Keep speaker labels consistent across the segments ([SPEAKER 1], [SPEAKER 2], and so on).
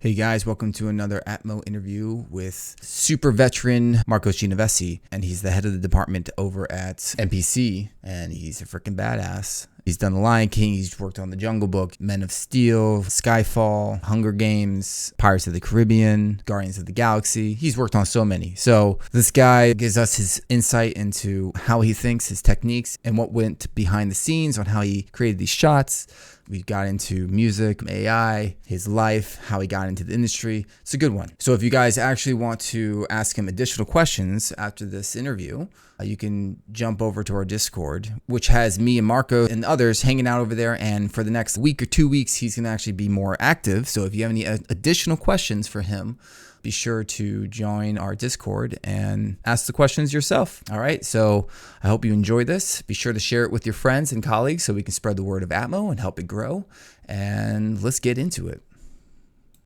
[SPEAKER 1] Hey guys, welcome to another ATMO interview with super veteran Marcos Genovesi, and he's the head of the department over at MPC, and he's a freaking badass. He's done The Lion King, he's worked on The Jungle Book, Men of Steel, Skyfall, Hunger Games, Pirates of the Caribbean, Guardians of the Galaxy. He's worked on so many. So this guy gives us his insight into how he thinks, his techniques, and what went behind the scenes on how he created these shots. We got into music, AI, his life, how he got into the industry. It's a good one. So if you guys actually want to ask him additional questions after this interview, you can jump over to our Discord, which has me and Marco and others hanging out over there. And for the next week or 2 weeks, he's going to actually be more active. So if you have any additional questions for him, be sure to join our Discord and ask the questions yourself. All right. So I hope you enjoy this. Be sure to share it with your friends and colleagues so we can spread the word of ATMO and help it grow. And let's get into it.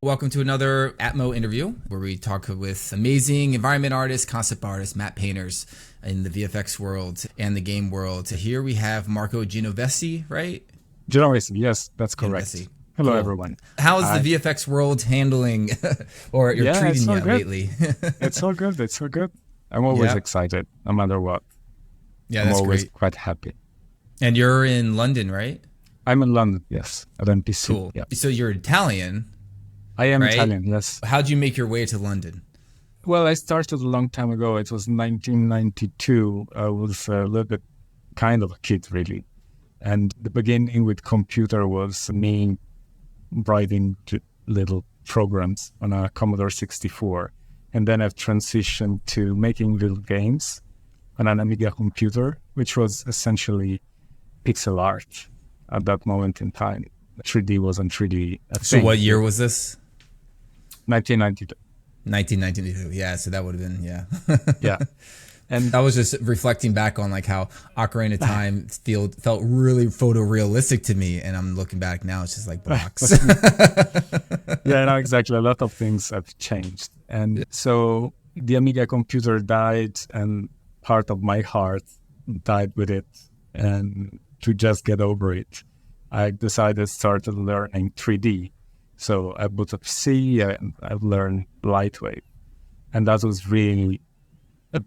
[SPEAKER 1] Welcome to another ATMO interview where we talk with amazing environment artists, concept artists, matte painters in the VFX world and the game world. Here we have Marco Genovesi, right?
[SPEAKER 2] Genovesi, yes, that's correct.
[SPEAKER 1] Genovesi.
[SPEAKER 2] Hello,
[SPEAKER 1] Cool.
[SPEAKER 2] everyone.
[SPEAKER 1] How is the VFX world handling or you're treating you lately?
[SPEAKER 2] It's all good. It's all good. I'm always excited, no matter what.
[SPEAKER 1] Yeah,
[SPEAKER 2] I'm
[SPEAKER 1] that's
[SPEAKER 2] always
[SPEAKER 1] great.
[SPEAKER 2] quite happy.
[SPEAKER 1] And you're in London, right?
[SPEAKER 2] I'm in London, yes, at MPC.
[SPEAKER 1] Cool.
[SPEAKER 2] Yeah.
[SPEAKER 1] So you're Italian.
[SPEAKER 2] I am
[SPEAKER 1] right?
[SPEAKER 2] Italian, yes.
[SPEAKER 1] How'd you make your way to London?
[SPEAKER 2] Well, I started a long time ago. It was 1992. I was a little bit kind of a kid, really. And the beginning with computer was me writing little programs on a Commodore 64. And then I've transitioned to making little games on an Amiga computer, which was essentially pixel art at that moment in time. 3D wasn't 3D a thing.
[SPEAKER 1] So what year was this?
[SPEAKER 2] 1992.
[SPEAKER 1] 1992. Yeah, so that would have been, yeah.
[SPEAKER 2] Yeah. And
[SPEAKER 1] I was just reflecting back on like how Ocarina of Time felt really photorealistic to me, and I'm looking back now, it's just like blocks.
[SPEAKER 2] Yeah, no, exactly. A lot of things have changed. And so the Amiga computer died, and part of my heart died with it. And to just get over it, I decided to start learning 3D. So I bought a PC and I've learned Lightwave. And that was really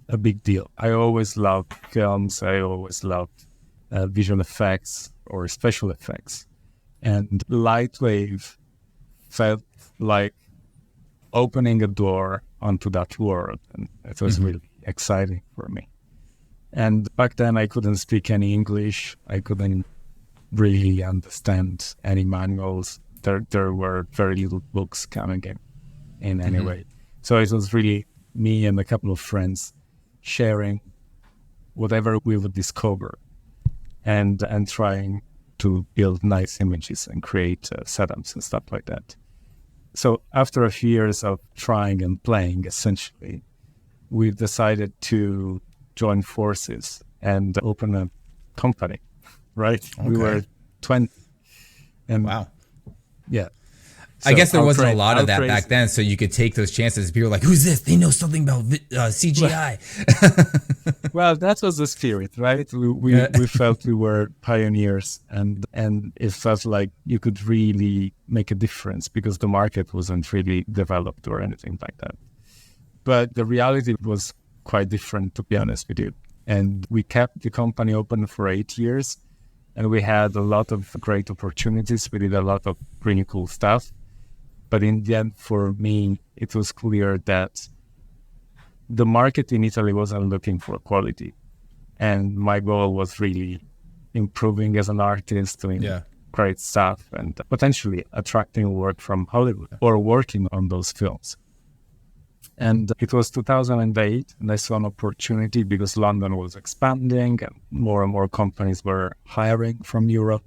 [SPEAKER 2] a big deal. I always loved films. I always loved visual effects or special effects. And Lightwave felt like opening a door onto that world. And it was really exciting for me. And back then I couldn't speak any English. I couldn't really understand any manuals. There were very little books coming in any way. So it was really me and a couple of friends sharing whatever we would discover and trying to build nice images and create setups and stuff like that. So after a few years of trying and playing, essentially, we decided to join forces and open a company, right? Okay. We were 20. And
[SPEAKER 1] wow.
[SPEAKER 2] Yeah.
[SPEAKER 1] So I guess there wasn't a lot of that back then, so you could take those chances. People were like, who's this? They know something about CGI.
[SPEAKER 2] Well, that was the spirit, right? We felt we were pioneers, and it felt like you could really make a difference because the market wasn't really developed or anything like that. But the reality was quite different, to be honest with you. And we kept the company open for 8 years, and we had a lot of great opportunities. We did a lot of really cool stuff. But in the end, for me, it was clear that the market in Italy wasn't looking for quality. And my goal was really improving as an artist, doing great stuff, and potentially attracting work from Hollywood or working on those films. And it was 2008, and I saw an opportunity because London was expanding and more companies were hiring from Europe.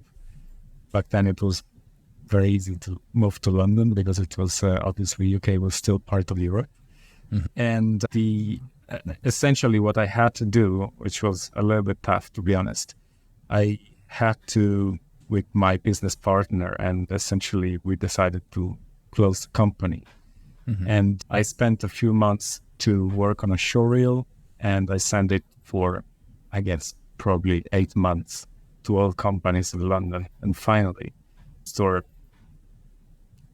[SPEAKER 2] Back then it was very easy to move to London because it was obviously UK was still part of Europe. And essentially what I had to do, which was a little bit tough to be honest, I had to, with my business partner, and essentially we decided to close the company. And I spent a few months to work on a showreel, and I sent it for, I guess, probably 8 months to all companies in London. And finally, store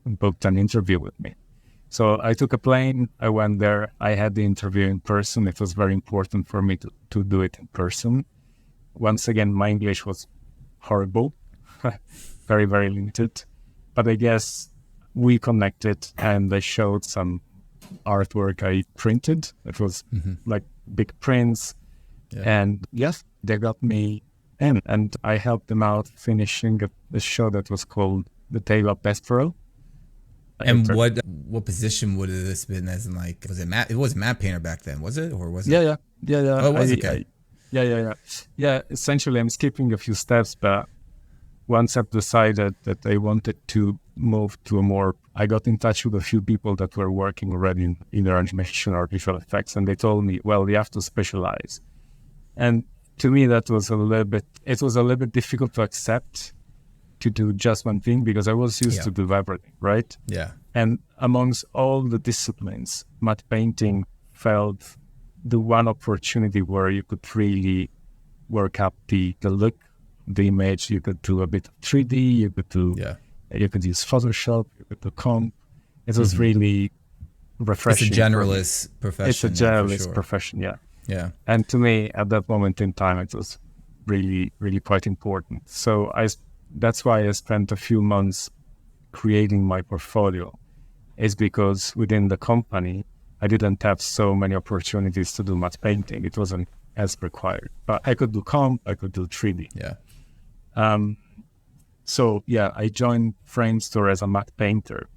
[SPEAKER 2] booked an interview with me. So I took a plane, I went there, I had the interview in person. It was very important for me to do it in person. Once again, my English was horrible, very, very limited. But I guess we connected and I showed some artwork I printed. It was like big prints. Yeah. And yes, they got me in. And I helped them out finishing a show that was called The Tale of Despero.
[SPEAKER 1] And what position would this have been? As in, like, was it map? It was map painter back then, was it, or was it?
[SPEAKER 2] Yeah.
[SPEAKER 1] Oh, it was okay.
[SPEAKER 2] Yeah. Essentially, I'm skipping a few steps, but once I've decided that I wanted to move to a more, I got in touch with a few people that were working already in either animation or visual effects, and they told me, well, you have to specialize. And to me, it was a little bit difficult to accept, to do just one thing, because I was used to do everything, right?
[SPEAKER 1] Yeah.
[SPEAKER 2] And amongst all the disciplines, matte painting felt the one opportunity where you could really work up the look, the image. You could do a bit of 3D, you could use Photoshop, you could do comp. It was really refreshing.
[SPEAKER 1] It's a generalist profession.
[SPEAKER 2] It's a generalist profession, yeah.
[SPEAKER 1] Yeah.
[SPEAKER 2] And to me, at that moment in time, it was really, really quite important. So that's why I spent a few months creating my portfolio, is because within the company, I didn't have so many opportunities to do matte painting. It wasn't as required, but I could do comp, I could do 3D.
[SPEAKER 1] Yeah.
[SPEAKER 2] I joined Framestore as a matte painter,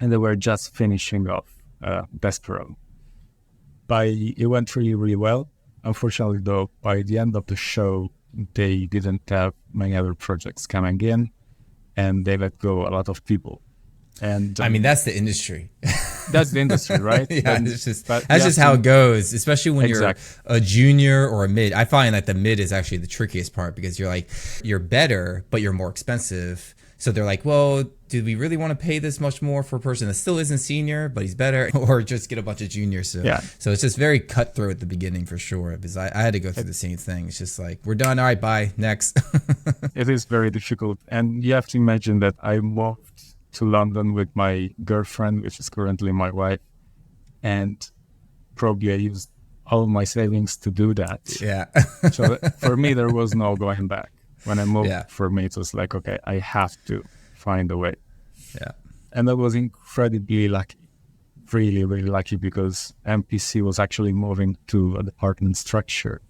[SPEAKER 2] and they were just finishing off Despero. It went really, really well. Unfortunately, though, by the end of the show, they didn't have many other projects coming in, and they let go a lot of people. And
[SPEAKER 1] I mean, that's the industry.
[SPEAKER 2] That's the industry, right?
[SPEAKER 1] Yeah, that's just how it goes, especially when you're a junior or a mid. I find that the mid is actually the trickiest part, because you're better, but you're more expensive. So they're like, well, do we really want to pay this much more for a person that still isn't senior, but he's better, or just get a bunch of juniors? So it's just very cutthroat at the beginning, for sure, because I had to go through the same thing. It's just like, we're done. All right, bye. Next.
[SPEAKER 2] It is very difficult. And you have to imagine that I moved to London with my girlfriend, which is currently my wife. And probably I used all my savings to do that.
[SPEAKER 1] Yeah.
[SPEAKER 2] So for me, there was no going back. When I moved, for me, it was like, okay, I have to find a way.
[SPEAKER 1] Yeah.
[SPEAKER 2] And I was incredibly lucky, really, really lucky, because MPC was actually moving to a department structure.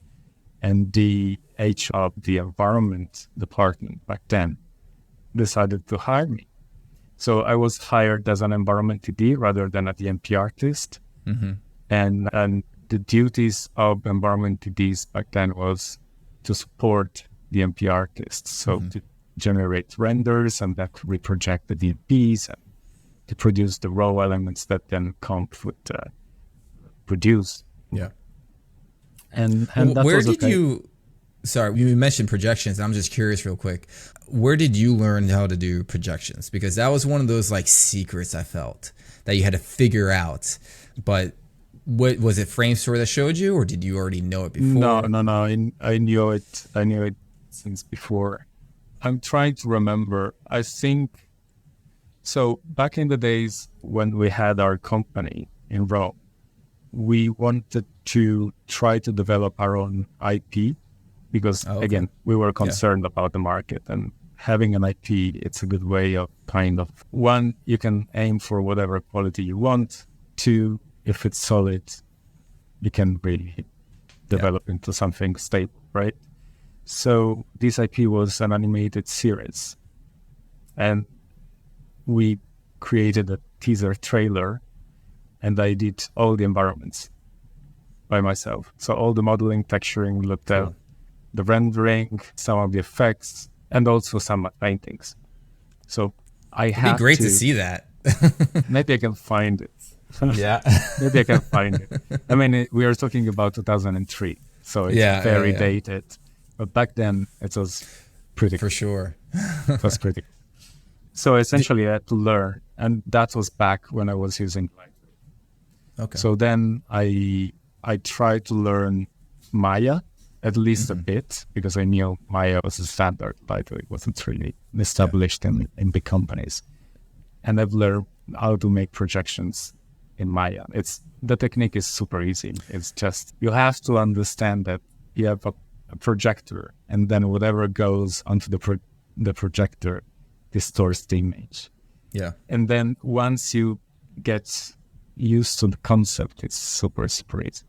[SPEAKER 2] And the HOD, the environment department back then, decided to hire me. So I was hired as an environment TD rather than a DMP artist.
[SPEAKER 1] Mm-hmm.
[SPEAKER 2] And the duties of environment TDs back then was to support the DMP artists. So to generate renders and that reproject the DMPs and to produce the raw elements that then comp would produce.
[SPEAKER 1] Yeah.
[SPEAKER 2] And that
[SPEAKER 1] where
[SPEAKER 2] was
[SPEAKER 1] did you... Sorry, you mentioned projections. I'm just curious real quick. Where did you learn how to do projections? Because that was one of those like secrets I felt that you had to figure out. But what was it, Framestore that showed you, or did you already know it before?
[SPEAKER 2] No. I knew it. I knew it since before. I'm trying to remember. I think so. Back in the days when we had our company in Rome, we wanted to try to develop our own IP. Because, again, we were concerned about the market, and having an IP, it's a good way of kind of, one, you can aim for whatever quality you want. Two, if it's solid, you can really develop into something stable, right? So this IP was an animated series, and we created a teaser trailer, and I did all the environments by myself. So all the modeling, texturing, looked at the rendering, some of the effects, and also some paintings. So I have
[SPEAKER 1] It'd be great to see that.
[SPEAKER 2] Maybe I can find it.
[SPEAKER 1] Yeah.
[SPEAKER 2] Maybe I can find it. I mean, we are talking about 2003, so it's very dated. But back then, it was pretty.
[SPEAKER 1] For sure.
[SPEAKER 2] It was pretty. So essentially, I had to learn, and that was back when I was using Lightroom.
[SPEAKER 1] Okay.
[SPEAKER 2] So then I tried to learn Maya, at least a bit, because I knew Maya was a standard, but it wasn't really established in big companies. and I've learned how to make projections in Maya. The technique is super easy. It's just, you have to understand that you have a projector, and then whatever goes onto the projector distorts the image.
[SPEAKER 1] Yeah.
[SPEAKER 2] And then once you get used to the concept, it's super, super easy.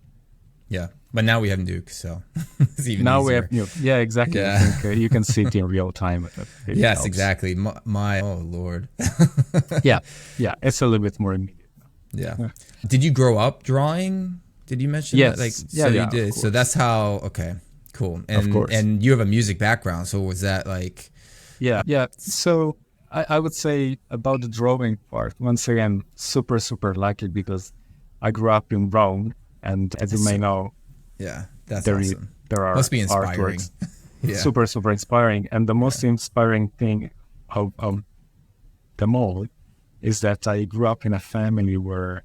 [SPEAKER 1] Yeah. But now we have Nuke, so it's even
[SPEAKER 2] now
[SPEAKER 1] easier.
[SPEAKER 2] we have Nuke. Yeah, exactly.
[SPEAKER 1] Yeah.
[SPEAKER 2] I think you can see it in real time.
[SPEAKER 1] Yes, exactly. Oh, Lord.
[SPEAKER 2] Yeah. It's a little bit more immediate.
[SPEAKER 1] Yeah. Did you grow up drawing? Did you mention
[SPEAKER 2] Yes.
[SPEAKER 1] that? Like,
[SPEAKER 2] Yeah,
[SPEAKER 1] so
[SPEAKER 2] yeah,
[SPEAKER 1] you did.
[SPEAKER 2] of
[SPEAKER 1] So
[SPEAKER 2] course.
[SPEAKER 1] that's how, okay, cool. And,
[SPEAKER 2] Of course.
[SPEAKER 1] And you have a music background. So was that like...
[SPEAKER 2] Yeah. So I would say about the drawing part, once again, super, super lucky because I grew up in Rome. And as you may know,
[SPEAKER 1] yeah, that's
[SPEAKER 2] there
[SPEAKER 1] awesome.
[SPEAKER 2] There are
[SPEAKER 1] Must be inspiring.
[SPEAKER 2] artworks.
[SPEAKER 1] Yeah.
[SPEAKER 2] Super, super inspiring. And the most inspiring thing of them all is that I grew up in a family where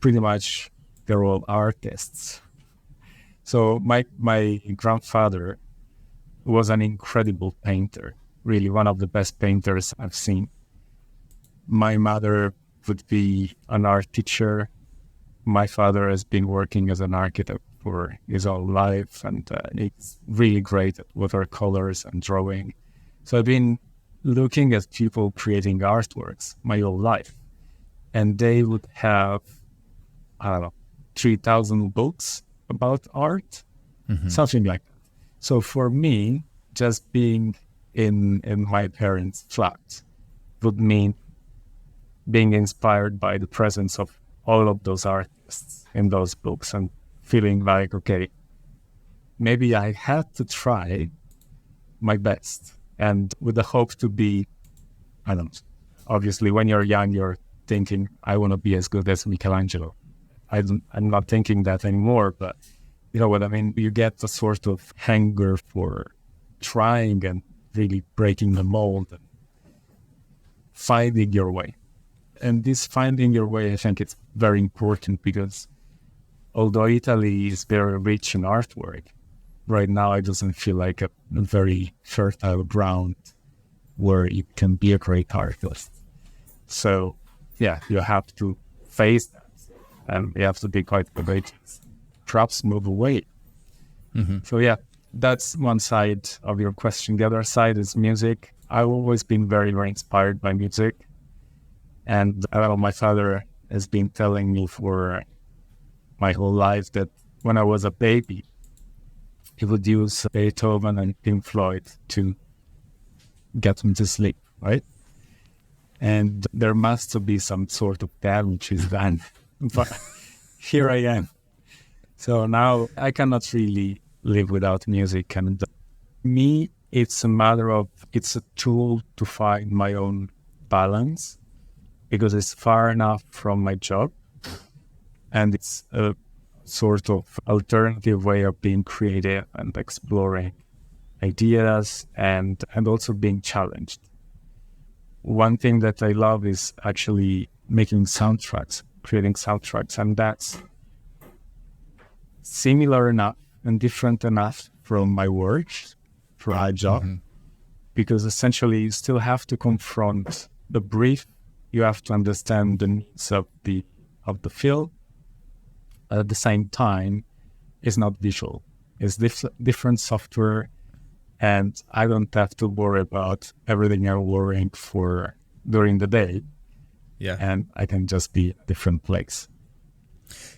[SPEAKER 2] pretty much they're all artists. So my grandfather was an incredible painter, really one of the best painters I've seen. My mother would be an art teacher. My father has been working as an architect for his whole life, and he's really great at watercolors and drawing. So I've been looking at people creating artworks my whole life, and they would have, I don't know, 3,000 books about art, something like that. So for me, just being in my parents' flat would mean being inspired by the presence of all of those artists in those books and feeling like, okay, maybe I had to try my best, and with the hope to be, I don't know, obviously when you're young, you're thinking, I want to be as good as Michelangelo. I'm not thinking that anymore, but you know what I mean? You get a sort of hunger for trying and really breaking the mold and finding your way. And this finding your way, I think it's very important because although Italy is very rich in artwork, right now it doesn't feel like a very fertile ground where you can be a great artist. So, yeah, you have to face that, and you have to be quite courageous. Perhaps move away. So, yeah, that's one side of your question. The other side is music. I've always been very, very inspired by music. And my father has been telling me for my whole life that when I was a baby, he would use Beethoven and Pink Floyd to get me to sleep, right? And there must be some sort of damage is done. But here I am. So now I cannot really live without music. And me, it's a tool to find my own balance because it's far enough from my job. And it's a sort of alternative way of being creative and exploring ideas and also being challenged. One thing that I love is actually making soundtracks, creating soundtracks, and that's similar enough and different enough from my work for my job, because essentially you still have to confront the brief, you have to understand the needs of the film. At the same time, it's not visual. It's different software, and I don't have to worry about everything I'm worrying for during the day.
[SPEAKER 1] Yeah.
[SPEAKER 2] And I can just be a different place.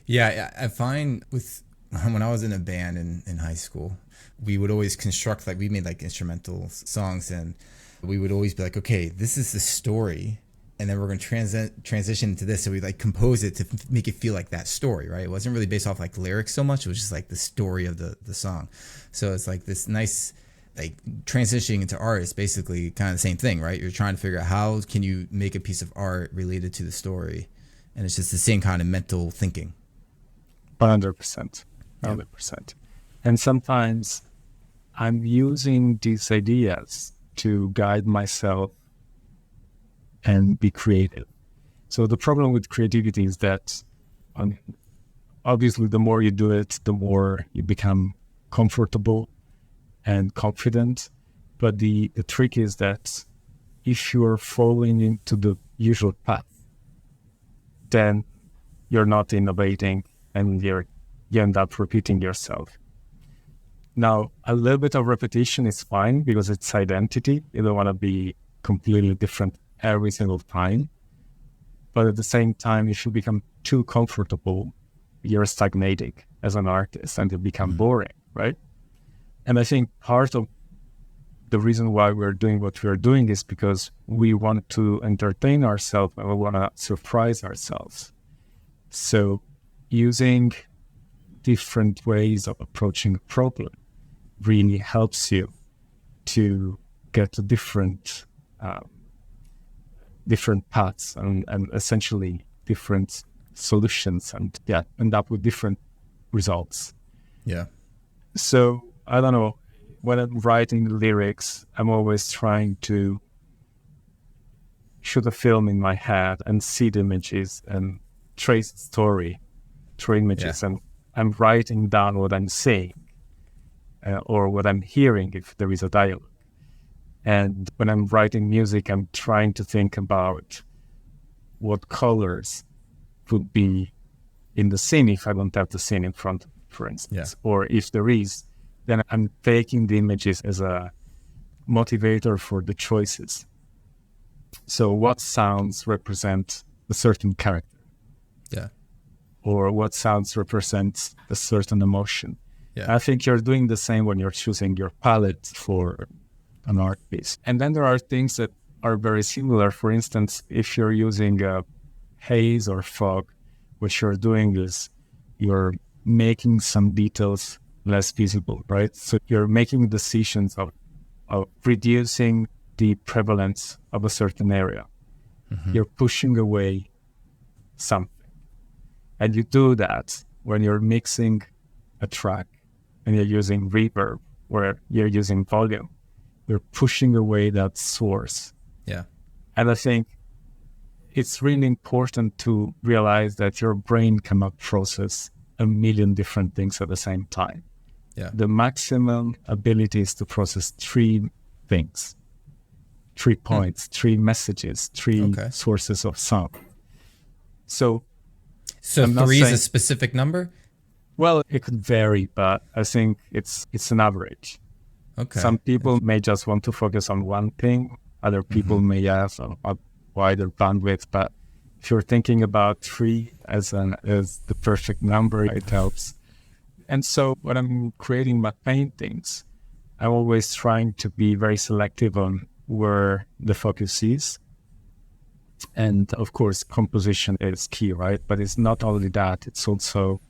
[SPEAKER 1] Yeah, I find when I was in a band in high school, we would always construct, like we made like instrumental songs, and we would always be like, okay, this is the story, and then we're going to transition into this. So we like compose it to make it feel like that story, right? It wasn't really based off like lyrics so much. It was just like the story of the song. So it's like this nice, like transitioning into art is basically kind of the same thing, right? You're trying to figure out how can you make a piece of art related to the story. And it's just the same kind of mental thinking.
[SPEAKER 2] 100%. 100%. And sometimes I'm using these ideas to guide myself and be creative. So the problem with creativity is that obviously the more you do it, the more you become comfortable and confident. But the trick is that if you're falling into usual path, then you're not innovating and you end up repeating yourself. Now, a little bit of repetition is fine because it's identity. You don't want to be completely different every single time. But at the same time, if you become too comfortable, you're stagnating as an artist and you become boring, right? And I think part of the reason why we're doing what we're doing is because we want to entertain ourselves and we want to surprise ourselves. So using different ways of approaching a problem really helps you to get to different paths and essentially different solutions and end up with different results.
[SPEAKER 1] Yeah.
[SPEAKER 2] So I don't know, when I'm writing lyrics, I'm always trying to shoot a film in my head and see the images and trace the story through images. And I'm writing down what I'm saying or what I'm hearing if there is a dialogue. And when I'm writing music, I'm trying to think about what colors would be in the scene if I don't have the scene in front of me, for instance. Or if there is, then I'm taking the images as a motivator for the choices. So what sounds represent a certain character?
[SPEAKER 1] Yeah.
[SPEAKER 2] Or what sounds represent a certain emotion?
[SPEAKER 1] Yeah.
[SPEAKER 2] I think you're doing the same when you're choosing your palette for an art piece. And then there are things that are very similar. For instance, if you're using haze or fog, what you're doing is you're making some details less visible, right? So you're making decisions of reducing the prevalence of a certain area. You're pushing away something. And you do that when you're mixing a track and you're using reverb or you're using volume. You're pushing away that source.
[SPEAKER 1] Yeah.
[SPEAKER 2] And I think it's really important to realize that your brain cannot process a million different things at the same time.
[SPEAKER 1] Yeah.
[SPEAKER 2] The maximum ability is to process 3 things, 3 points, 3 messages, 3 sources of sound. So
[SPEAKER 1] 3 is a specific number?
[SPEAKER 2] Well, it could vary, but I think it's an average.
[SPEAKER 1] Okay.
[SPEAKER 2] Some people may just want to focus on one thing. Other people may have a wider bandwidth. But if you're thinking about 3 as the perfect number, it helps. And so when I'm creating my paintings, I'm always trying to be very selective on where the focus is. And of course, composition is key, right? But it's not only that, it's also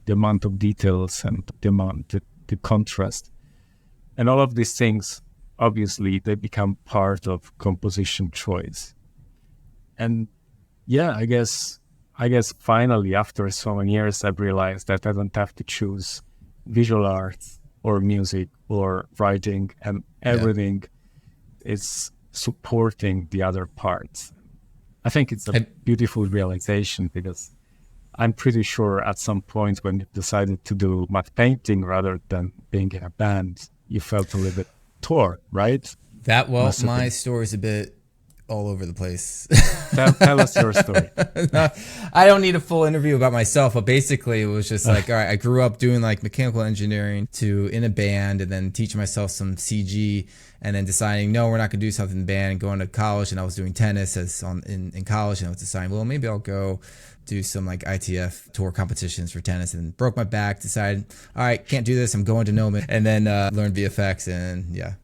[SPEAKER 2] the amount of details and the contrast. And all of these things, obviously, they become part of composition choice. And I guess finally, after so many years, I've realized that I don't have to choose visual arts or music or writing, and everything is supporting the other parts. I think it's a beautiful realization because I'm pretty sure at some point when you decided to do matte painting rather than being in a band, you felt a little bit torn, right?
[SPEAKER 1] My story's a bit all over the place.
[SPEAKER 2] Tell us your story.
[SPEAKER 1] No, I don't need a full interview about myself, but basically it was just like, all right, I grew up doing like mechanical engineering in a band and then teaching myself some CG and then deciding, no, we're not going to do something in the band and going to college. And I was doing tennis in college and I was deciding, well, maybe I'll go do some like ITF tour competitions for tennis and broke my back, decided, all right, can't do this. I'm going to Noman and then learned VFX and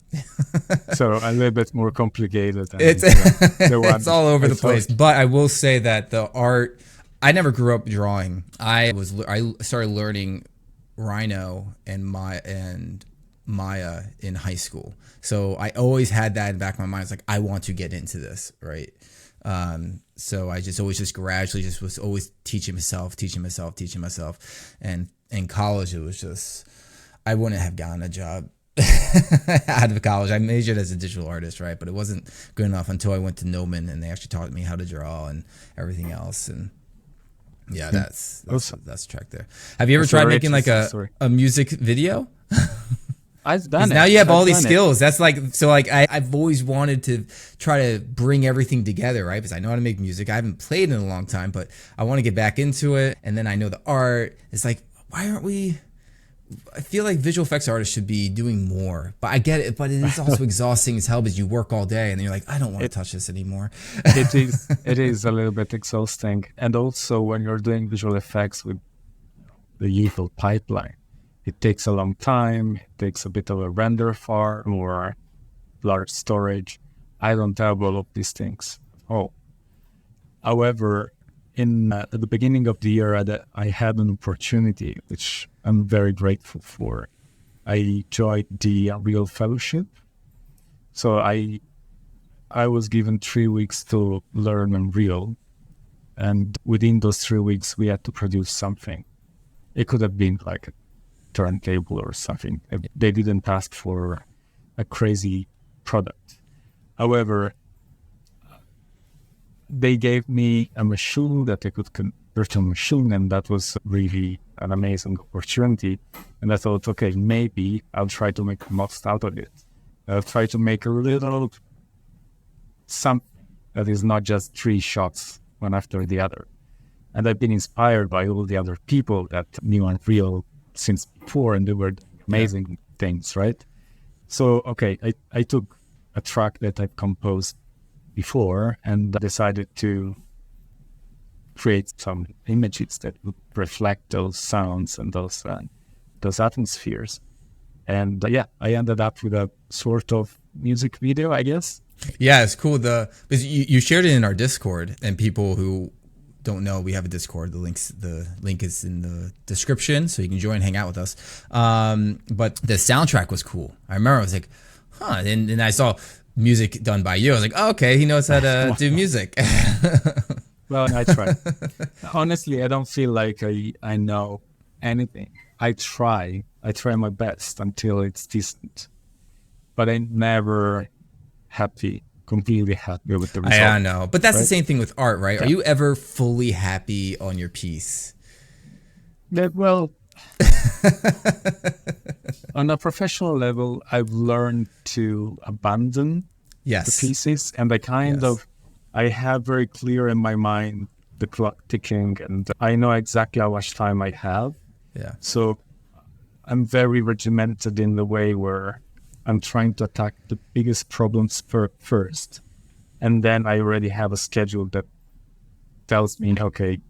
[SPEAKER 2] So a little bit more complicated.
[SPEAKER 1] It's all over the place. But I will say that the art, I never grew up drawing. I started learning Rhino and Maya in high school. So I always had that in the back of my mind. It's like, I want to get into this, right? So I just always just gradually just was always teaching myself. And in college, it was just, I wouldn't have gotten a job out of college. I majored as a digital artist, right? But it wasn't good enough until I went to Noman and they actually taught me how to draw and everything else. And that's the track there. Have you ever tried making like a music video?
[SPEAKER 2] I've done it.
[SPEAKER 1] Now you have all these
[SPEAKER 2] done it.
[SPEAKER 1] skills. That's like, so like I've always wanted to try to bring everything together, right? Because I know how to make music. I haven't played in a long time, but I want to get back into it. And then I know the art. It's like, why aren't we? I feel like visual effects artists should be doing more, but I get it. But it is also exhausting as hell because you work all day and then you're like, I don't want to touch this anymore.
[SPEAKER 2] It is a little bit exhausting. And also when you're doing visual effects with the usual pipeline, it takes a long time. It takes a bit of a render farm or large storage. I don't have all of these things. However, at the beginning of the year, I had an opportunity, which I'm very grateful for. I joined the Unreal Fellowship. So I was given 3 weeks to learn Unreal. And within those 3 weeks, we had to produce something. It could have been like a turntable or something. They didn't ask for a crazy product. However, they gave me a machine that I could virtual machine, and that was really an amazing opportunity. And I thought, okay, maybe I'll try to make the most out of it. I'll try to make a little something that is not just 3 shots one after the other. And I've been inspired by all the other people that knew Unreal since before, and they were amazing things, right? So, okay, I took a track that I've composed before and decided to create some images that would reflect those sounds and those atmospheres. And I ended up with a sort of music video, I guess.
[SPEAKER 1] Yeah, it's cool. Because you shared it in our Discord, and people who don't know, we have a Discord. The link is in the description, so you can join, hang out with us. But the soundtrack was cool. I remember I was like, huh, and I saw music done by you. I was like, oh, okay, he knows how to do music.
[SPEAKER 2] Well, I try. Honestly, I don't feel like I know anything. I try my best until it's decent, but I'm never completely happy with the result.
[SPEAKER 1] I know, but that's
[SPEAKER 2] right?
[SPEAKER 1] the same thing with art, right?
[SPEAKER 2] Yeah.
[SPEAKER 1] Are you ever fully happy on your piece?
[SPEAKER 2] Well, on a professional level, I've learned to abandon the pieces, and I have very clear in my mind the clock ticking, and I know exactly how much time I have.
[SPEAKER 1] Yeah.
[SPEAKER 2] So I'm very regimented in the way where I'm trying to attack the biggest problems first. And then I already have a schedule that tells me, okay,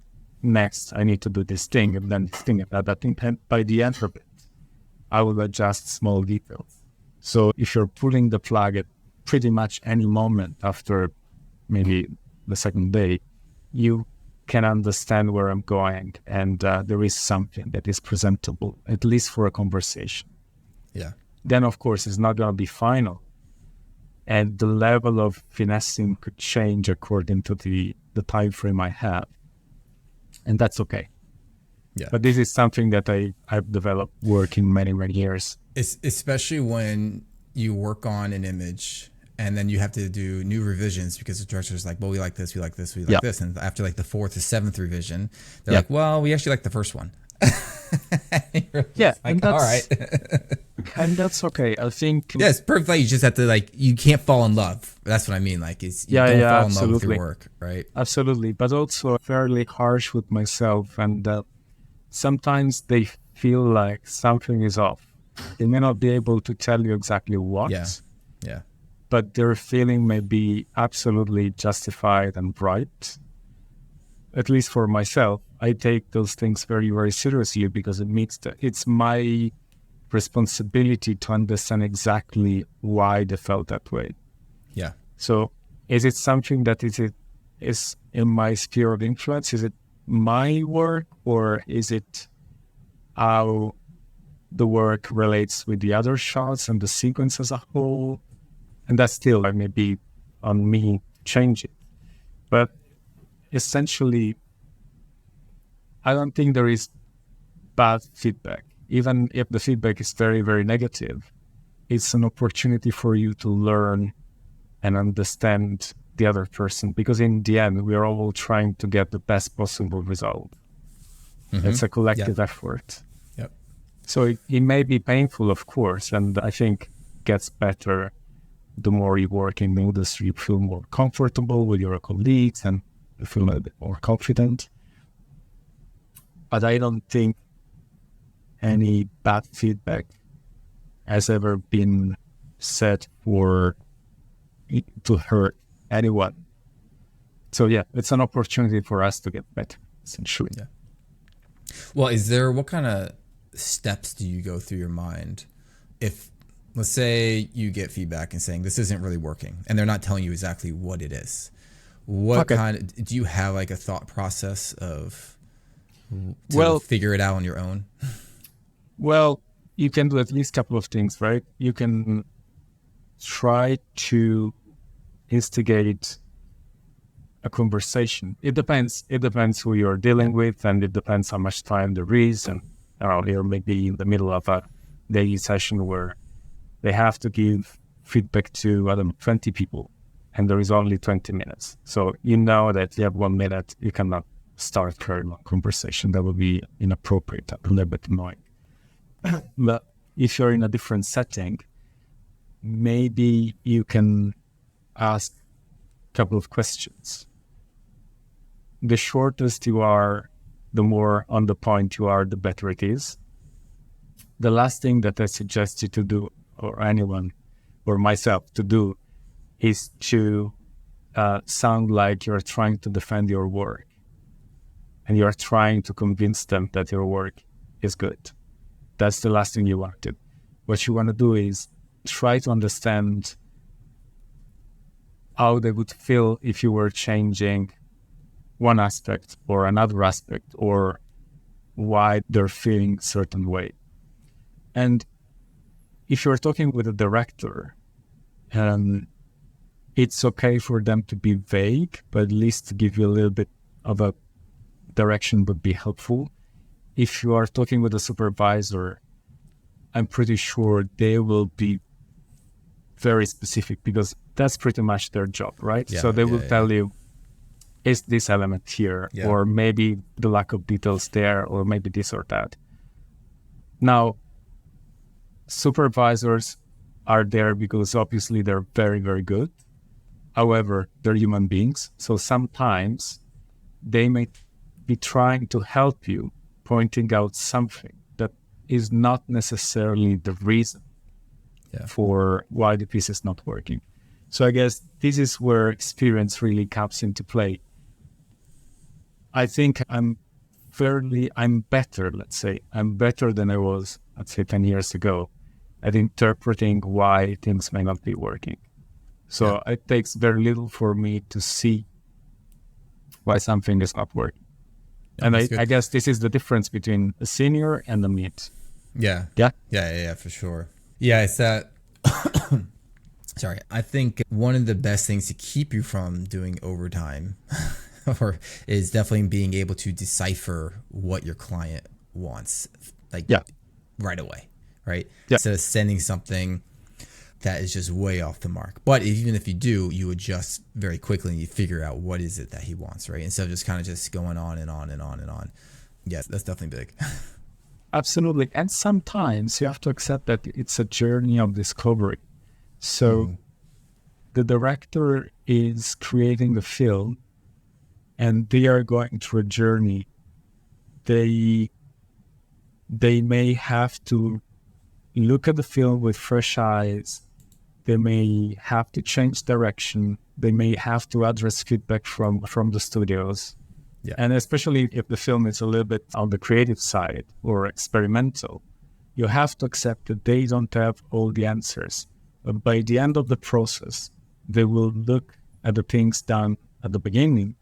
[SPEAKER 2] next I need to do this thing, and then this thing, and that thing. And by the end of it, I will adjust small details. So if you're pulling the plug at pretty much any moment after maybe the second day, you can understand where I'm going, and there is something that is presentable, at least for a conversation.
[SPEAKER 1] Yeah.
[SPEAKER 2] Then, of course, it's not going to be final. And the level of finessing could change according to the time frame I have. And that's okay.
[SPEAKER 1] Yeah.
[SPEAKER 2] But this is something that I've developed working many, many years.
[SPEAKER 1] Especially when you work on an image and then you have to do new revisions because the director's like, well, we like this, we like this, we like this. And after like the 4th or 7th revision, they're like, well, we actually like the first one.
[SPEAKER 2] Yeah.
[SPEAKER 1] Like, all right.
[SPEAKER 2] And that's okay. I think.
[SPEAKER 1] Yeah, it's perfect. Like, you just have to you can't fall in love. That's what I mean. Like, you don't fall in love with your work, right?
[SPEAKER 2] Absolutely. But also fairly harsh with myself. And sometimes they feel like something is off. They may not be able to tell you exactly what.
[SPEAKER 1] Yeah.
[SPEAKER 2] But their feeling may be absolutely justified and right. At least for myself, I take those things very, very seriously because it's my responsibility to understand exactly why they felt that way.
[SPEAKER 1] Yeah.
[SPEAKER 2] So is it something that is in my sphere of influence? Is it my work, or is it how the work relates with the other shots and the sequence as a whole? And that's still maybe on me to change it. But essentially, I don't think there is bad feedback. Even if the feedback is very, very negative, it's an opportunity for you to learn and understand the other person, because in the end, we are all trying to get the best possible result. Mm-hmm. It's a collective effort.
[SPEAKER 1] Yep.
[SPEAKER 2] So it may be painful, of course, and I think gets better the more you work in the industry. You feel more comfortable with your colleagues and you feel a bit more confident. But I don't think any bad feedback has ever been said for to hurt anyone. So yeah, it's an opportunity for us to get better, essentially.
[SPEAKER 1] Yeah. Well, what kind of steps do you go through your mind if, let's say, you get feedback and saying this isn't really working and they're not telling you exactly what it is? What kind of, do you have like a thought process of figure it out on your own?
[SPEAKER 2] Well, you can do at least a couple of things, right? You can try to instigate a conversation. It depends who you're dealing with, and it depends how much time there is. And you're maybe in the middle of a daily session where they have to give feedback to, 20 people, and there is only 20 minutes. So you know that you have 1 minute, you cannot start a very long conversation. That would be inappropriate, a little bit annoying. But if you're in a different setting, maybe you can ask a couple of questions. The shortest you are, the more on the point you are, the better it is. The last thing that I suggest you to do, or anyone, or myself to do, is to sound like you're trying to defend your work and you're trying to convince them that your work is good. That's the last thing you want to do. What you want to do is try to understand how they would feel if you were changing one aspect or another aspect, or why they're feeling a certain way. And if you're talking with a director, it's okay for them to be vague, but at least to give you a little bit of a direction would be helpful. If you are talking with a supervisor, I'm pretty sure they will be very specific, because that's pretty much their job, right?
[SPEAKER 1] Yeah,
[SPEAKER 2] so they will tell you, is this element here, or maybe the lack of details there, or maybe this or that. Now, supervisors are there because obviously they're very, very good. However, they're human beings. So sometimes they may be trying to help you, pointing out something that is not necessarily the reason for why the piece is not working. So I guess this is where experience really comes into play. I think I'm better, let's say. I'm better than I was, let's say, 10 years ago at interpreting why things may not be working. So it takes very little for me to see why something is not working. And I guess this is the difference between a senior and a mid.
[SPEAKER 1] Yeah, for sure. Yeah, it's that. Sorry, I think one of the best things to keep you from doing overtime is definitely being able to decipher what your client wants, right away, right? Yeah. Instead of sending something that is just way off the mark. But even if you do, you adjust very quickly and you figure out what is it that he wants, right? Instead of just kind of just going on and on and on and on. Yes, that's definitely big.
[SPEAKER 2] Absolutely. And sometimes you have to accept that it's a journey of discovery. So the director is creating the film and they are going through a journey. They may have to look at the film with fresh eyes. They may have to change direction. They may have to address feedback from the studios. Yeah. And especially if the film is a little bit on the creative side or experimental, you have to accept that they don't have all the answers. But by the end of the process, they will look at the things done at the beginning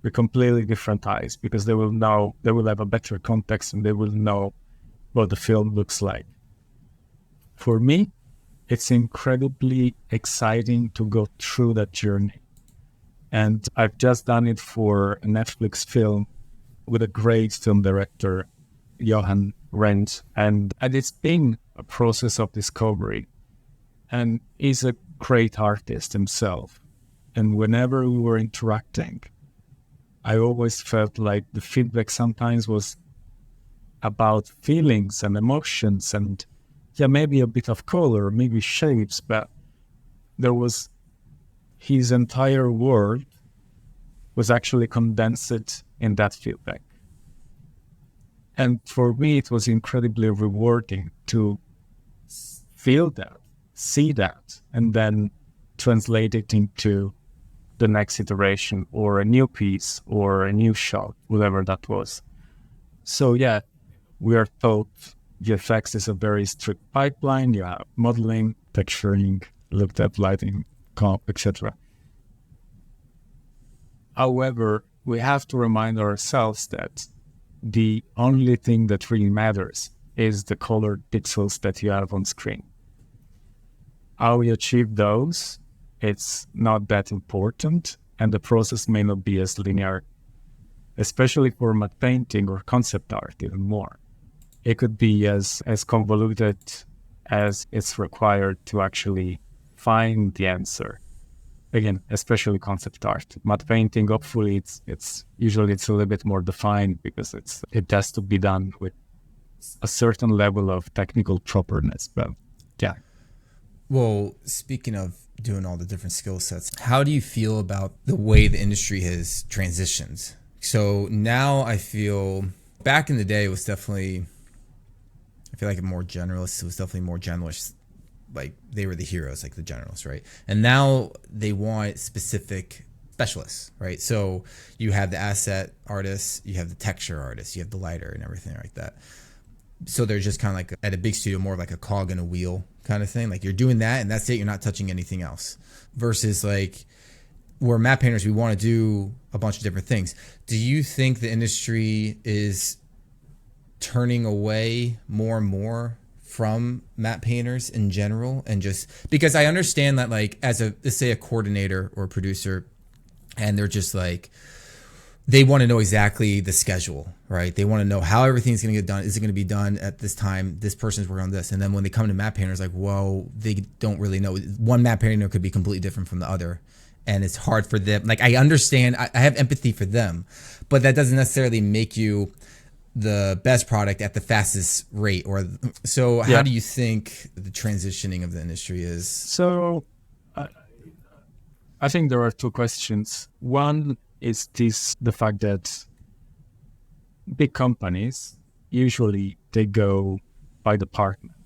[SPEAKER 2] with completely different eyes, because they will have a better context and they will know what the film looks like. For me, it's incredibly exciting to go through that journey. And I've just done it for a Netflix film with a great film director, Johan Rendt. And it's been a process of discovery. And he's a great artist himself. And whenever we were interacting, I always felt like the feedback sometimes was about feelings and emotions and maybe a bit of color, maybe shapes, but there was his entire world was actually condensed in that feedback. And for me, it was incredibly rewarding to feel that, see that, and then translate it into the next iteration or a new piece or a new shot, whatever that was. So yeah, we are taught VFX is a very strict pipeline. You have modeling, texturing, looked at lighting, comp, etc. However, we have to remind ourselves that the only thing that really matters is the colored pixels that you have on screen. How we achieve those, it's not that important, and the process may not be as linear, especially for matte painting or concept art even more. It could be as convoluted as it's required to actually find the answer. Again, especially concept art. Matte painting, hopefully, it's usually a little bit more defined because it has to be done with a certain level of technical properness. But yeah.
[SPEAKER 1] Well, speaking of doing all the different skill sets, how do you feel about the way the industry has transitioned? So now I feel back in the day it was definitely, I feel like more generalists. It was definitely more generalists. Like they were the heroes, like the generals, right? And now they want specific specialists, right? So you have the asset artists, you have the texture artists, you have the lighter and everything like that. So they're just kind of like at a big studio, more like a cog in a wheel kind of thing. Like you're doing that and that's it. You're not touching anything else. Versus like we're matte painters, we want to do a bunch of different things. Do you think the industry is turning away more and more from matte painters in general? And just because I understand that like as a, let's say a coordinator or a producer, and they're just like, they want to know exactly the schedule, right? They want to know how everything's going to get done. Is it going to be done at this time? This person's working on this. And then when they come to matte painters, like, whoa, they don't really know. One matte painter could be completely different from the other. And it's hard for them. Like, I understand, I have empathy for them, but that doesn't necessarily make you the best product at the fastest rate. Or so how do you think the transitioning of the industry is?
[SPEAKER 2] So I think there are two questions. One is the fact that big companies, usually they go by department,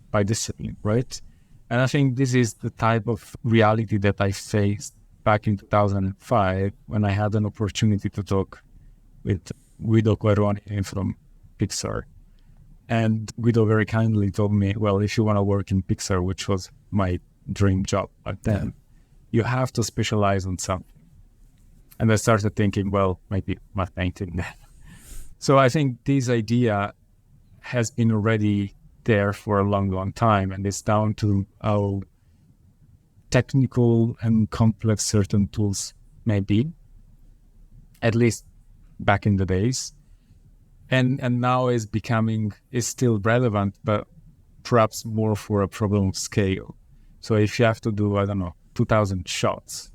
[SPEAKER 2] by discipline, right? And I think this is the type of reality that I faced back in 2005 when I had an opportunity to talk with Guido Quaironi from Pixar. And Guido very kindly told me, well, if you want to work in Pixar, which was my dream job back then, you have to specialize on something. And I started thinking, well, maybe matte painting then. So I think this idea has been already there for a long, long time. And it's down to how technical and complex certain tools may be, at least back in the days. And now is still relevant, but perhaps more for a problem of scale. So if you have to do, 2,000 shots,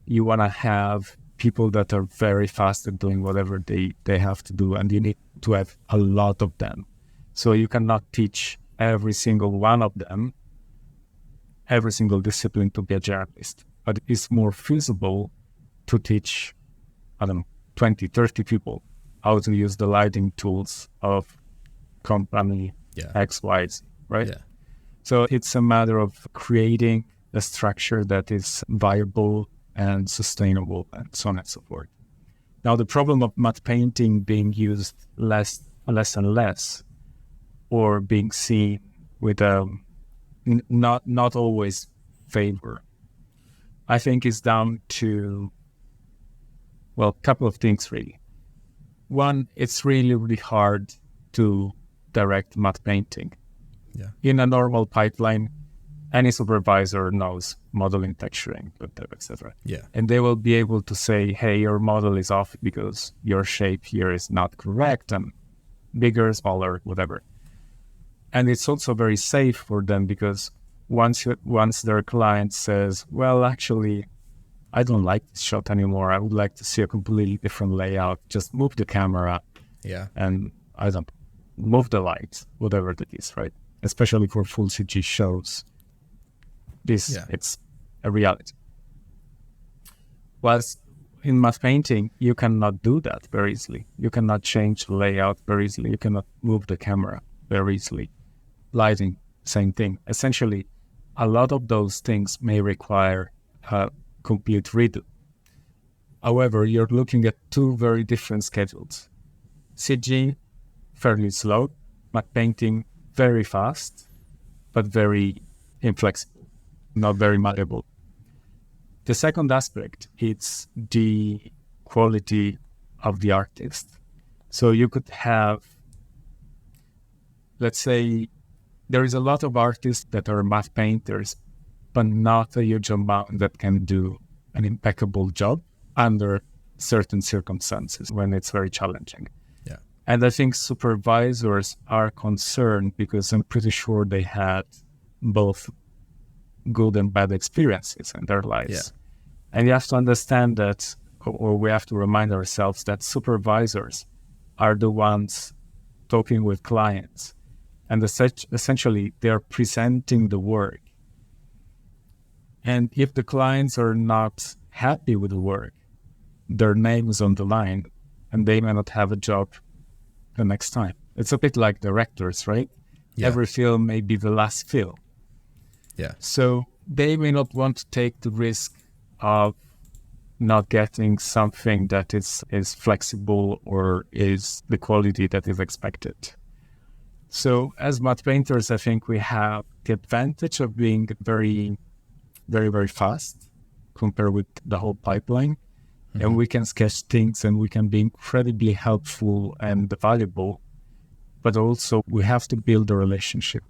[SPEAKER 2] you want to have people that are very fast at doing whatever they have to do, and you need to have a lot of them. So you cannot teach every single one of them, every single discipline to be a generalist. But it's more feasible to teach, 20, 30 people how to use the lighting tools of company X, Y, Z, right? Yeah. So it's a matter of creating a structure that is viable and sustainable, and so on and so forth. Now, the problem of matte painting being used less and less, or being seen with not always favor, I think is down to, a couple of things really. One, it's really, really hard to direct matte painting. Yeah. In a normal pipeline, any supervisor knows modeling, texturing, etc. Yeah. And they will be able to say, hey, your model is off because your shape here is not correct, and bigger, smaller, whatever. And it's also very safe for them because once their client says, well, actually, I don't like this shot anymore. I would like to see a completely different layout. Just move the camera. Yeah. And move the light, whatever that is, right? Especially for full CG shows. It's a reality. Whilst in matte painting, you cannot do that very easily. You cannot change the layout very easily. You cannot move the camera very easily. Lighting, same thing. Essentially, a lot of those things may require a complete redo. However, you're looking at two very different schedules. CG, fairly slow. Matte painting, very fast, but very inflexible, not very malleable. The second aspect, it's the quality of the artist. So you could have, let's say, there is a lot of artists that are matte painters, but not a huge amount that can do an impeccable job under certain circumstances when it's very challenging.
[SPEAKER 1] Yeah.
[SPEAKER 2] And I think supervisors are concerned because I'm pretty sure they had both good and bad experiences in their lives.
[SPEAKER 1] Yeah.
[SPEAKER 2] And you have to understand that, or we have to remind ourselves that supervisors are the ones talking with clients. And essentially, they're presenting the work. And if the clients are not happy with the work, their name is on the line, and they may not have a job the next time. It's a bit like directors, right?
[SPEAKER 1] Yeah.
[SPEAKER 2] Every film may be the last film.
[SPEAKER 1] Yeah.
[SPEAKER 2] So they may not want to take the risk of not getting something that is flexible or is the quality that is expected. So as matte painters, I think we have the advantage of being very, very, very fast compared with the whole pipeline. Mm-hmm. And we can sketch things and we can be incredibly helpful and valuable. But also we have to build a relationship.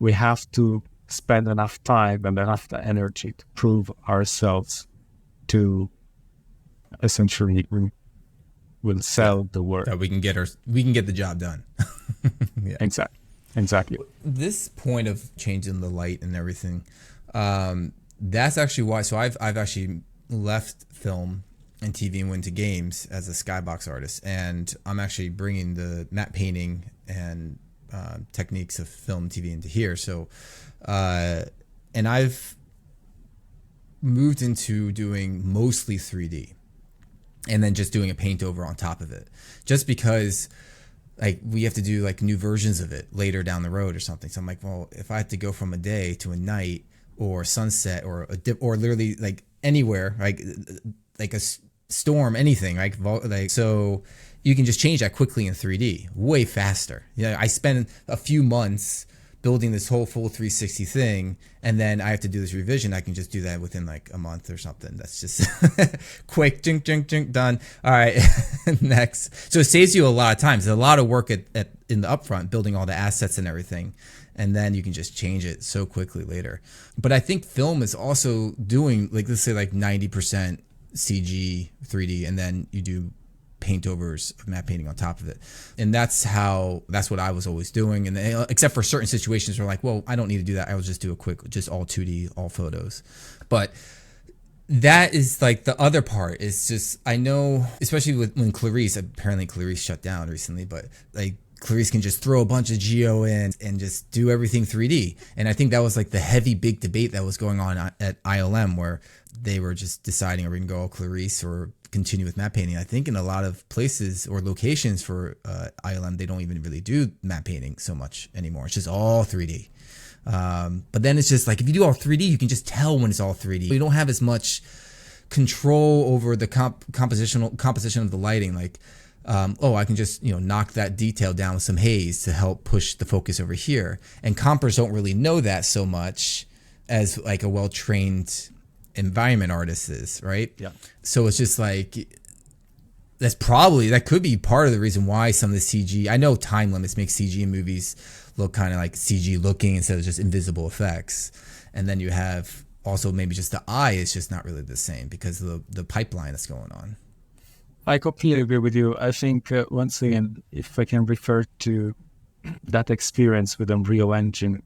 [SPEAKER 2] We have to spend enough time and enough energy to prove ourselves to essentially will sell the work.
[SPEAKER 1] That we can get the job done.
[SPEAKER 2] Yeah. Exactly.
[SPEAKER 1] This point of changing the light and everything, that's actually why. So I've actually left film and TV and went to games as a skybox artist, and I'm actually bringing the matte painting and techniques of film, TV into here. So, and I've moved into doing mostly 3D, and then just doing a paint over on top of it, just because like we have to do like new versions of it later down the road or something. So I'm like, well, if I had to go from a day to a night or sunset or a dip or literally like anywhere, like a storm, anything, like so you can just change that quickly in 3D, way faster. Yeah, I spent a few months building this whole full 360 thing, and then I have to do this revision. I can just do that within like a month or something. That's just quick, jink, done. All right, next. So it saves you a lot of time. There's a lot of work in the upfront, building all the assets and everything, and then you can just change it so quickly later. But I think film is also doing, like, let's say like 90% CG 3D, and then you do paint overs of matte painting on top of it. And that's what I was always doing. And except for certain situations where like, well, I don't need to do that. I will just do a quick, just all 2D, all photos. But that is like the other part is just, I know, especially when Clarice, apparently Clarice shut down recently, but like Clarice can just throw a bunch of geo in and just do everything 3D. And I think that was like the heavy big debate that was going on at ILM, where they were just deciding, are we going to go all Clarice or continue with matte painting? I think in a lot of places or locations for ILM, they don't even really do matte painting so much anymore. It's just all 3D. But then it's just like, if you do all 3D, you can just tell when it's all 3D. You don't have as much control over the composition of the lighting. Like, I can just, knock that detail down with some haze to help push the focus over here. And compers don't really know that so much as like a well-trained environment artist is, right?
[SPEAKER 2] Yeah.
[SPEAKER 1] So it's just like, that could be part of the reason why some of the CG, I know time limits make CG in movies look kind of like CG looking instead of just invisible effects. And then you have also maybe just the eye is just not really the same because of the pipeline that's going on.
[SPEAKER 2] I completely agree with you. I think once again, if I can refer to that experience with Unreal Engine,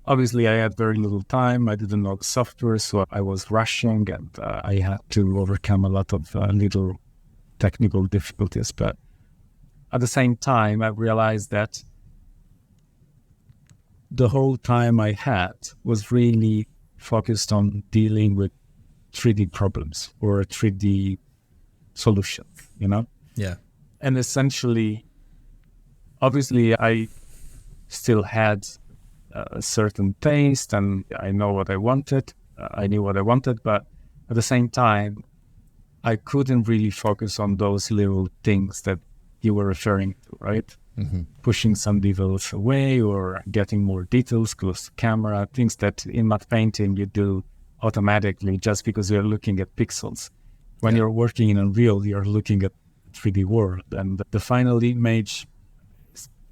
[SPEAKER 2] obviously I had very little time. I didn't know the software, so I was rushing, and I had to overcome a lot of little technical difficulties. But at the same time, I realized that the whole time I had was really focused on dealing with 3D problems or 3D solutions, you know?
[SPEAKER 1] Yeah.
[SPEAKER 2] And essentially, obviously, I still had a certain taste and I know what I wanted. I knew what I wanted, but at the same time, I couldn't really focus on those little things that you were referring to, right?
[SPEAKER 1] Mm-hmm.
[SPEAKER 2] Pushing some details away or getting more details close to camera, things that in matte painting you do automatically just because you're looking at pixels. When you're working in Unreal, you're looking at 3D world, and the final image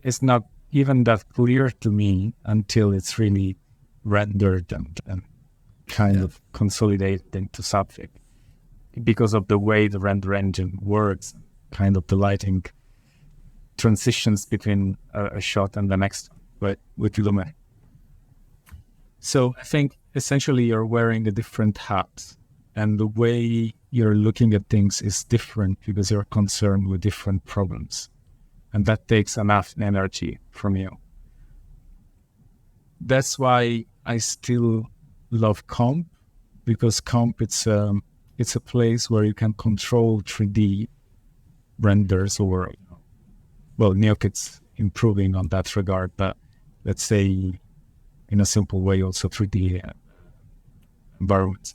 [SPEAKER 2] is not even that clear to me until it's really rendered and kind of consolidated into something because of the way the render engine works, kind of the lighting transitions between a shot and the next, but with Lume. So I think essentially you're wearing a different hat, and the way you're looking at things is different because you're concerned with different problems. And that takes enough energy from you. That's why I still love comp, because comp, it's a place where you can control 3D renders, or, well, Neokit's improving on that regard, but let's say in a simple way also 3D environments.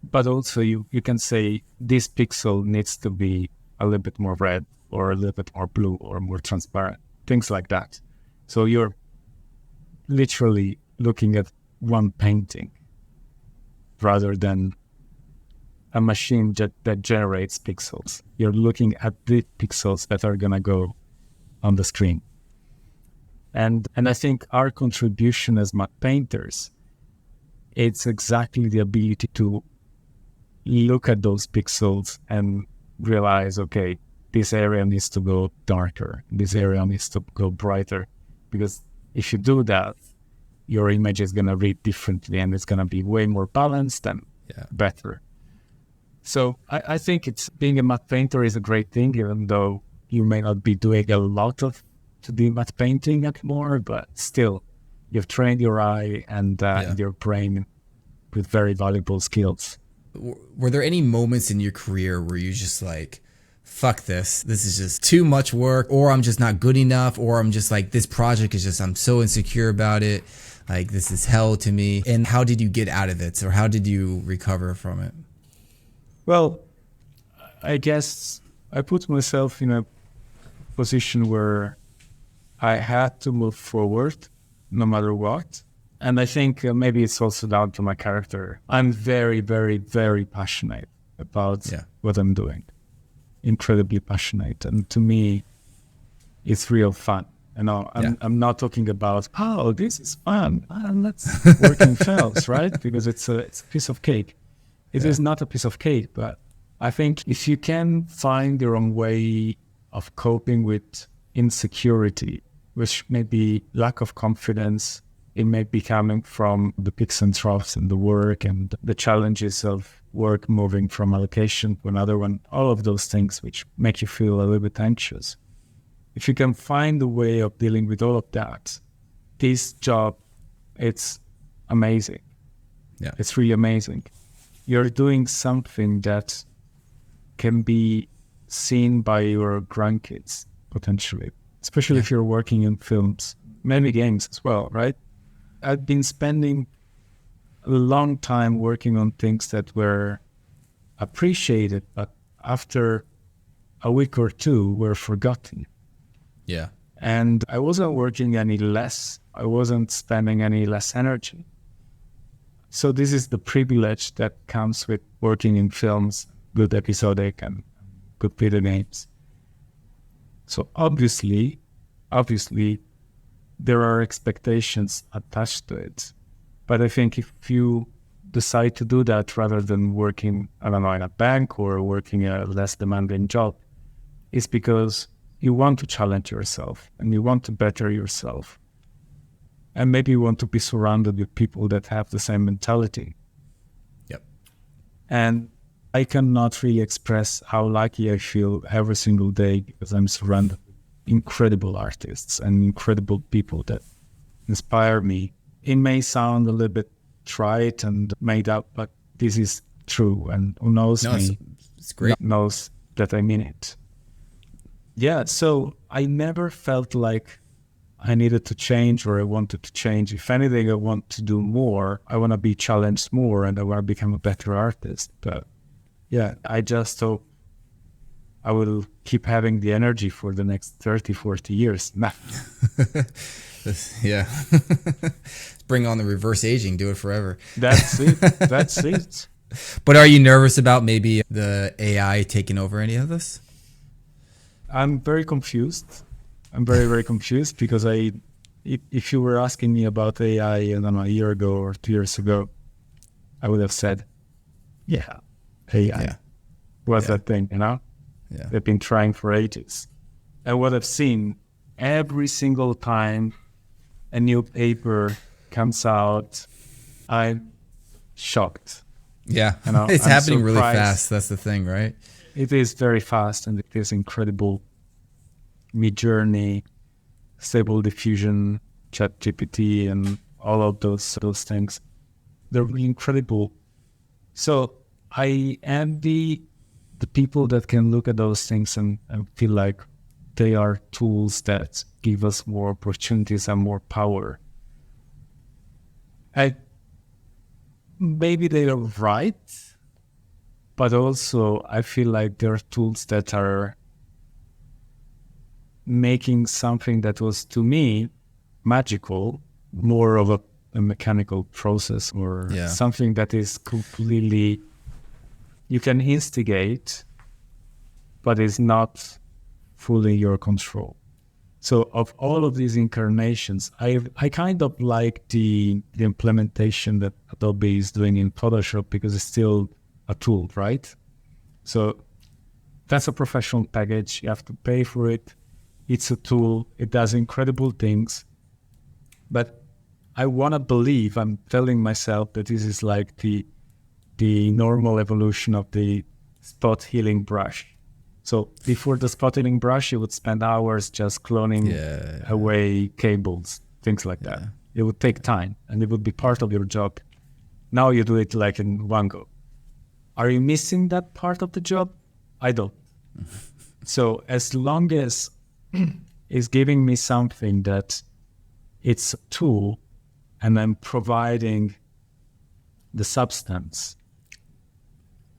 [SPEAKER 2] But also you can say this pixel needs to be a little bit more red or a little bit more blue or more transparent, things like that. So you're literally looking at one painting rather than a machine that generates pixels. You're looking at the pixels that are going to go on the screen. And I think our contribution as matte painters, it's exactly the ability to look at those pixels and realize, okay, this area needs to go darker, this area needs to go brighter. Because if you do that, your image is going to read differently and it's going to be way more balanced and better. So I think it's being a matte painter is a great thing, even though you may not be doing a lot of 2D matte painting anymore, but still, you've trained your eye and your brain with very valuable skills.
[SPEAKER 1] Were there any moments in your career where you just like, fuck this is just too much work, or I'm just not good enough, or I'm just like, this project is just, I'm so insecure about it, like this is hell to me? And how did you get out of it, or how did you recover from it?
[SPEAKER 2] Well, I guess I put myself in a position where I had to move forward no matter what. And I think maybe it's also down to my character. I'm very, very, very passionate about what I'm doing. Incredibly passionate. And to me, it's real fun. You know, I'm not talking about, oh, this is fun. Let's work in films, right? Because it's a piece of cake. It is not a piece of cake, but I think if you can find your own way of coping with insecurity, which may be lack of confidence, it may be coming from the peaks and troughs in the work and the challenges of work moving from a location to another one, all of those things which make you feel a little bit anxious. If you can find a way of dealing with all of that, this job, it's amazing. Yeah, it's really amazing. You're doing something that can be seen by your grandkids, potentially, especially if you're working in films, maybe games as well, right? I've been spending a long time working on things that were appreciated, but after a week or two were forgotten.
[SPEAKER 1] Yeah.
[SPEAKER 2] And I wasn't working any less. I wasn't spending any less energy. So this is the privilege that comes with working in films, good episodic and good video games. So obviously, there are expectations attached to it. But I think if you decide to do that rather than working, I don't know, in a bank or working a less demanding job, it's because you want to challenge yourself and you want to better yourself. And maybe you want to be surrounded with people that have the same mentality.
[SPEAKER 1] Yep.
[SPEAKER 2] And I cannot really express how lucky I feel every single day because I'm surrounded with incredible artists and incredible people that inspire me. It may sound a little bit trite and made up, but this is true. And who knows me
[SPEAKER 1] it's great.
[SPEAKER 2] knows that I mean it. Yeah, so I never felt like I needed to change or I wanted to change. If anything, I want to do more. I want to be challenged more and I want to become a better artist. But yeah, I just hope I will keep having the energy for the next 30, 40 years.
[SPEAKER 1] Yeah. Bring on the reverse aging, do it forever.
[SPEAKER 2] That's it. That's it.
[SPEAKER 1] But are you nervous about maybe the AI taking over any of this?
[SPEAKER 2] I'm very confused. I'm very, very confused because if you were asking me about AI, I don't know, a year ago or 2 years ago, I would have said, yeah, AI was that thing, you know?
[SPEAKER 1] Yeah.
[SPEAKER 2] They've been trying for ages. And what I've seen every single time a new paper comes out, I'm shocked.
[SPEAKER 1] Yeah,
[SPEAKER 2] You know,
[SPEAKER 1] it's
[SPEAKER 2] I'm
[SPEAKER 1] happening really
[SPEAKER 2] surprised.
[SPEAKER 1] fast. That's the thing, right?
[SPEAKER 2] It is very fast and it is incredible. Midjourney, Stable Diffusion, ChatGPT, and all of those things. They're really incredible. So I envy the people that can look at those things and feel like they are tools that give us more opportunities and more power. Maybe they are right, but also I feel like there are tools that are making something that was to me magical more of a mechanical process or something that is completely, you can instigate, but is not fully your control. So of all of these incarnations, I kind of like the implementation that Adobe is doing in Photoshop because it's still a tool, right? So that's a professional package. You have to pay for it. It's a tool. It does incredible things. But I want to believe, I'm telling myself that this is like the normal evolution of the spot healing brush. So before the spot healing brush, you would spend hours just cloning away cables, things like that. It would take time and it would be part of your job. Now you do it like in one go. Are you missing that part of the job? I don't. So as long as it's giving me something that it's a tool and I'm providing the substance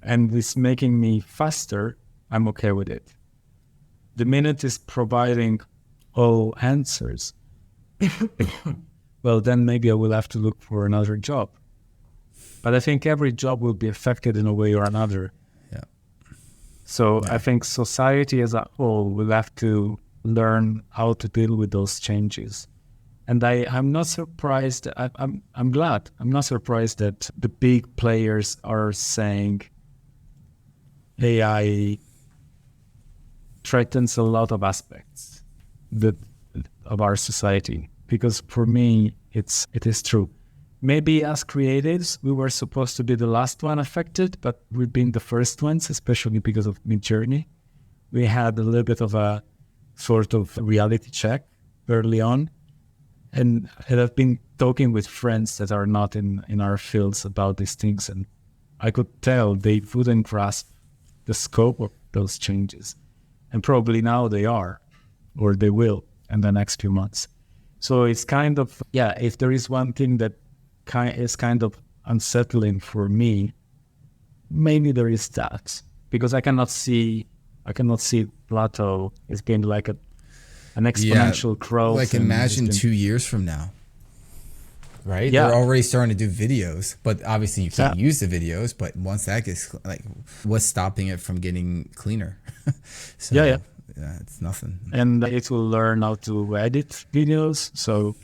[SPEAKER 2] and it's making me faster, I'm okay with it. The minute it's providing all answers, well, then maybe I will have to look for another job. But I think every job will be affected in a way or another.
[SPEAKER 1] Yeah.
[SPEAKER 2] So I think society as a whole will have to learn how to deal with those changes. And I'm not surprised. I'm glad. I'm not surprised that the big players are saying AI threatens a lot of aspects of our society. Because for me, it is true. Maybe as creatives, we were supposed to be the last one affected, but we've been the first ones, especially because of Midjourney. We had a little bit of a sort of reality check early on. And I've been talking with friends that are not in our fields about these things, and I could tell they wouldn't grasp the scope of those changes. And probably now they are, or they will in the next few months. So it's kind of, if there is one thing that is kind of unsettling for me, maybe there is that. Because I cannot see plateau. It's been like an exponential growth.
[SPEAKER 1] Like imagine 2 years from now, right?
[SPEAKER 2] Yeah.
[SPEAKER 1] They're already starting to do videos, but obviously you can't use the videos. But once that gets like, what's stopping it from getting cleaner? So, yeah, it's nothing.
[SPEAKER 2] And it will learn how to edit videos. So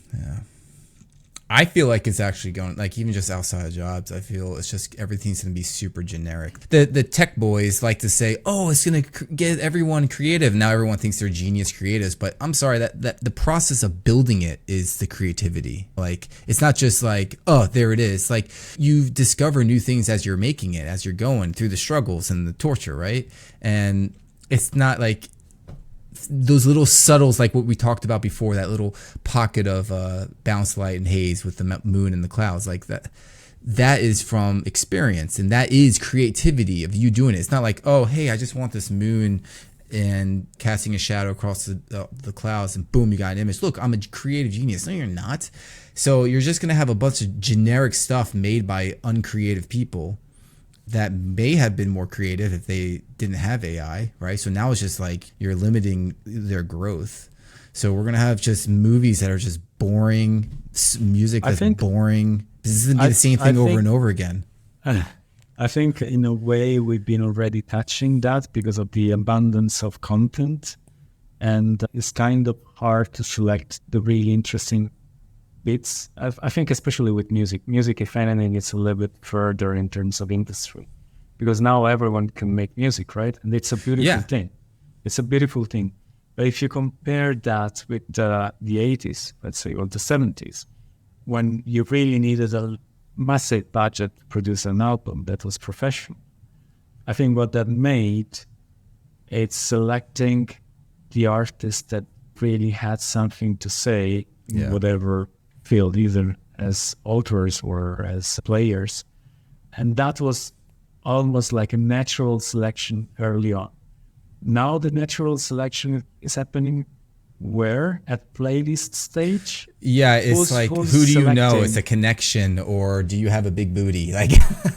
[SPEAKER 1] I feel like it's actually going, like, even just outside of jobs, I feel it's just everything's going to be super generic. The tech boys like to say, oh, it's going to get everyone creative. Now everyone thinks they're genius creatives, but I'm sorry, that the process of building it is the creativity. Like, it's not just like, oh, there it is. Like, you discover new things as you're making it, as you're going through the struggles and the torture, right? And it's not like those little subtles, like what we talked about before, that little pocket of bounce light and haze with the moon and the clouds, like that is from experience, and that is creativity of you doing it. It's not like, oh, hey, I just want this moon and casting a shadow across the clouds and boom, you got an image. Look, I'm a creative genius. No, you're not. So you're just going to have a bunch of generic stuff made by uncreative people that may have been more creative if they didn't have AI, right? So now it's just like you're limiting their growth. So we're gonna have just movies that are just boring, music that's boring. This is gonna be the same thing over and over again.
[SPEAKER 2] I think in a way we've been already touching that because of the abundance of content, and it's kind of hard to select the really interesting bits. I think especially with music, if anything, it's a little bit further in terms of industry, because now everyone can make music, right? And it's a beautiful thing. It's a beautiful thing. But if you compare that with the 80s, let's say, or the 70s, when you really needed a massive budget to produce an album that was professional, I think what that made, it's selecting the artists that really had something to say in whatever field, either as authors or as players. And that was almost like a natural selection early on. Now the natural selection is happening where? At playlist stage?
[SPEAKER 1] Yeah, it's like, who do you know? It's a connection, or do you have a big booty? Like,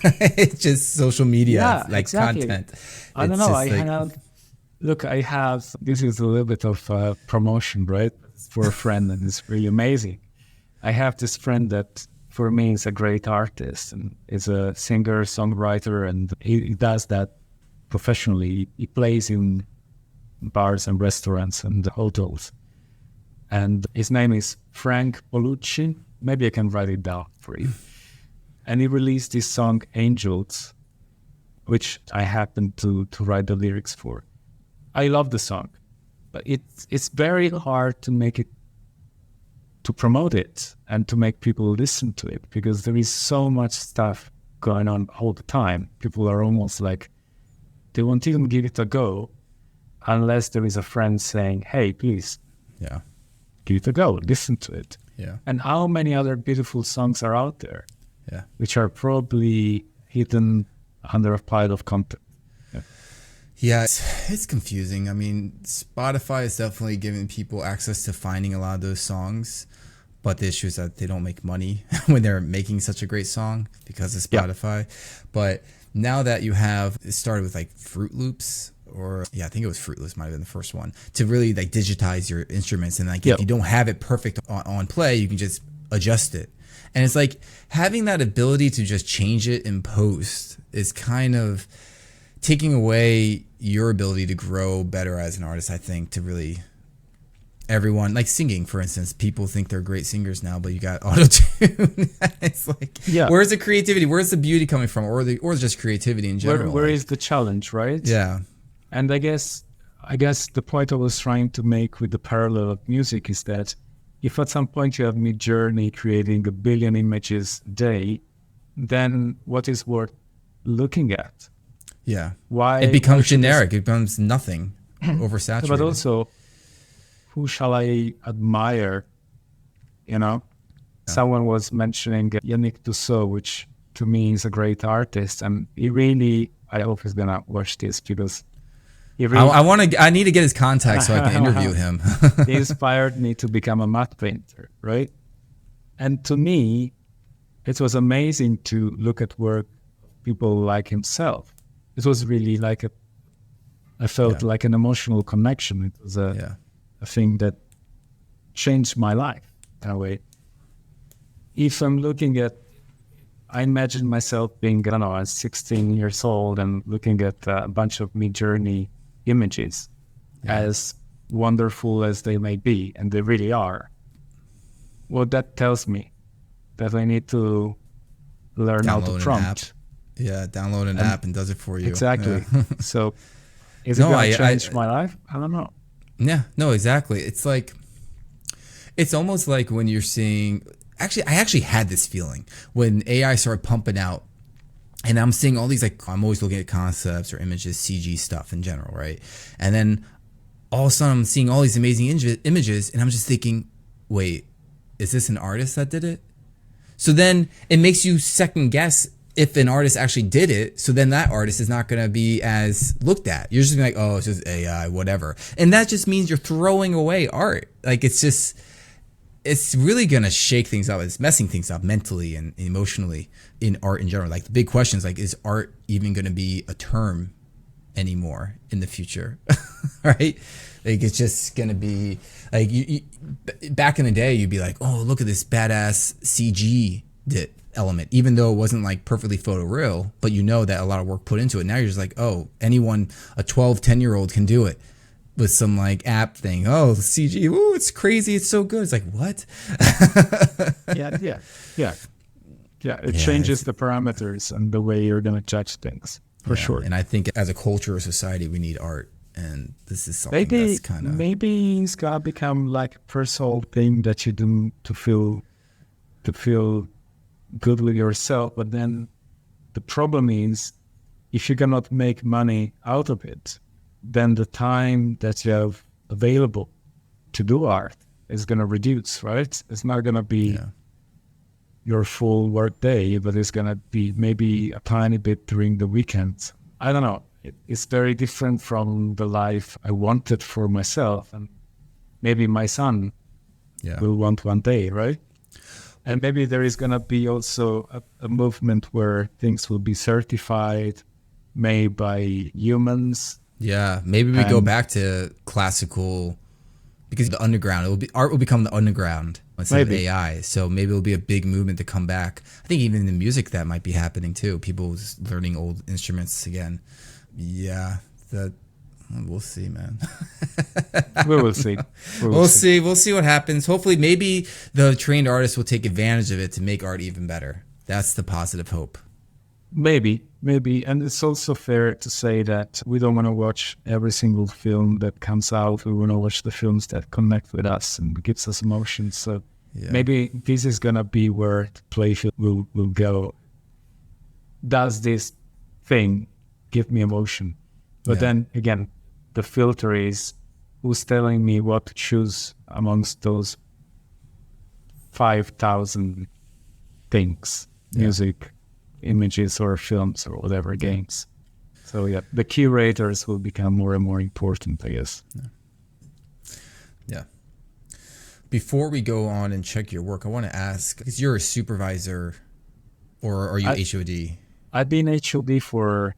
[SPEAKER 1] it's just social media, content.
[SPEAKER 2] I don't know. I have, this is a little bit of promotion, right? For a friend, and it's really amazing. I have this friend that for me is a great artist and is a singer, songwriter, and he does that professionally. He plays in bars and restaurants and hotels. And his name is Frank Polucci. Maybe I can write it down for you. And he released this song, Angels, which I happened to write the lyrics for. I love the song, but it's very hard to promote it and to make people listen to it, because there is so much stuff going on all the time. People are almost like, they won't even give it a go unless there is a friend saying, hey, please, give it a go, listen to it.
[SPEAKER 1] Yeah.
[SPEAKER 2] And how many other beautiful songs are out there,
[SPEAKER 1] yeah,
[SPEAKER 2] which are probably hidden under a pile of content.
[SPEAKER 1] Yeah, it's confusing. I mean, Spotify is definitely giving people access to finding a lot of those songs, but the issue is that they don't make money when they're making such a great song because of Spotify. Yeah. But now that you have, it started with like Fruit Loops, or I think it was Fruit Loops might have been the first one, to really like digitize your instruments, and like if you don't have it perfect on play, you can just adjust it. And it's like having that ability to just change it in post is kind of taking away your ability to grow better as an artist, I think, to really everyone, like singing, for instance, people think they're great singers now, but you got auto-tune. It's like, where's the creativity? Where's the beauty coming from? Or just creativity in general?
[SPEAKER 2] Where is the challenge, right?
[SPEAKER 1] Yeah.
[SPEAKER 2] And I guess the point I was trying to make with the parallel of music is that if at some point you have Midjourney creating 1 billion images a day, then what is worth looking at?
[SPEAKER 1] Yeah.
[SPEAKER 2] Why
[SPEAKER 1] it becomes generic? It becomes nothing, oversaturated.
[SPEAKER 2] But also, who shall I admire? You know, someone was mentioning Yannick Tussaud, which to me is a great artist, and he really, I hope he's gonna watch this because he really,
[SPEAKER 1] I need to get his contact so I can interview him.
[SPEAKER 2] He inspired me to become a matte painter, right? And to me, it was amazing to look at work of people like himself. It was really like I felt like an emotional connection. It was a thing that changed my life in a way. If I'm looking at, I imagine myself being, I don't know, 16 years old and looking at a bunch of Midjourney images, as wonderful as they may be, and they really are. What that tells me that I need to learn how to
[SPEAKER 1] Download an app.
[SPEAKER 2] prompt.
[SPEAKER 1] Yeah, download an app and does it for you.
[SPEAKER 2] Exactly.
[SPEAKER 1] Yeah.
[SPEAKER 2] So is
[SPEAKER 1] No,
[SPEAKER 2] it going to change my life? I don't know.
[SPEAKER 1] Yeah, no, exactly. It's like, it's almost like when you're seeing, I actually had this feeling when AI started pumping out, and I'm seeing all these, like, I'm always looking at concepts or images, CG stuff in general, right? And then all of a sudden I'm seeing all these amazing images, and I'm just thinking, wait, is this an artist that did it? So then it makes you second guess if an artist actually did it. So then that artist is not going to be as looked at. You're just gonna be like, oh, it's just AI, whatever. And that just means you're throwing away art. Like, it's really going to shake things up. It's messing things up mentally and emotionally in art in general. Like, the big question is, like, is art even going to be a term anymore in the future? Right? Like, it's just going to be like, back in the day, you'd be like, oh, look at this badass CG element, even though it wasn't like perfectly photoreal, but you know that a lot of work put into it. Now you're just like, oh, anyone, a 10-year-old can do it with some like app thing. Oh, the CG, ooh, it's crazy, it's so good. It's like, what?
[SPEAKER 2] Yeah. It changes the parameters and the way you're going to judge things, for sure.
[SPEAKER 1] And I think as a culture or society, we need art. And this is something that's kind of...
[SPEAKER 2] Maybe it's going to become like a personal thing that you do to feel good with yourself. But then the problem is, if you cannot make money out of it, then the time that you have available to do art is going to reduce, right? It's not going to be your full work day, but it's going to be maybe a tiny bit during the weekends. I don't know. It's very different from the life I wanted for myself. And maybe my son will want one day, right? And maybe there is going to be also a movement where things will be certified, made by humans.
[SPEAKER 1] Yeah, maybe we go back to classical, because the underground, art will become the underground instead of AI. So maybe it'll be a big movement to come back. I think even in the music that might be happening too. People just learning old instruments again. Yeah, we'll see, man.
[SPEAKER 2] We will see.
[SPEAKER 1] We'll see. We'll see what happens. Hopefully, maybe the trained artists will take advantage of it to make art even better. That's the positive hope.
[SPEAKER 2] Maybe. And it's also fair to say that we don't want to watch every single film that comes out. We want to watch the films that connect with us and gives us emotions. So maybe this is going to be where the playfield will go. Does this thing give me emotion? But then again, the filter is who's telling me what to choose amongst those 5,000 things, music, images, or films, or whatever, games. So the curators will become more and more important, I guess.
[SPEAKER 1] Yeah. Before we go on and check your work, I want to ask, because you're a supervisor, or are you HOD?
[SPEAKER 2] I've been HOD for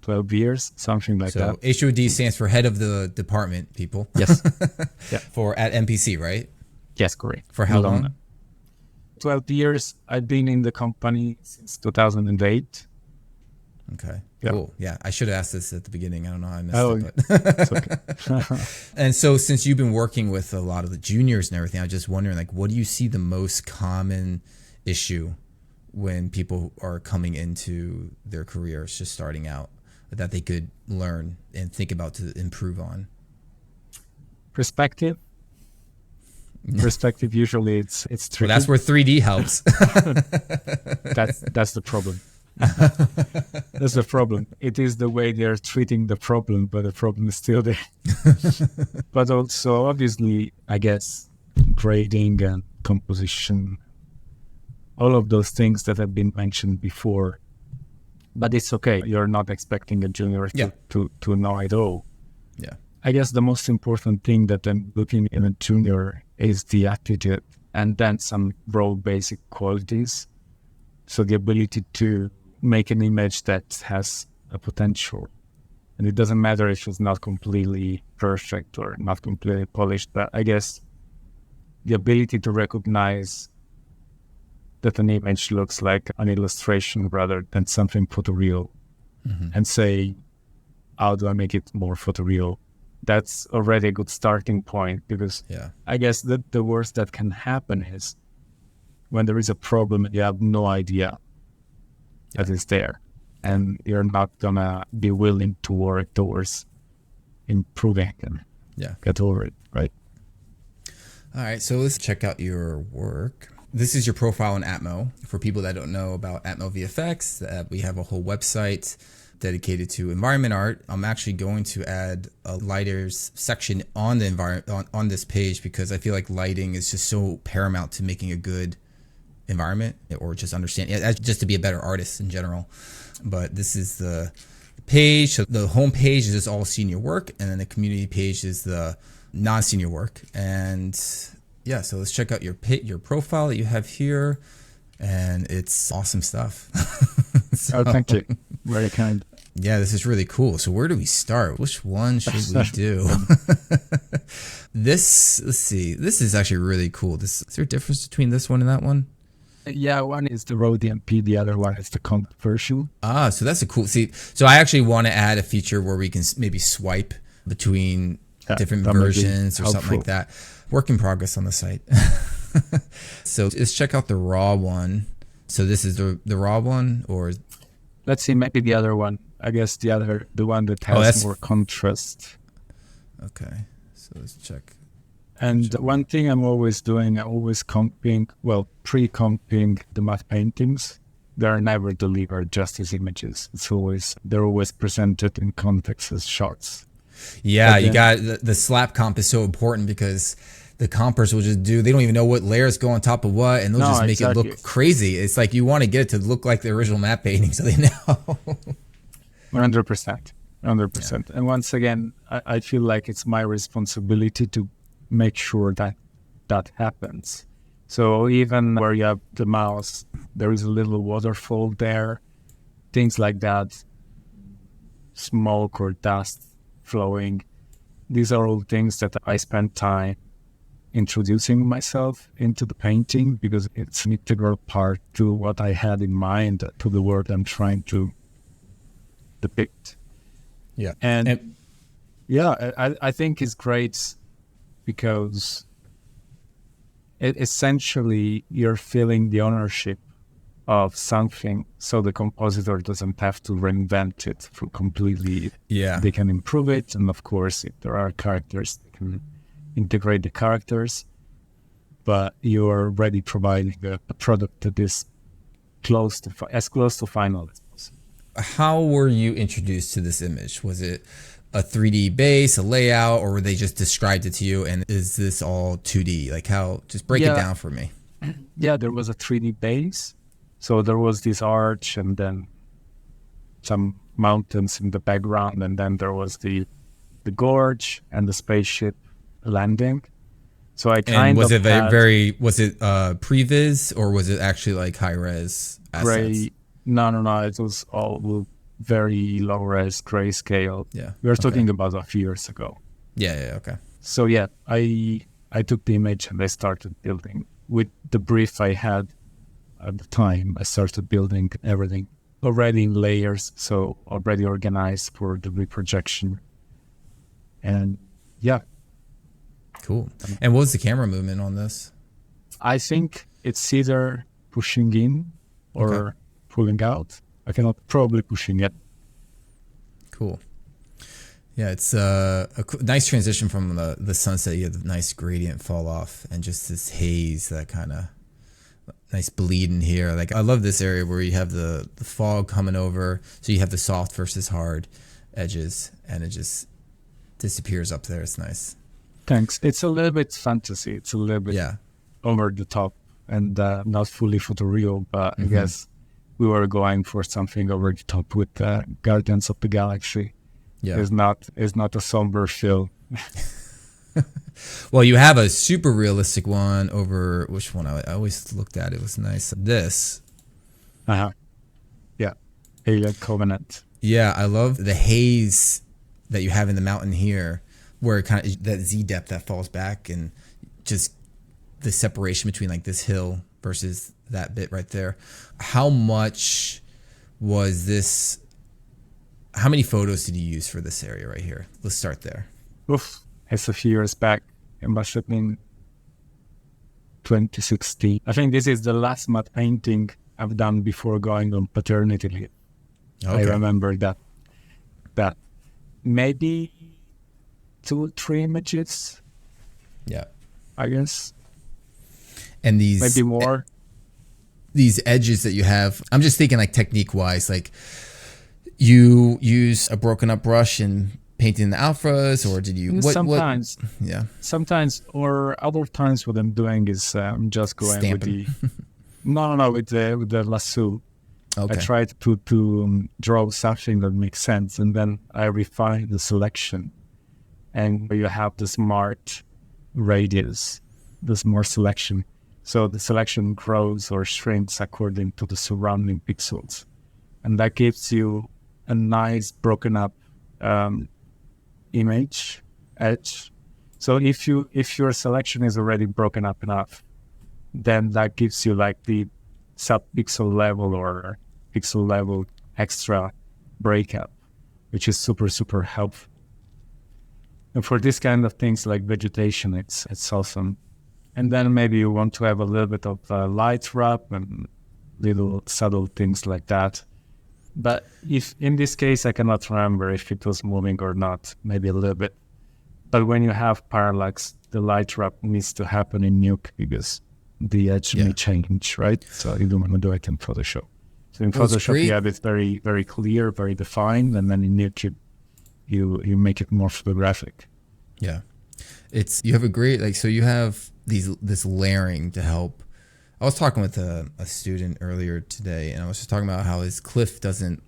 [SPEAKER 2] 12 years, something like that.
[SPEAKER 1] So HOD stands for head of the department, people.
[SPEAKER 2] Yes.
[SPEAKER 1] At MPC, right?
[SPEAKER 2] Yes, correct.
[SPEAKER 1] For how long?
[SPEAKER 2] 12 years. I've been in the company since 2008.
[SPEAKER 1] Okay, cool. Yeah, I should have asked this at the beginning. I don't know how I missed it. But.
[SPEAKER 2] It's okay.
[SPEAKER 1] And so since you've been working with a lot of the juniors and everything, I was just wondering, like, what do you see the most common issue when people are coming into their careers, just starting out, that they could learn and think about to improve on?
[SPEAKER 2] Perspective. Usually it's tricky.
[SPEAKER 1] Well, that's where 3D helps.
[SPEAKER 2] That's the problem. That's the problem. It is the way they're treating the problem, but the problem is still there. But also, obviously, I guess, grading and composition, all of those things that have been mentioned before. But it's okay. You're not expecting a junior to know it all.
[SPEAKER 1] Yeah.
[SPEAKER 2] I guess the most important thing that I'm looking in a junior is the attitude, and then some raw basic qualities. So the ability to make an image that has a potential. And it doesn't matter if it's not completely perfect or not completely polished, but I guess the ability to recognize that an image looks like an illustration rather than something photoreal, and say, how do I make it more photoreal? That's already a good starting point, because I guess that the worst that can happen is when there is a problem and you have no idea that it's there, and you're not gonna be willing to work towards improving and get over it, right?
[SPEAKER 1] All right, so let's check out your work. This is your profile in ATMO. For people that don't know about ATMO VFX, we have a whole website dedicated to environment art. I'm actually going to add a lighters section on the on this page, because I feel like lighting is just so paramount to making a good environment, or just understand, just to be a better artist in general. But this is the page. So the home page is just all senior work, and then the community page is the non-senior work. And so let's check out your profile that you have here, and it's awesome stuff.
[SPEAKER 2] Oh, thank you. Very kind.
[SPEAKER 1] Yeah, this is really cool. So where do we start? Which one should we do? Let's see. This is actually really cool. Is there a difference between this one and that one?
[SPEAKER 2] Yeah, one is the raw DMP, the other one is the conversion.
[SPEAKER 1] So that's a cool. So I actually want to add a feature where we can maybe swipe between different versions or something like that. Work in progress on the site. So let's check out the raw one. So this is the raw one, or
[SPEAKER 2] let's see, maybe the other one. I guess the one that has more contrast.
[SPEAKER 1] Okay, so let's check.
[SPEAKER 2] And one thing I'm always doing, I'm always pre-comping the matte paintings. They're never delivered just as images. They're always presented in context as shots.
[SPEAKER 1] Yeah, you got the slap comp is so important, because the compers will just they don't even know what layers go on top of what, and they'll just make it look crazy. It's like you want to get it to look like the original matte painting, so they know.
[SPEAKER 2] 100%. And once again, I feel like it's my responsibility to make sure that happens. So even where you have the mouse, there is a little waterfall there, things like that, smoke or dust flowing. These are all things that I spend time introducing myself into the painting, because it's an integral part to what I had in mind, to the world I'm trying to depict.
[SPEAKER 1] Yeah.
[SPEAKER 2] And I think it's great, because essentially you're feeling the ownership of something, so the compositor doesn't have to reinvent it for completely.
[SPEAKER 1] Yeah.
[SPEAKER 2] They can improve it, and of course, if there are characters, they can integrate the characters, but you're already providing a product that is as close to final as possible.
[SPEAKER 1] How were you introduced to this image? Was it a 3D base, a layout, or were they just described it to you? And is this all 2D? Like how? Just break it down for me.
[SPEAKER 2] Yeah, there was a 3D base. So there was this arch, and then some mountains in the background, and then there was the gorge and the spaceship landing. So I kind
[SPEAKER 1] of was it
[SPEAKER 2] previs,
[SPEAKER 1] or was it actually like high res assets?
[SPEAKER 2] No. It was all very low res grayscale.
[SPEAKER 1] Yeah,
[SPEAKER 2] we were talking about a few years ago.
[SPEAKER 1] Yeah. Okay.
[SPEAKER 2] So I took the image and I started building with the brief I had at the time. I started building everything already in layers, so already organized for the reprojection. And
[SPEAKER 1] cool. And what was the camera movement on this?
[SPEAKER 2] I think it's either pushing in or pulling out. I cannot, probably pushing it.
[SPEAKER 1] Cool. Yeah, it's a nice transition from the sunset. You have the nice gradient fall off and just this haze, that kind of nice bleed in here. Like I love this area where you have the fog coming over, so you have the soft versus hard edges, and it just disappears up there. It's nice.
[SPEAKER 2] Thanks. It's a little bit fantasy. It's a little bit over the top and not fully photoreal, but I guess we were going for something over the top with Guardians of the Galaxy.
[SPEAKER 1] Yeah,
[SPEAKER 2] it's not a somber feel.
[SPEAKER 1] Well, you have a super realistic one over, which one I always looked at. It was nice. This.
[SPEAKER 2] Yeah, Alien Covenant.
[SPEAKER 1] Yeah, I love the haze that you have in the mountain here, where it kind of that Z depth that falls back, and just the separation between like this hill versus that bit right there. How much was this? How many photos did you use for this area right here? Let's start there.
[SPEAKER 2] Oof, it's a few years back. It must have been 2016. I think this is the last matte painting I've done before going on paternity leave. I remember that maybe 2 or 3 images.
[SPEAKER 1] Yeah,
[SPEAKER 2] I guess.
[SPEAKER 1] And these
[SPEAKER 2] maybe more.
[SPEAKER 1] These edges that you have, I'm just thinking like technique wise, like you use a broken up brush and painting the alphas, or did you
[SPEAKER 2] sometimes
[SPEAKER 1] yeah,
[SPEAKER 2] sometimes, or other times what I'm doing is I'm just going
[SPEAKER 1] stamping.
[SPEAKER 2] with the with the lasso.
[SPEAKER 1] Okay.
[SPEAKER 2] I try to draw something that makes sense, and then I refine the selection. And you have the smart radius, the smart selection. So the selection grows or shrinks according to the surrounding pixels. And that gives you a nice broken up image, edge. So if your selection is already broken up enough, then that gives you like the sub-pixel level or pixel level extra breakup, which is super, super helpful. And for this kind of things like vegetation, it's awesome. And then maybe you want to have a little bit of light wrap and little subtle things like that. But if in this case, I cannot remember if it was moving or not, maybe a little bit. But when you have parallax, the light wrap needs to happen in Nuke because the edge may change, right? So you don't want to do it in Photoshop. So in Photoshop, you have it very, very clear, very defined, and then in Nuke, you make it more photographic.
[SPEAKER 1] Yeah, you have a great so you have this layering to help. I was talking with a student earlier today, and I was just talking about how his cliff doesn't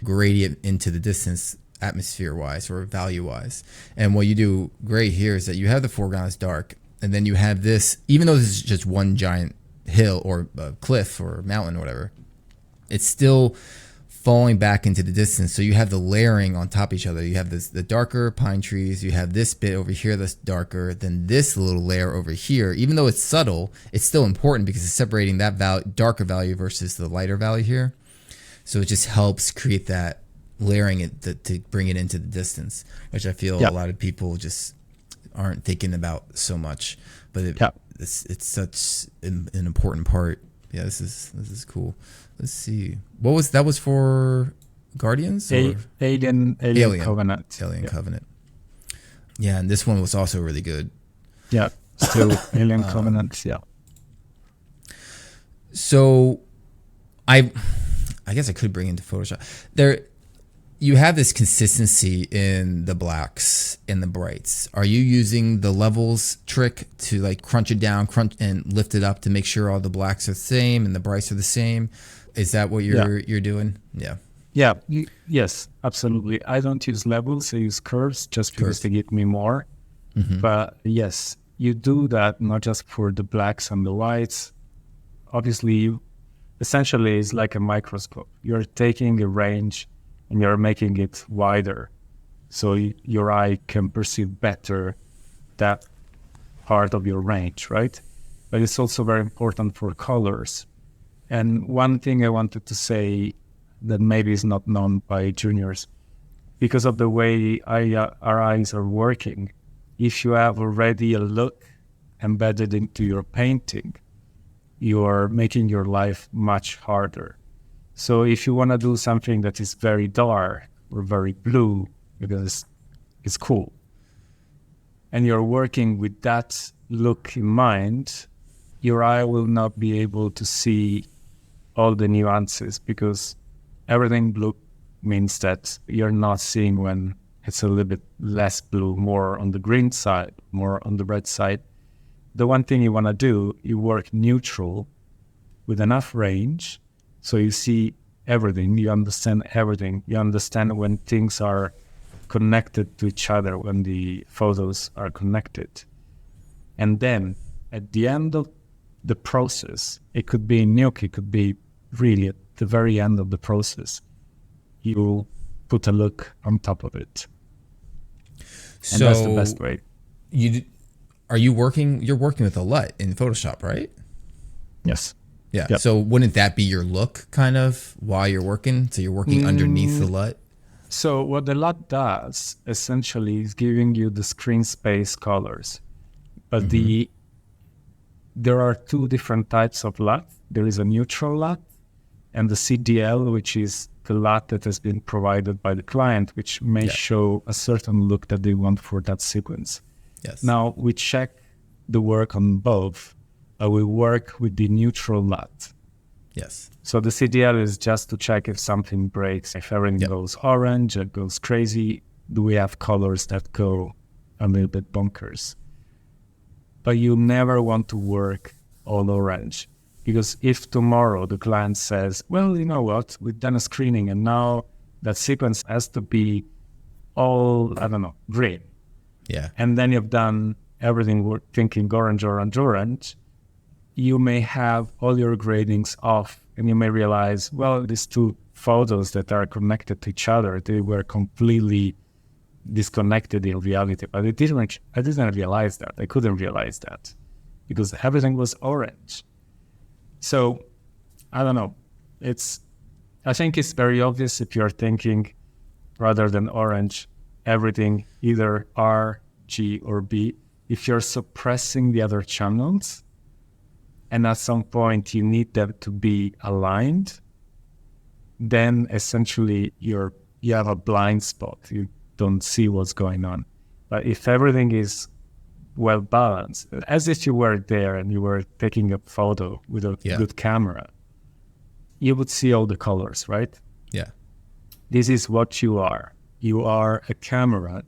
[SPEAKER 1] gradient into the distance atmosphere wise or value wise. And what you do great here is that you have the foreground is dark, and then you have this, even though this is just one giant hill or cliff or mountain or whatever, it's still falling back into the distance. So you have the layering on top of each other. You have the darker pine trees. You have this bit over here that's darker than this little layer over here. Even though it's subtle, it's still important because it's separating that darker value versus the lighter value here. So it just helps create that layering it to bring it into the distance, which I feel a lot of people just aren't thinking about so much. But it's such an important part. Yeah, this is cool. Let's see. That was for Guardians? Or?
[SPEAKER 2] Alien Covenant.
[SPEAKER 1] Alien Covenant. Yeah, and this one was also really good.
[SPEAKER 2] Yeah, still Alien Covenant, yeah.
[SPEAKER 1] So I guess I could bring into Photoshop. You have this consistency in the blacks and the brights. Are you using the levels trick to like crunch it down, and lift it up to make sure all the blacks are the same and the brights are the same? Is that what you're doing? Yeah.
[SPEAKER 2] Yeah. Yes, absolutely. I don't use levels. I use curves just because they give me more. Mm-hmm. But yes, you do that not just for the blacks and the whites. Obviously, essentially, it's like a microscope. You're taking a range and you're making it wider, so your eye can perceive better that part of your range, right? But it's also very important for colors. And one thing I wanted to say that maybe is not known by juniors, because of the way our eyes are working, if you have already a look embedded into your painting, you are making your life much harder. So if you want to do something that is very dark or very blue, because it's cool, and you're working with that look in mind, your eye will not be able to see all the nuances, because everything blue means that you're not seeing when it's a little bit less blue, more on the green side, more on the red side. The one thing you want to do, you work neutral with enough range so you see everything, you understand everything. You understand when things are connected to each other, when the photos are connected. And then at the end of the process, it could be in Nuke, it could be really at the very end of the process, you put a look on top of it. And that's the best way.
[SPEAKER 1] You're working with a LUT in Photoshop, right?
[SPEAKER 2] Yes.
[SPEAKER 1] Yeah. Yep. So wouldn't that be your look kind of while you're working? So you're working underneath the LUT?
[SPEAKER 2] So what the LUT does essentially is giving you the screen space colors. But there are two different types of LUT. There is a neutral LUT and the CDL, which is the LUT that has been provided by the client, which may show a certain look that they want for that sequence.
[SPEAKER 1] Yes.
[SPEAKER 2] Now, we check the work on both. We work with the neutral LUT.
[SPEAKER 1] Yes.
[SPEAKER 2] So the CDL is just to check if something breaks, if everything goes orange, it goes crazy. Do we have colors that go a little bit bonkers? But you never want to work all orange, because if tomorrow the client says, well, you know what, we've done a screening and now that sequence has to be all, I don't know, green.
[SPEAKER 1] Yeah.
[SPEAKER 2] And then you've done everything, we're thinking orange, orange, orange. You may have all your gradings off and you may realize, well, these two photos that are connected to each other, they were completely disconnected in reality. But I didn't realize that. I couldn't realize that because everything was orange. So I don't know. I think it's very obvious if you're thinking rather than orange, everything either R, G, or B. If you're suppressing the other channels, and at some point you need them to be aligned, then essentially you have a blind spot. You don't see what's going on. But if everything is well balanced, as if you were there and you were taking a photo with a good camera, you would see all the colors, right?
[SPEAKER 1] Yeah.
[SPEAKER 2] This is what you are. You are a camera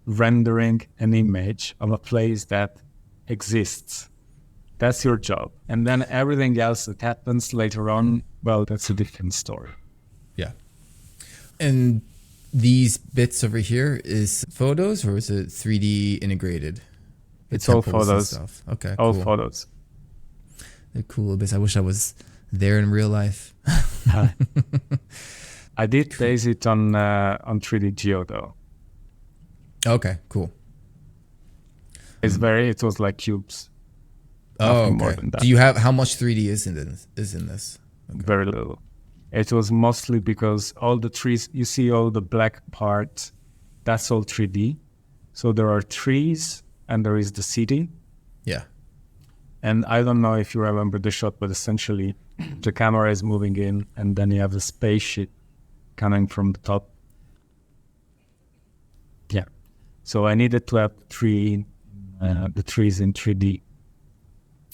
[SPEAKER 2] rendering an image of a place that exists. That's your job. And then everything else that happens later on, well, that's a different story.
[SPEAKER 1] Yeah. And these bits over here is photos, or is it 3D integrated?
[SPEAKER 2] It's all photos.
[SPEAKER 1] Stuff. Okay,
[SPEAKER 2] all
[SPEAKER 1] cool.
[SPEAKER 2] Photos.
[SPEAKER 1] They're cool bits. I wish I was there in real life.
[SPEAKER 2] I did base it on 3D Geo though.
[SPEAKER 1] Okay, cool.
[SPEAKER 2] It was like cubes.
[SPEAKER 1] Oh, okay. Do you have how much 3D is in this? Okay.
[SPEAKER 2] Very little. It was mostly because all the trees, you see all the black part, that's all 3D. So there are trees and there is the city.
[SPEAKER 1] Yeah.
[SPEAKER 2] And I don't know if you remember the shot, but essentially the camera is moving in and then you have the spaceship coming from the top. Yeah. So I needed to have the trees in 3D.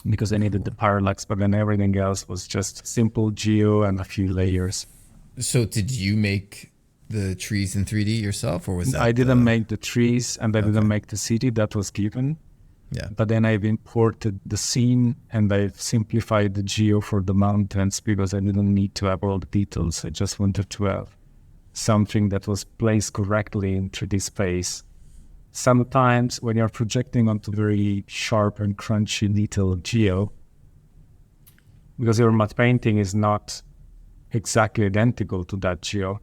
[SPEAKER 2] Because I needed the parallax, but then everything else was just simple geo and a few layers.
[SPEAKER 1] So did you make the trees in 3D yourself, or was that?
[SPEAKER 2] I didn't make the trees and I didn't make the city. That was given.
[SPEAKER 1] Yeah.
[SPEAKER 2] But then I've imported the scene and I've simplified the geo for the mountains because I didn't need to have all the details. I just wanted to have something that was placed correctly in 3D space. Sometimes when you're projecting onto very sharp and crunchy detailed geo, because your matte painting is not exactly identical to that geo,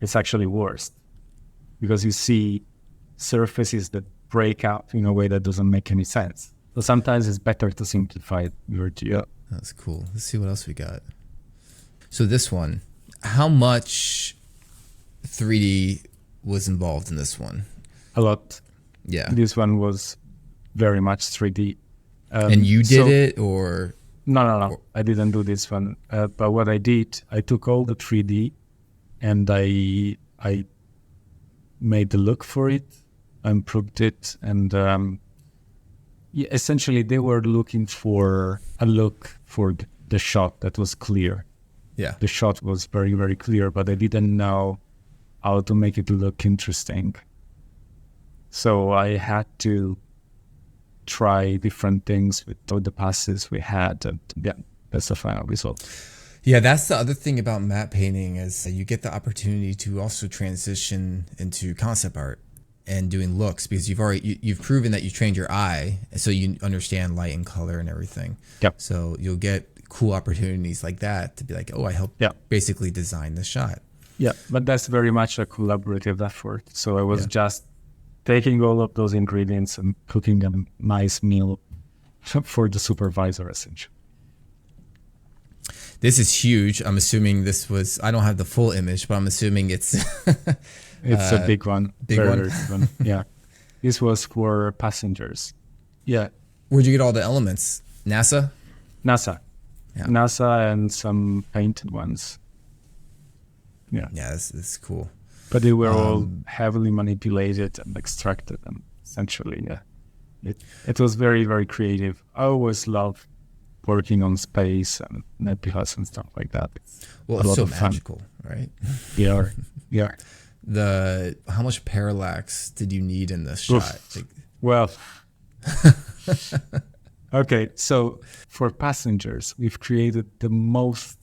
[SPEAKER 2] it's actually worse because you see surfaces that break out in a way that doesn't make any sense. So sometimes it's better to simplify your geo.
[SPEAKER 1] That's cool. Let's see what else we got. So this one, how much 3D was involved in this one?
[SPEAKER 2] A lot.
[SPEAKER 1] Yeah.
[SPEAKER 2] This one was very much 3D.
[SPEAKER 1] And you did it, or?
[SPEAKER 2] No. I didn't do this one. But what I did, I took all the 3D and I made the look for it, improved it. And essentially they were looking for a look for the shot that was clear.
[SPEAKER 1] Yeah.
[SPEAKER 2] The shot was very, very clear, but I didn't know how to make it look interesting. So I had to try different things with all the passes we had, and yeah, that's the final result.
[SPEAKER 1] Yeah, that's the other thing about matte painting is you get the opportunity to also transition into concept art and doing looks, because you've proven that you trained your eye, so you understand light and color and everything.
[SPEAKER 2] Yep.
[SPEAKER 1] So you'll get cool opportunities like that to be like, oh, I helped basically design the shot.
[SPEAKER 2] Yeah, but that's very much a collaborative effort. So I was just taking all of those ingredients and cooking a nice meal for the supervisor, essentially.
[SPEAKER 1] This is huge. I'm assuming I don't have the full image, but I'm assuming it's...
[SPEAKER 2] It's a big one.
[SPEAKER 1] Big one?
[SPEAKER 2] Very big one. Yeah. This was for passengers. Yeah.
[SPEAKER 1] Where'd you get all the elements? NASA?
[SPEAKER 2] NASA.
[SPEAKER 1] Yeah.
[SPEAKER 2] NASA and some painted ones. Yeah.
[SPEAKER 1] Yeah, this is cool.
[SPEAKER 2] But they were all heavily manipulated and extracted, and essentially, yeah. It was very, very creative. I always loved working on space and nebulas and stuff like that.
[SPEAKER 1] Well, it's so magical, right?
[SPEAKER 2] Yeah.
[SPEAKER 1] How much parallax did you need in this shot?
[SPEAKER 2] Well, okay, so for passengers, we've created the most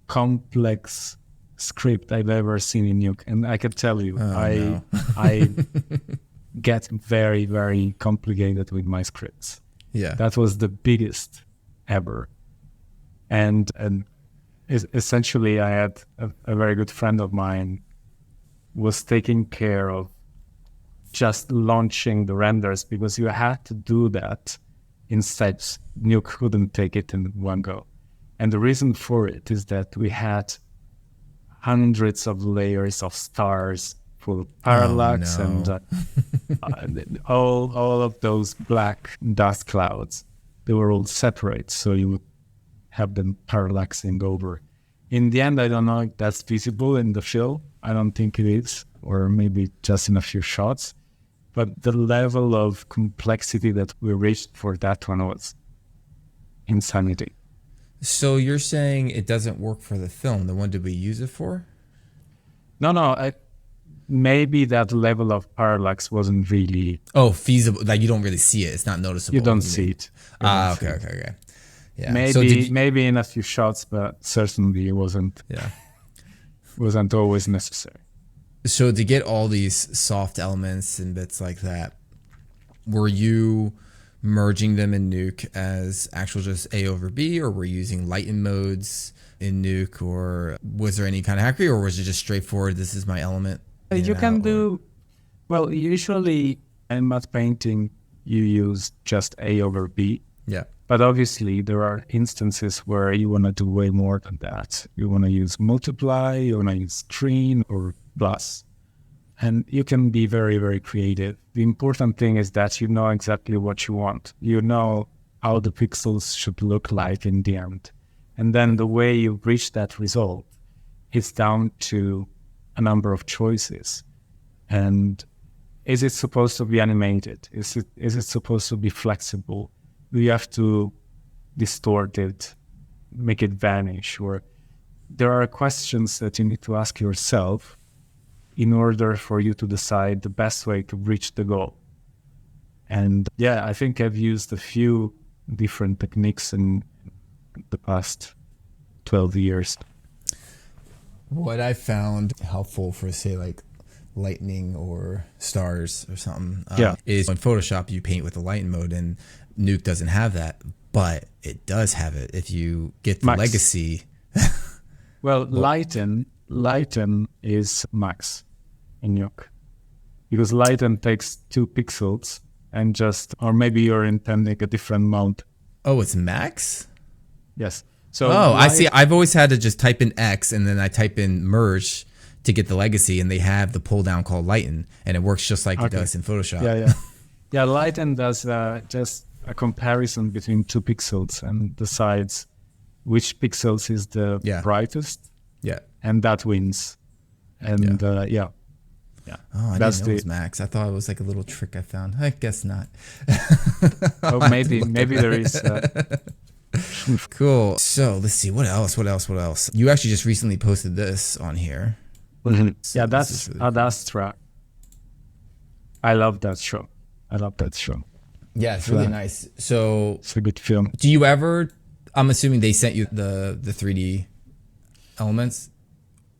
[SPEAKER 2] complex script I've ever seen in Nuke, and I can tell you, I get very, very complicated with my scripts.
[SPEAKER 1] Yeah,
[SPEAKER 2] that was the biggest ever, and essentially, I had a very good friend of mine was taking care of just launching the renders, because you had to do that in steps. Nuke couldn't take it in one go. And the reason for it is that we had hundreds of layers of stars full of parallax and all of those black dust clouds. They were all separate, so you would have them parallaxing over. In the end, I don't know if that's visible in the film. I don't think it is, or maybe just in a few shots. But the level of complexity that we reached for that one was insanity.
[SPEAKER 1] So you're saying it doesn't work for the film. Then what did we use it for?
[SPEAKER 2] No. Maybe that level of parallax wasn't really...
[SPEAKER 1] Oh, feasible. Like you don't really see it. It's not noticeable.
[SPEAKER 2] You don't see it.
[SPEAKER 1] Okay. Yeah.
[SPEAKER 2] Maybe in a few shots, but certainly it wasn't.
[SPEAKER 1] Yeah.
[SPEAKER 2] Wasn't always necessary.
[SPEAKER 1] So to get all these soft elements and bits like that, were you merging them in Nuke as actual just A over B, or were you using lighten modes in Nuke, or was there any kind of hackery, or was it just straightforward, this is my element?
[SPEAKER 2] You can do, well, usually in matte painting, you use just A over B.
[SPEAKER 1] Yeah.
[SPEAKER 2] But obviously there are instances where you want to do way more than that. You want to use multiply, you want to use screen or plus. And you can be very, very creative. The important thing is that you know exactly what you want. You know how the pixels should look like in the end. And then the way you reach that result is down to a number of choices. And is it supposed to be animated? Is it supposed to be flexible? Do you have to distort it, make it vanish? Or there are questions that you need to ask yourself in order for you to decide the best way to reach the goal. And yeah, I think I've used a few different techniques in the past 12 years.
[SPEAKER 1] What I found helpful for, say, like lightning or stars or something is in Photoshop you paint with the lighten mode, and Nuke doesn't have that, but it does have it if you get the
[SPEAKER 2] max.
[SPEAKER 1] legacy.
[SPEAKER 2] Well, lighten is max in Nuke, because lighten takes 2 pixels and just, or maybe you're intending a different mount.
[SPEAKER 1] Oh, it's max?
[SPEAKER 2] Yes. So
[SPEAKER 1] I see. I've always had to just type in X and then I type in merge to get the legacy, and they have the pull down called lighten, and it works just like it does in Photoshop.
[SPEAKER 2] Yeah, lighten does just a comparison between 2 pixels and decides which pixels is the brightest. Yeah. And that wins. And
[SPEAKER 1] Oh, I didn't know it was max. I thought it was like a little trick I found. I guess not.
[SPEAKER 2] Oh, maybe there is.
[SPEAKER 1] Cool. So let's see. What else? You actually just recently posted this on here.
[SPEAKER 2] So that's really Ad Astra. I love that show.
[SPEAKER 1] Yeah, it's really nice. So
[SPEAKER 2] it's a good film.
[SPEAKER 1] Do you ever, I'm assuming they sent you the 3D elements?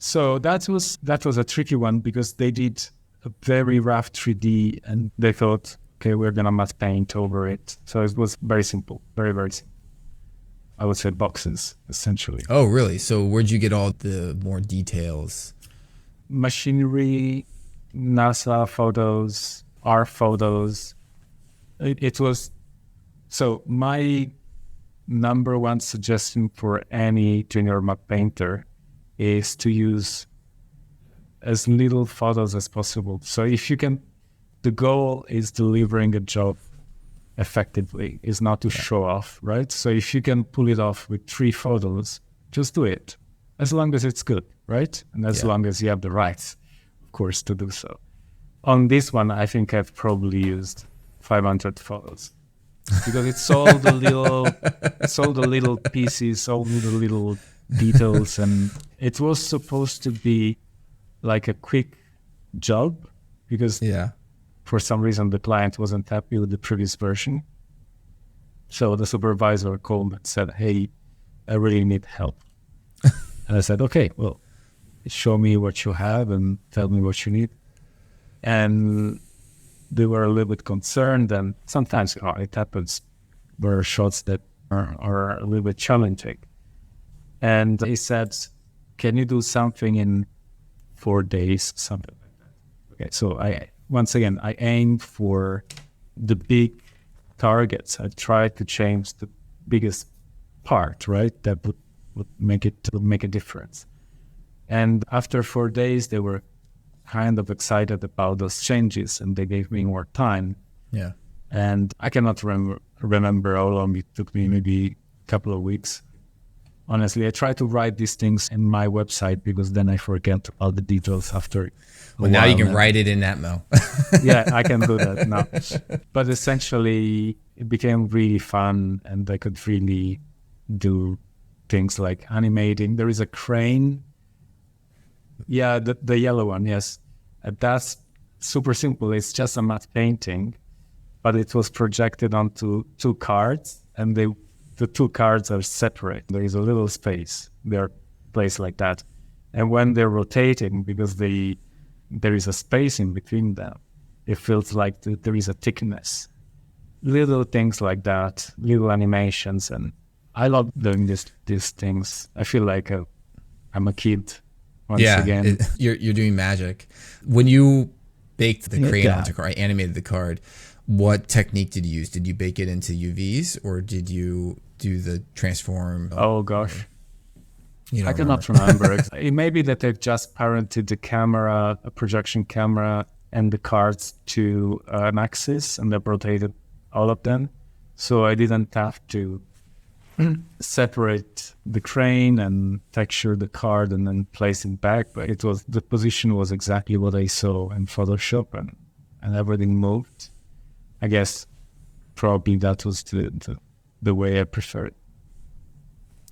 [SPEAKER 2] So that was a tricky one, because they did a very rough 3D and they thought, okay, we're gonna matte paint over it. So it was very simple, very, very simple. I would say boxes, essentially.
[SPEAKER 1] Oh, really? So where'd you get all the more details?
[SPEAKER 2] Machinery, NASA photos, our photos. It was, so my number one suggestion for any junior matte painter is to use as little photos as possible. So if you can, the goal is delivering a job effectively is not to show off, right? So if you can pull it off with 3 photos, just do it, as long as it's good, right? And as long as you have the rights, of course, to do so. On this one, I think I've probably used 500 photos because it's all the little pieces, all the little details, and it was supposed to be like a quick job because for some reason the client wasn't happy with the previous version. So the supervisor called and said, "Hey, I really need help." And I said, "Okay, well, show me what you have and tell me what you need." And they were a little bit concerned, and sometimes it happens. There are shots that are a little bit challenging. And he said, "Can you do something in 4 days?" Something like that. Okay, so once again, I aim for the big targets. I try to change the biggest part, right? That would make a difference. And after 4 days, they were kind of excited about those changes, and they gave me more time.
[SPEAKER 1] Yeah.
[SPEAKER 2] And I cannot remember how long it took me, maybe a couple of weeks. Honestly, I try to write these things in my website because then I forget all the details after.
[SPEAKER 1] Well, now you can write it in ATMO.
[SPEAKER 2] Yeah, I can do that now. But essentially, it became really fun, and I could really do things like animating. There is a crane. Yeah, the yellow one, yes. That's super simple. It's just a matte painting, but it was projected onto 2 cards, and the 2 cards are separate. There is a little space. They're placed like that. And when they're rotating, because there is a space in between them, it feels like there is a thickness. Little things like that, little animations. And I love doing these things. I feel like I'm a kid once again.
[SPEAKER 1] You're doing magic. When you baked the crane onto card, animated the card, what technique did you use? Did you bake it into UVs, or did you do the transform?
[SPEAKER 2] Oh gosh, I cannot remember. It may be that they've just parented the camera, a projection camera, and the cards to an axis, and they've rotated all of them. So I didn't have to separate the crane and texture the card and then place it back. But the position was exactly what I saw in Photoshop, and everything moved. I guess probably that was the way I prefer it.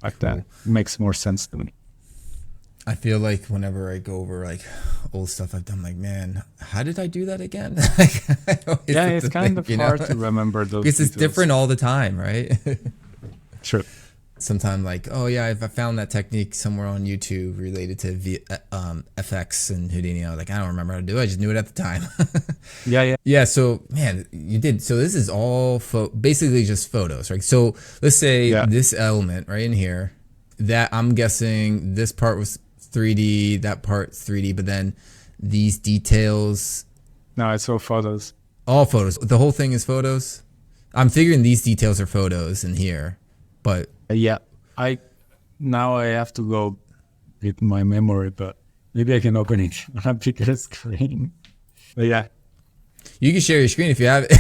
[SPEAKER 2] Like that. It makes more sense to me.
[SPEAKER 1] I feel like whenever I go over like old stuff I've done, like, man, how did I do that again?
[SPEAKER 2] It's kind of hard to remember those
[SPEAKER 1] because it's
[SPEAKER 2] details.
[SPEAKER 1] different all the time, right?
[SPEAKER 2] Sure.
[SPEAKER 1] Sometimes like, oh yeah, I found that technique somewhere on YouTube related to FX and Houdini. I was like, I don't remember how to do it. I just knew it at the time. Yeah. So man, you did. So this is all basically just photos, right? So let's say this element right in here, that I'm guessing this part was 3D, that part 3D, but then these details.
[SPEAKER 2] No, it's all photos.
[SPEAKER 1] All photos. The whole thing is photos. I'm figuring these details are photos in here, but.
[SPEAKER 2] Yeah, I have to go with my memory, but maybe I can open it on a bigger screen. But yeah.
[SPEAKER 1] You can share your screen if you have it.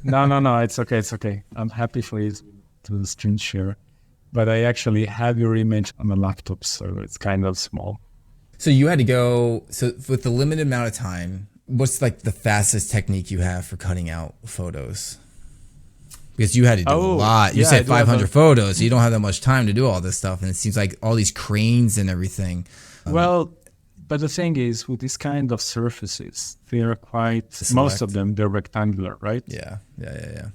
[SPEAKER 2] No, it's okay. I'm happy for you to the screen share. But I actually have your image on a laptop, so it's kind of small.
[SPEAKER 1] So you had to go, with the limited amount of time, what's like the fastest technique you have for cutting out photos? Because you had to do a lot. You said 500 photos, so you don't have that much time to do all this stuff. And it seems like all these cranes and everything.
[SPEAKER 2] Well, but the thing is, with these kind of surfaces, they are most of them, they're rectangular, right?
[SPEAKER 1] Yeah.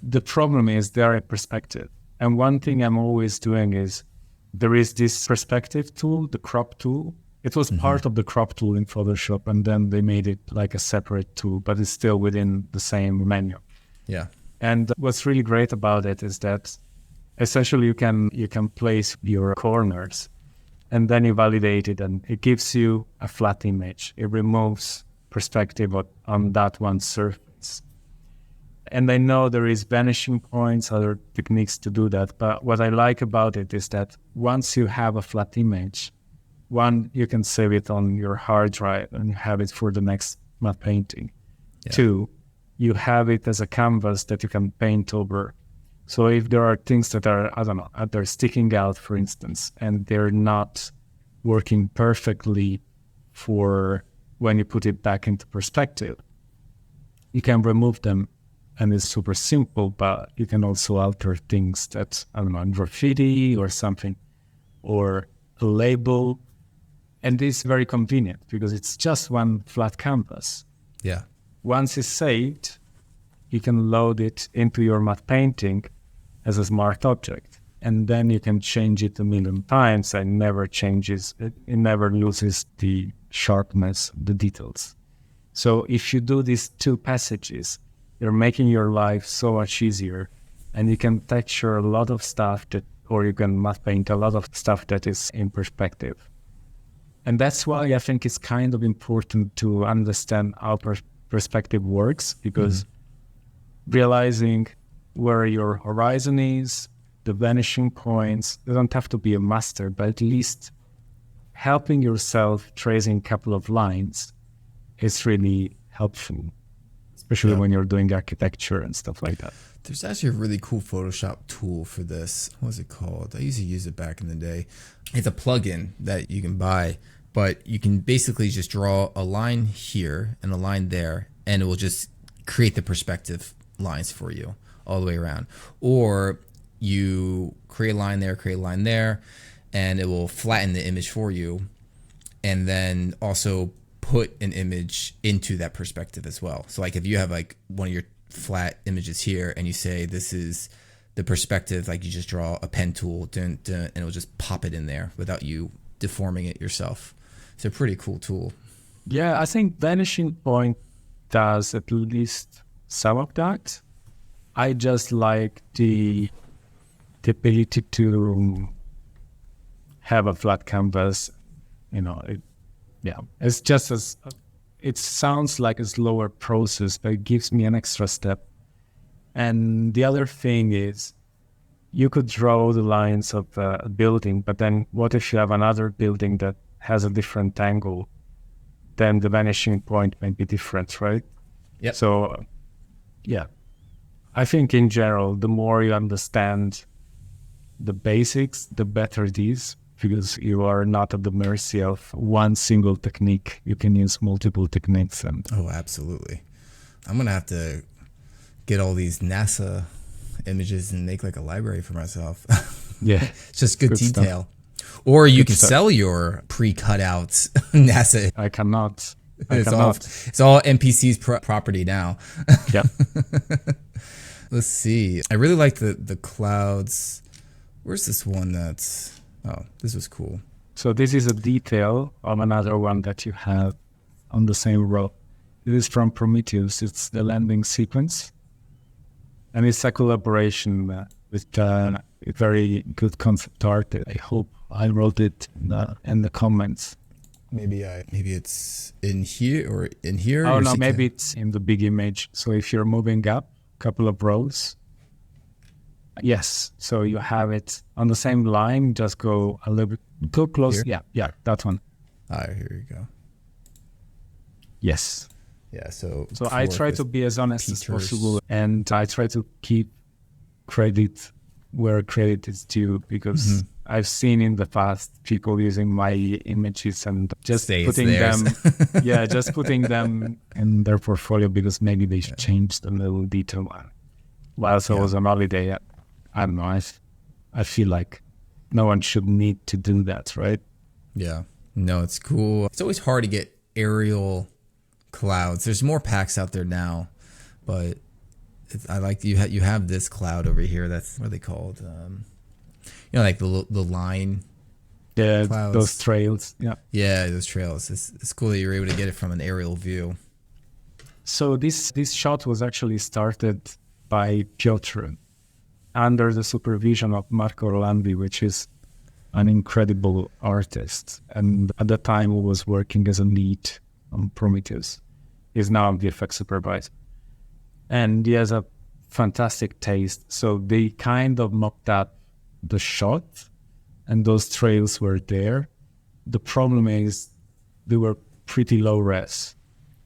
[SPEAKER 2] The problem is they're in perspective. And one thing I'm always doing is there is this perspective tool, the crop tool. It was part of the crop tool in Photoshop, and then they made it like a separate tool, but it's still within the same menu.
[SPEAKER 1] Yeah.
[SPEAKER 2] And what's really great about it is that essentially you can place your corners, and then you validate it, and it gives you a flat image. It removes perspective on that one surface. And I know there is vanishing points, other techniques to do that. But what I like about it is that once you have a flat image, one, you can save it on your hard drive and have it for the next matte painting. Yeah. Two, you have it as a canvas that you can paint over. So if there are things that are, I don't know, they're sticking out, for instance, and they're not working perfectly for when you put it back into perspective, you can remove them, and it's super simple, but you can also alter things that, I don't know, graffiti or something, or a label. And this is very convenient because it's just one flat canvas.
[SPEAKER 1] Yeah.
[SPEAKER 2] Once it's saved, you can load it into your matte painting as a smart object. And then you can change it a million times and it never changes. It never loses the sharpness, the details. So if you do these two passages, you're making your life so much easier, and you can texture a lot of stuff that, or you can matte paint a lot of stuff that is in perspective. And that's why I think it's kind of important to understand how perspective works, because realizing where your horizon is, the vanishing points, you don't have to be a master, but at least helping yourself tracing a couple of lines is really helpful, especially when you're doing architecture and stuff like that.
[SPEAKER 1] There's actually a really cool Photoshop tool for this. What was it called? I used to use it back in the day. It's a plugin that you can buy, but you can basically just draw a line here and a line there, and it will just create the perspective lines for you all the way around. Or you create a line there, and it will flatten the image for you, and then also put an image into that perspective as well. So like if you have like one of your flat images here and you say this is the perspective, like you just draw a pen tool and it will just pop it in there without you deforming it yourself. It's a pretty cool tool.
[SPEAKER 2] Yeah, I think Vanishing Point does at least some of that. I just like the ability to have a flat canvas, it's just it sounds like a slower process, but it gives me an extra step. And the other thing is, you could draw the lines of a building, but then what if you have another building that has a different angle? Then the vanishing point may be different, right?
[SPEAKER 1] Yeah.
[SPEAKER 2] So, I think in general, the more you understand the basics, the better it is, because you are not at the mercy of one single technique. You can use multiple techniques.
[SPEAKER 1] Oh, absolutely. I'm going to have to get all these NASA images and make like a library for myself.
[SPEAKER 2] Yeah.
[SPEAKER 1] It's just good detail.
[SPEAKER 2] Stuff.
[SPEAKER 1] Or you can sell your pre-cut out NASA.
[SPEAKER 2] I cannot.
[SPEAKER 1] It's all MPC's property now.
[SPEAKER 2] Yeah.
[SPEAKER 1] Let's see. I really like the clouds. Where's this one that's... Oh, this was cool.
[SPEAKER 2] So this is a detail of another one that you have on the same row. This is from Prometheus. It's the landing sequence. And it's a collaboration with a very good concept art. I hope I wrote it in the comments.
[SPEAKER 1] Maybe it's in here or in here?
[SPEAKER 2] Oh, no, maybe it's in the big image. So if you're moving up a couple of rows, yes, so you have it on the same line. Just go a little bit, go close.
[SPEAKER 1] Here?
[SPEAKER 2] Yeah, that one.
[SPEAKER 1] Here you go.
[SPEAKER 2] Yes.
[SPEAKER 1] Yeah, so
[SPEAKER 2] I try to be as honest as possible, and I try to keep credit where credit is due, because I've seen in the past people using my images and just putting them in their portfolio because maybe they changed a little detail. Whilst I was on holiday, I don't know, I feel like no one should need to do that, right?
[SPEAKER 1] Yeah. No, it's cool. It's always hard to get aerial clouds. There's more packs out there now, but I like you have this cloud over here. That's what are they called? Like the line.
[SPEAKER 2] Yeah,
[SPEAKER 1] clouds.
[SPEAKER 2] Those trails.
[SPEAKER 1] Yeah, those trails. It's cool that you're able to get it from an aerial view.
[SPEAKER 2] So this shot was actually started by Piotr under the supervision of Marco Orlandi, which is an incredible artist. And at the time he was working as a lead on Prometheus. He's now the VFX supervisor. And he has a fantastic taste. So they kind of mocked up the shot, and those trails were there. The problem is they were pretty low res,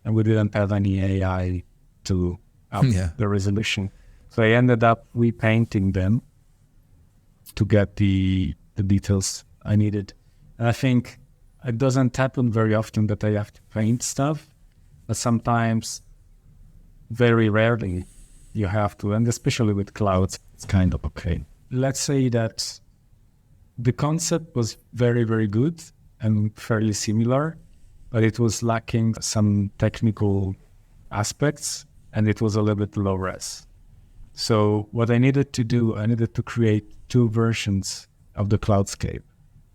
[SPEAKER 2] and we didn't have any AI to up
[SPEAKER 1] Yeah.
[SPEAKER 2] the resolution. So I ended up repainting them to get the details I needed. And I think it doesn't happen very often that I have to paint stuff, but sometimes, very rarely, you have to, and especially with clouds, it's kind of okay. Let's say that the concept was very, very good and fairly similar, but it was lacking some technical aspects, and it was a little bit low res. So what I needed to do, I needed to create two versions of the cloudscape,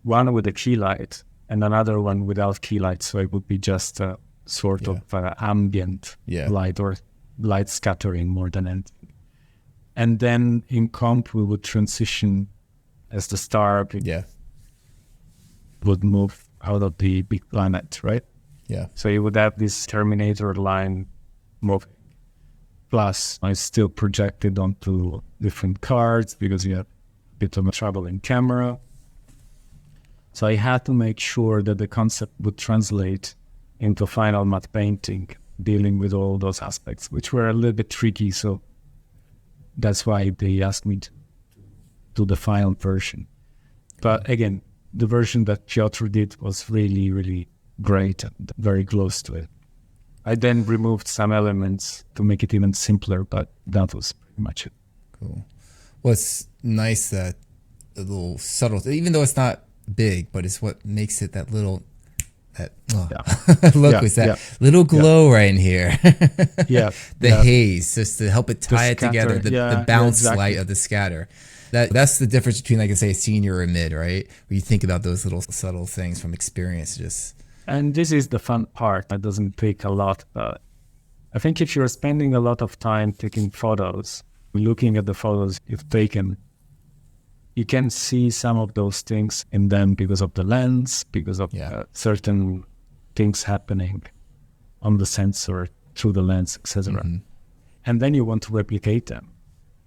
[SPEAKER 2] one with a key light and another one without key light. So it would be just a sort of ambient light or light scattering more than anything. And then in comp, we would transition as the star would move out of the big planet, right?
[SPEAKER 1] Yeah.
[SPEAKER 2] So you would have this Terminator line moving. Plus, I still projected onto different cards because you have a bit of a traveling camera. So I had to make sure that the concept would translate into final matte painting, dealing with all those aspects, which were a little bit tricky. So that's why they asked me to do the final version. But again, the version that Piotr did was really, really great and very close to it. I then removed some elements to make it even simpler, but that was pretty much it.
[SPEAKER 1] Cool. Well, it's nice that a little subtle, even though it's not big, but it's what makes it that little, look, was that little glow right in here. The haze, just to help it tie it together, the bounce light of the scatter. That's the difference between, like I say, senior or mid, right? Where you think about those little subtle things from experience,
[SPEAKER 2] And this is the fun part. It doesn't take a lot, but I think if you're spending a lot of time taking photos, looking at the photos you've taken, you can see some of those things in them because of the lens, because of certain things happening on the sensor through the lens, etc. Mm-hmm. And then you want to replicate them.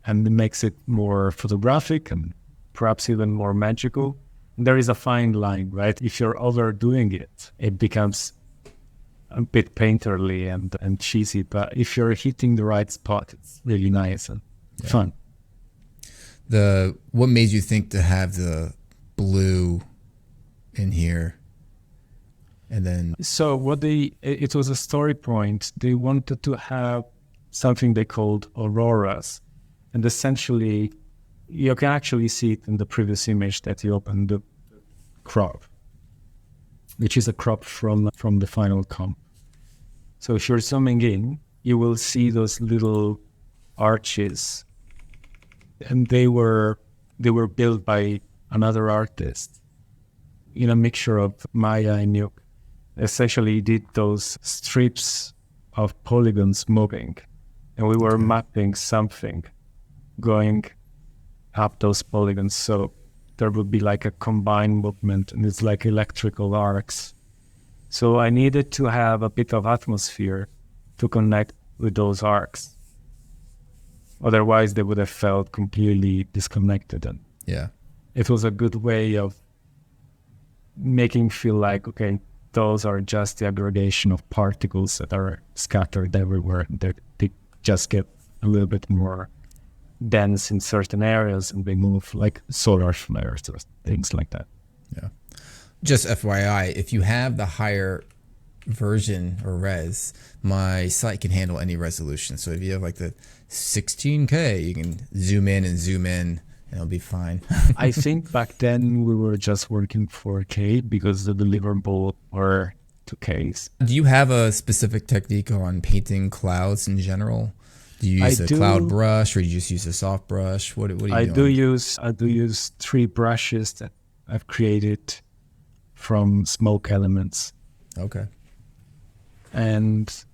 [SPEAKER 2] And it makes it more photographic and perhaps even more magical. There is a fine line, right? If you're overdoing it, it becomes a bit painterly and cheesy. But if you're hitting the right spot, it's really nice and fun.
[SPEAKER 1] What made you think to have the blue in here? And then
[SPEAKER 2] so it was a story point. They wanted to have something they called auroras, and essentially you can actually see it in the previous image that you opened, the crop, which is a crop from the final comp. So if you're zooming in, you will see those little arches, and they were built by another artist in a mixture of Maya and Nuke. Essentially did those strips of polygons moving, and we were mapping something going up those polygons. So there would be like a combined movement, and it's like electrical arcs. So I needed to have a bit of atmosphere to connect with those arcs. Otherwise, they would have felt completely disconnected. And it was a good way of making feel like, okay, those are just the aggregation of particles that are scattered everywhere. They just get a little bit more dense in certain areas, and they move like solar flares or things like that.
[SPEAKER 1] Yeah. Just FYI, if you have the higher version or res, my site can handle any resolution. So if you have like the 16K, you can zoom in and it'll be fine.
[SPEAKER 2] I think back then we were just working 4K because the deliverable were 2Ks.
[SPEAKER 1] Do you have a specific technique on painting clouds in general? Do you use a cloud brush, or do you just use a soft brush? What are you doing?
[SPEAKER 2] I do use 3 brushes that I've created from smoke elements.
[SPEAKER 1] Okay.
[SPEAKER 2] And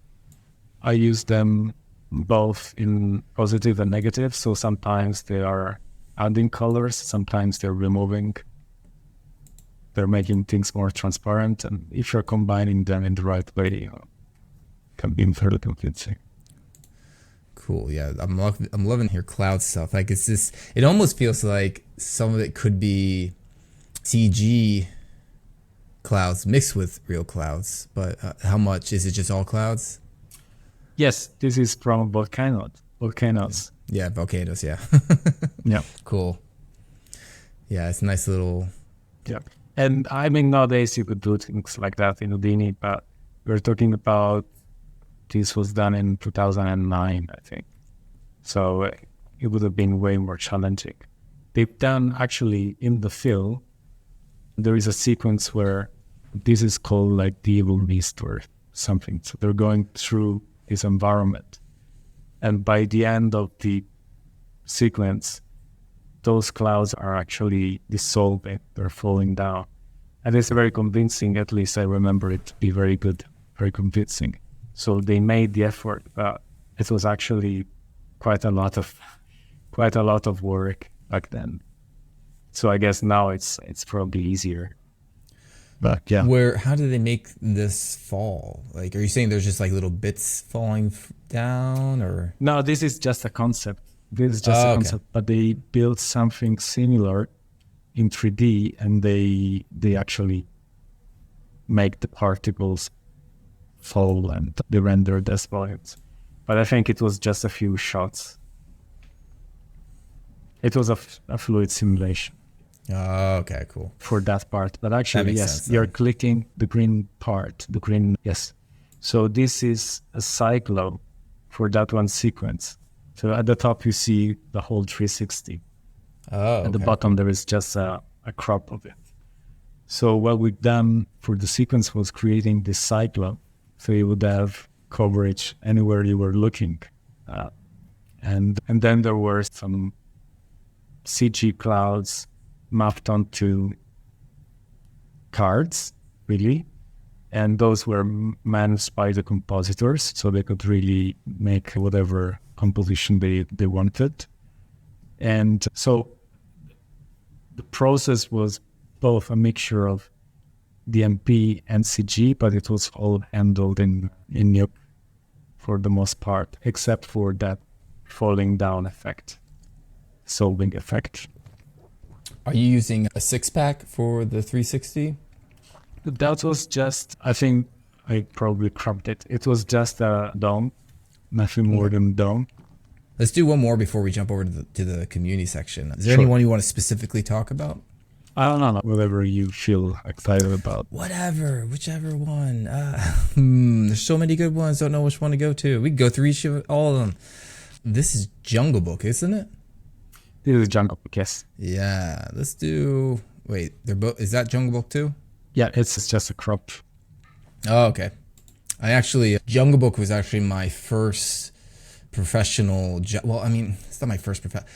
[SPEAKER 2] I use them both in positive and negative. So sometimes they are adding colors, sometimes they're removing. They're making things more transparent. And if you're combining them in the right way, it can be fairly convincing.
[SPEAKER 1] Cool. Yeah, I'm loving your cloud stuff. Like it almost feels like some of it could be CG clouds mixed with real clouds. But how much is it? Just all clouds?
[SPEAKER 2] Yes, this is from volcanoes.
[SPEAKER 1] Yeah, volcanoes. Yeah.
[SPEAKER 2] Yeah.
[SPEAKER 1] Cool. Yeah, it's a nice little.
[SPEAKER 2] Yeah. And I mean, nowadays you could do things like that in Houdini, but we're talking about this was done in 2009, I think. So it would have been way more challenging. They've done actually in the film, there is a sequence where this is called like the evil beast or something. So they're going through this environment. And by the end of the sequence, those clouds are actually dissolving, they're falling down. And it's very convincing, at least I remember it to be very good, very convincing. So they made the effort, but it was actually quite a lot of work back then. So I guess now it's probably easier. But yeah.
[SPEAKER 1] How do they make this fall? Like, are you saying there's just like little bits falling down, or?
[SPEAKER 2] No, this is just a concept. This is just a concept, but they built something similar in 3D, and they actually make the particles fall and they render as volumes. But I think it was just a few shots. It was a fluid simulation.
[SPEAKER 1] Oh, okay, cool.
[SPEAKER 2] For that part. But actually, yes,
[SPEAKER 1] sense,
[SPEAKER 2] you're clicking the green part, yes. So this is a cyclo for that one sequence. So at the top, you see the whole 360.
[SPEAKER 1] Oh, okay.
[SPEAKER 2] At the bottom, there is just a crop of it. So what we've done for the sequence was creating this cyclo. So you would have coverage anywhere you were looking. And then there were some CG clouds mapped onto cards, really. And those were managed by the compositors, so they could really make whatever composition they wanted. And so the process was both a mixture of DMP and CG, but it was all handled in Nuke for the most part, except for that falling down effect, solving effect.
[SPEAKER 1] Are you using a 6-pack for the 360?
[SPEAKER 2] That was just, I think I probably cropped it. It was just a dome, nothing more than dome.
[SPEAKER 1] Let's do one more before we jump over to the community section. Is there
[SPEAKER 2] Sure.
[SPEAKER 1] anyone you want to specifically talk about?
[SPEAKER 2] I don't know, whatever you feel excited about.
[SPEAKER 1] Whatever, whichever one. There's so many good ones. Don't know which one to go to. We can go through all of them. This is Jungle Book, isn't it?
[SPEAKER 2] This is Jungle Book, yes.
[SPEAKER 1] Yeah, let's do. Wait, they're both. Is that Jungle Book too?
[SPEAKER 2] Yeah, it's just a crop.
[SPEAKER 1] Oh, okay. Jungle Book was actually my first professional. Well, I mean, it's not my first profession.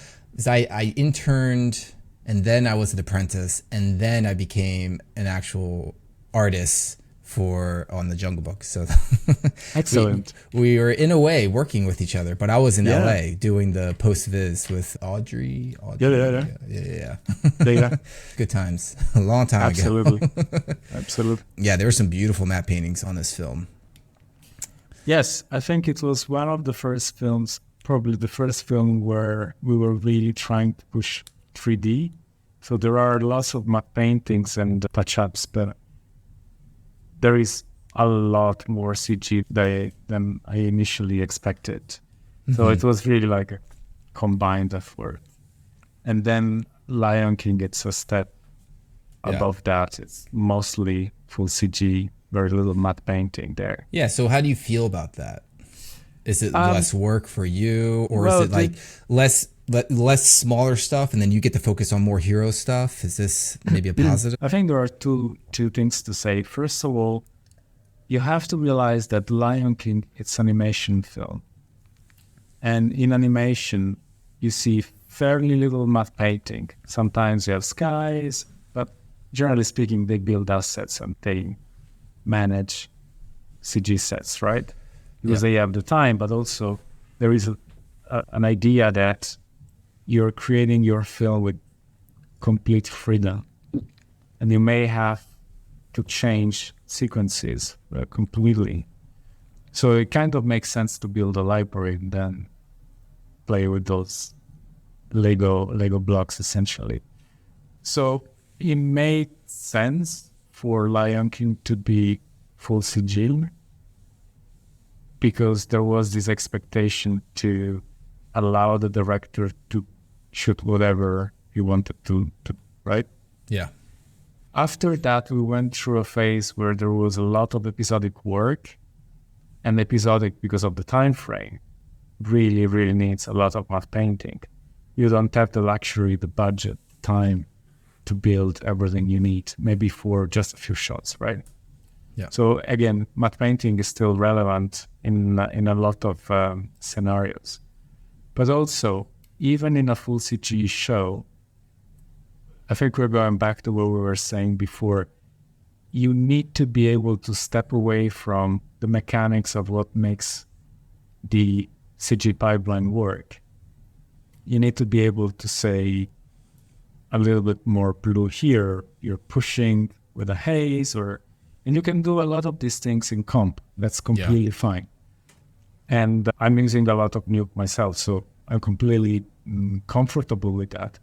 [SPEAKER 1] I interned, and then I was an apprentice, and then I became an actual artist on the Jungle Book. So
[SPEAKER 2] Excellent.
[SPEAKER 1] we were in a way working with each other, but I was in LA doing the post viz with Audrey. Yeah. Good times. A long time ago.
[SPEAKER 2] Absolutely.
[SPEAKER 1] Yeah, there were some beautiful matte paintings on this film.
[SPEAKER 2] Yes, I think it was one of the first films, probably the first film where we were really trying to push 3D. So there are lots of matte paintings and touch-ups, but there is a lot more CG than I initially expected. Mm-hmm. So it was really like a combined effort. And then Lion King, it's a step above that. It's mostly full CG, very little matte painting there.
[SPEAKER 1] Yeah, so how do you feel about that? Is it less work for you, or is it like less smaller stuff, and then you get to focus on more hero stuff? Is this maybe a positive?
[SPEAKER 2] I think there are two things to say. First of all, you have to realize that Lion King, it's an animation film. And in animation, you see fairly little matte painting. Sometimes you have skies, but generally speaking, they build assets and they manage CG sets, right? Because they have the time, but also there is an idea that you're creating your film with complete freedom, and you may have to change sequences completely. So it kind of makes sense to build a library and then play with those Lego blocks, essentially. So it made sense for Lion King to be full CG. because there was this expectation to allow the director to shoot whatever he wanted to right?
[SPEAKER 1] Yeah.
[SPEAKER 2] After that, we went through a phase where there was a lot of episodic work, and episodic, because of the time frame, really, really needs a lot of matte painting. You don't have the luxury, the budget, time to build everything you need, maybe for just a few shots, right?
[SPEAKER 1] Yeah.
[SPEAKER 2] So again, matte painting is still relevant in a lot of scenarios. But also, even in a full CG show, I think we're going back to what we were saying before. You need to be able to step away from the mechanics of what makes the CG pipeline work. You need to be able to say a little bit more blue here. You're pushing with a haze, and you can do a lot of these things in comp. That's completely fine. And I'm using a lot of Nuke myself, so I'm completely comfortable with that.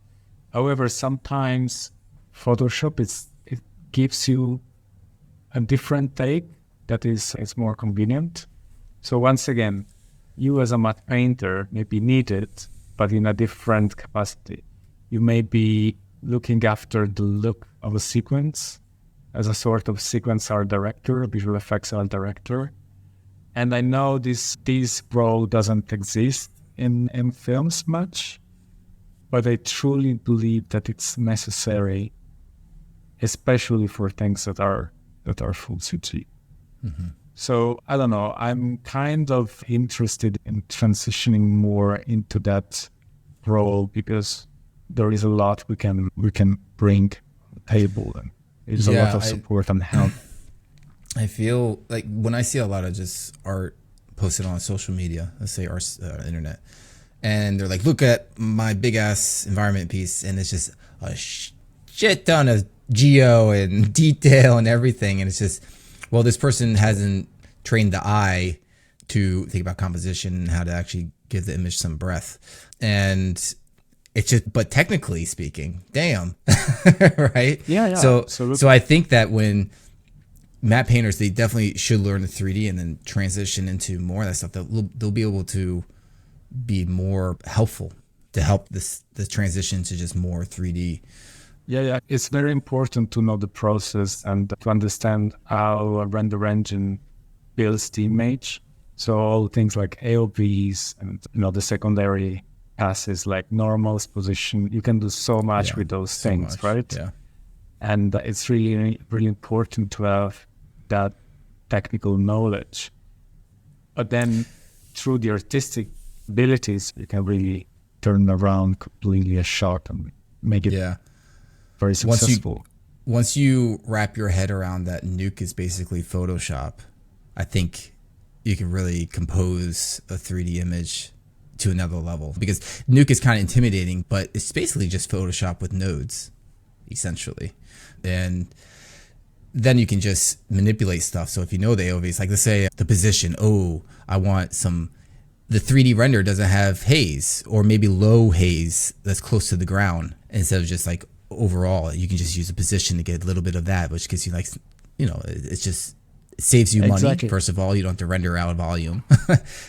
[SPEAKER 2] However, sometimes Photoshop it gives you a different take that is more convenient. So once again, you as a matte painter maybe need it, but in a different capacity. You may be looking after the look of a sequence as a sort of sequence art director, visual effects art director. And I know this role doesn't exist in films much, but I truly believe that it's necessary, especially for things that are full CG.
[SPEAKER 1] Mm-hmm.
[SPEAKER 2] So I don't know. I'm kind of interested in transitioning more into that role because there is a lot we can bring to the table, and there's a lot of support and help.
[SPEAKER 1] I feel like when I see a lot of just art posted on social media, let's say our internet, and they're like, look at my big ass environment piece, and it's just a shit ton of geo and detail and everything, and it's just, well, this person hasn't trained the eye to think about composition and how to actually give the image some breath. And it's just, but technically speaking, damn, right?
[SPEAKER 2] Yeah,
[SPEAKER 1] So,
[SPEAKER 2] absolutely.
[SPEAKER 1] So I think that when matte painters, they definitely should learn the 3D and then transition into more of that stuff. They'll be able to be more helpful to help the transition to just more 3D.
[SPEAKER 2] Yeah. It's very important to know the process and to understand how a render engine builds the image. So all things like AOVs and the secondary passes like normals, position, you can do so much with those things, right?
[SPEAKER 1] Yeah.
[SPEAKER 2] And it's really, really important to have that technical knowledge. But then through the artistic abilities, you can really turn around completely a shot and make it very successful.
[SPEAKER 1] Once you wrap your head around that Nuke is basically Photoshop, I think you can really compose a 3D image to another level, because Nuke is kind of intimidating, but it's basically just Photoshop with nodes, essentially. And then you can just manipulate stuff. So if you know the AOVs, like let's say the position, I want the 3D render doesn't have haze, or maybe low haze that's close to the ground, instead of just like overall, you can just use a position to get a little bit of that, which gives you like, it's just, it saves you money. First of all, you don't have to render out volume.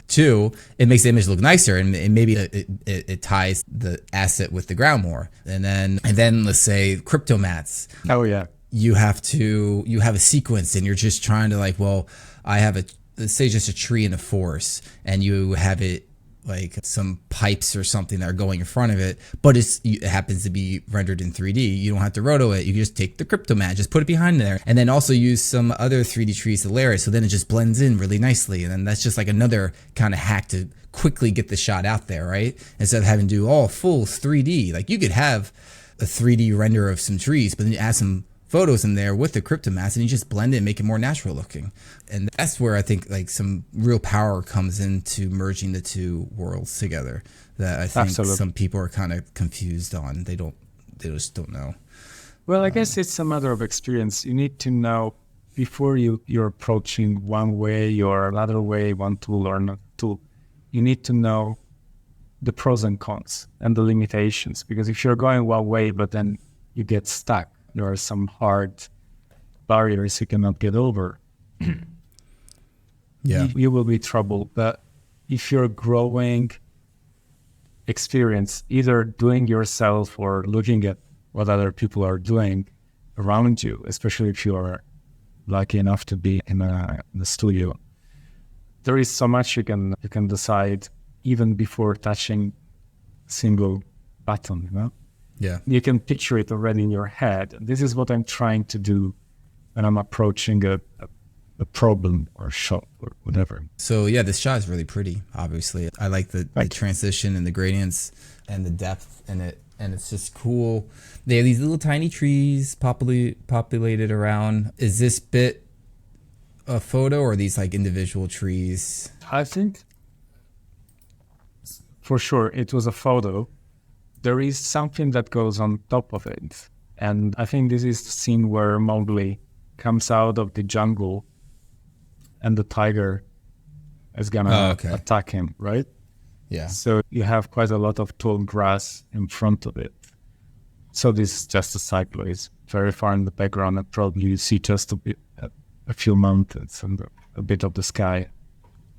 [SPEAKER 1] Two, it makes the image look nicer, and maybe it ties the asset with the ground more. And then let's say crypto mats.
[SPEAKER 2] Oh yeah.
[SPEAKER 1] You have a sequence, and you're just trying to like, well, I have let's say just a tree in a forest, and you have it like some pipes or something that are going in front of it, but it happens to be rendered in 3D. You don't have to roto it. You can just take the crypto mat, just put it behind there, and then also use some other 3D trees to layer it, so then it just blends in really nicely. And then that's just like another kind of hack to quickly get the shot out there, right? Instead of having to do all full 3D. Like you could have a 3D render of some trees, but then you add some photos in there with the crypto mats, and you just blend it and make it more natural looking. And that's where I think like some real power comes into merging the two worlds together, that I think some people are kind of confused on. They just don't know.
[SPEAKER 2] Well, I guess it's a matter of experience. You need to know before you're approaching one way or another way, one tool or another tool. You need to know the pros and cons and the limitations, because if you're going one way but then you get stuck, there are some hard barriers you cannot get over.
[SPEAKER 1] Yeah.
[SPEAKER 2] you will be troubled. But if you're growing experience, either doing yourself or looking at what other people are doing around you, especially if you are lucky enough to be in the studio, there is so much you can decide even before touching a single button, you know?
[SPEAKER 1] Yeah.
[SPEAKER 2] You can picture it already in your head. This is what I'm trying to do when I'm approaching a problem or a shot or whatever.
[SPEAKER 1] So yeah, this shot is really pretty, obviously. I like the transition and the gradients and the depth in it. And it's just cool. They have these little tiny trees populated around. Is this bit a photo or are these like individual trees?
[SPEAKER 2] I think for sure it was a photo. There is something that goes on top of it. And I think this is the scene where Mowgli comes out of the jungle and the tiger is gonna attack him, right?
[SPEAKER 1] Yeah.
[SPEAKER 2] So you have quite a lot of tall grass in front of it. So this is just a cycle. It's very far in the background, and probably you see just a few mountains and a bit of the sky.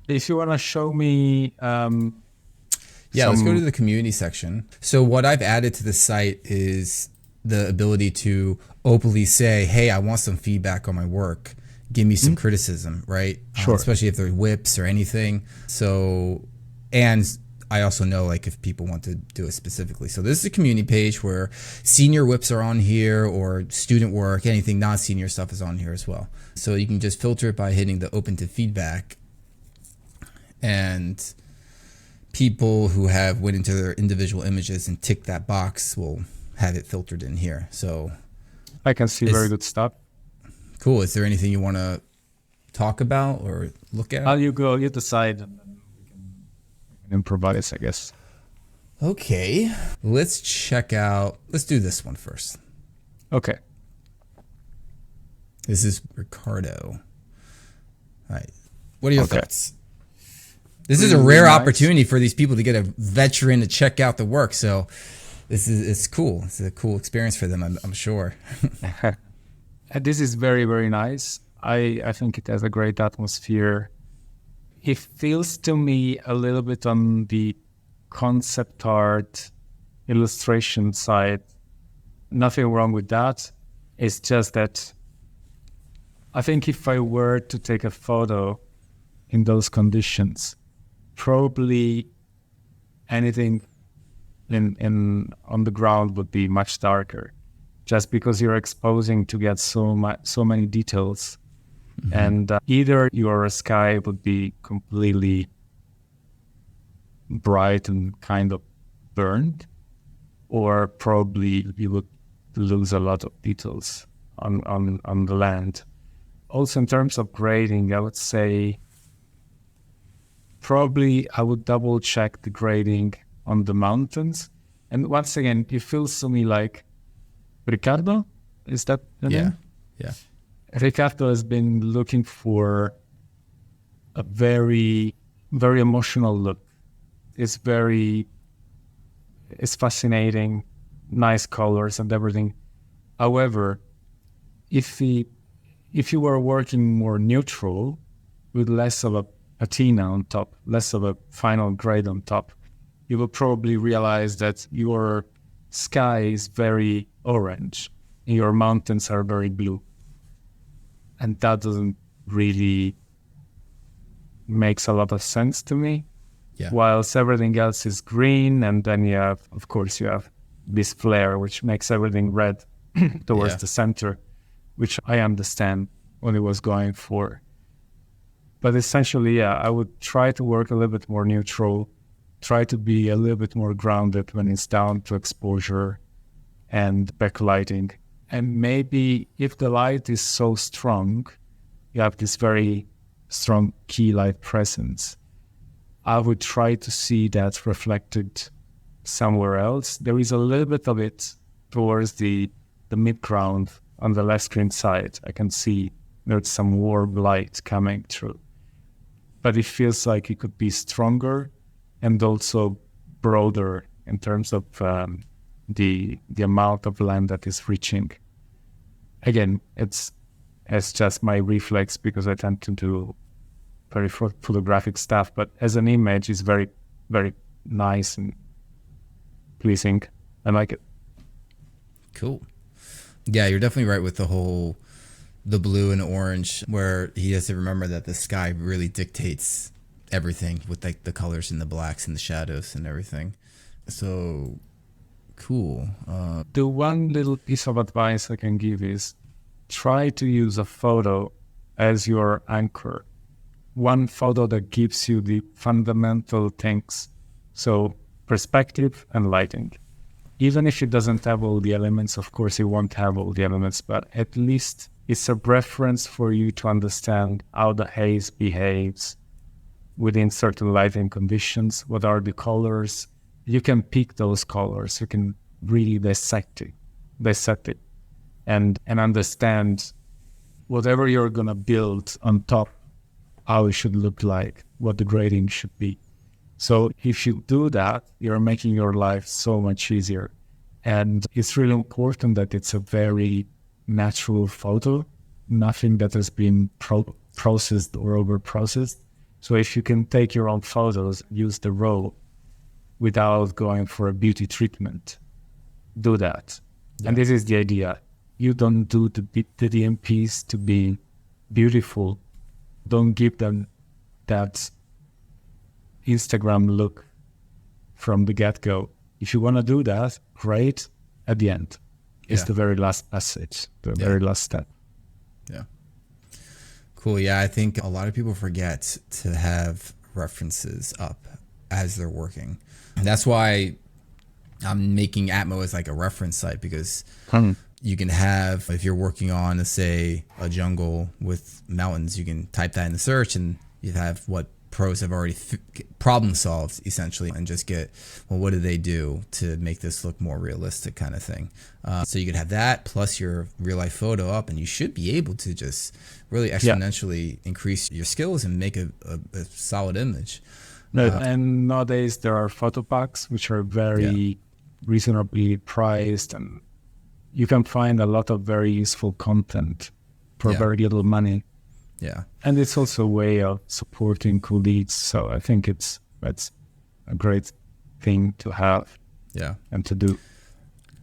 [SPEAKER 2] If you want to show me...
[SPEAKER 1] let's go to the community section. So what I've added to the site is the ability to openly say, hey, I want some feedback on my work. Give me some criticism, right?
[SPEAKER 2] Sure.
[SPEAKER 1] Especially if there's whips or anything. So, and I also know like if people want to do it specifically. So this is a community page where senior whips are on here or student work, anything non-senior stuff is on here as well. So you can just filter it by hitting the open to feedback, and people who have went into their individual images and ticked that box will have it filtered in here. So
[SPEAKER 2] I can see very good stuff.
[SPEAKER 1] Cool. Is there anything you want to talk about or look at?
[SPEAKER 2] You decide, and then we can improvise, I guess.
[SPEAKER 1] Okay. Let's do this one first.
[SPEAKER 2] Okay.
[SPEAKER 1] This is Ricardo. All right. What are your thoughts? This is a rare opportunity for these people to get a veteran to check out the work. So it's cool. It's a cool experience for them, I'm sure.
[SPEAKER 2] This is very, very nice. I think it has a great atmosphere. It feels to me a little bit on the concept art illustration side. Nothing wrong with that. It's just that I think if I were to take a photo in those conditions, probably anything on the ground would be much darker, just because you're exposing to get so many details. Mm-hmm. And either your sky would be completely bright and kind of burned, or probably you would lose a lot of details on the land. Also, in terms of grading, I would say probably I would double check the grading on the mountains. And once again, it feels to me like Ricardo, is that the name?
[SPEAKER 1] Yeah.
[SPEAKER 2] Ricardo has been looking for a very, very emotional look. It's fascinating, nice colors and everything. However, if you were working more neutral with less of a patina on top, less of a final grade on top, you will probably realize that your sky is very orange and your mountains are very blue. And that doesn't really makes a lot of sense to me.
[SPEAKER 1] Yeah.
[SPEAKER 2] Whilst everything else is green, and then you have this flare, which makes everything red towards the center, which I understand what he was going for. But essentially, I would try to work a little bit more neutral, try to be a little bit more grounded when it's down to exposure and backlighting. And maybe if the light is so strong, you have this very strong key light presence, I would try to see that reflected somewhere else. There is a little bit of it towards the midground on the left screen side. I can see there's some warm light coming through. But it feels like it could be stronger and also broader in terms of the amount of land that is reaching. Again, it's just my reflex because I tend to do very photographic stuff, but as an image, it's very, very nice and pleasing. I like it.
[SPEAKER 1] Cool. Yeah, you're definitely right with the blue and orange, where he has to remember that the sky really dictates everything with like the colors and the blacks and the shadows and everything. So cool.
[SPEAKER 2] The one little piece of advice I can give is try to use a photo as your anchor. One photo that gives you the fundamental things. So perspective and lighting. Even if it doesn't have all the elements, of course it won't have all the elements, but at least it's a reference for you to understand how the haze behaves within certain lighting conditions. What are the colors? You can pick those colors. You can really dissect it, and understand whatever you're going to build on top, how it should look like, what the grading should be. So if you do that, you're making your life so much easier. And it's really important that it's a very natural photo, nothing that has been processed or over-processed. So if you can take your own photos, use the RAW without going for a beauty treatment, do that. Yeah. And this is the idea. You don't do the DMPs to be beautiful. Don't give them that Instagram look from the get-go. If you want to do that, great. At the end, it's the very last message, the very last step.
[SPEAKER 1] Yeah. Cool. Yeah, I think a lot of people forget to have references up as they're working. And that's why I'm making ATMO as like a reference site, because you can have, if you're working on, let's say, a jungle with mountains, you can type that in the search and you have what pros have already problem solved essentially, and just get, well, what do they do to make this look more realistic kind of thing. So you could have that plus your real life photo up, and you should be able to just really exponentially increase your skills and make a solid image.
[SPEAKER 2] And nowadays there are photo packs which are very reasonably priced, and you can find a lot of very useful content for very little money.
[SPEAKER 1] Yeah.
[SPEAKER 2] And it's also a way of supporting colleagues. So I think that's a great thing to have and to do.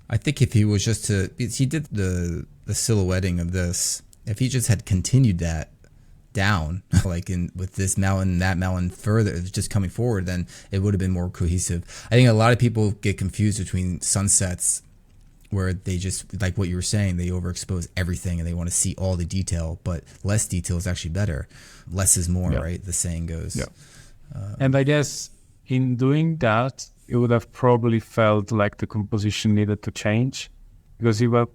[SPEAKER 1] I think if he was just he did the silhouetting of this, if he just had continued that down, like with this mountain, that mountain further, just coming forward, then it would have been more cohesive. I think a lot of people get confused between sunsets, where they just, like what you were saying, they overexpose everything and they want to see all the detail, but less detail is actually better. Less is more, right? The saying goes.
[SPEAKER 2] Yeah. And I guess in doing that, you would have probably felt like the composition needed to change, because you would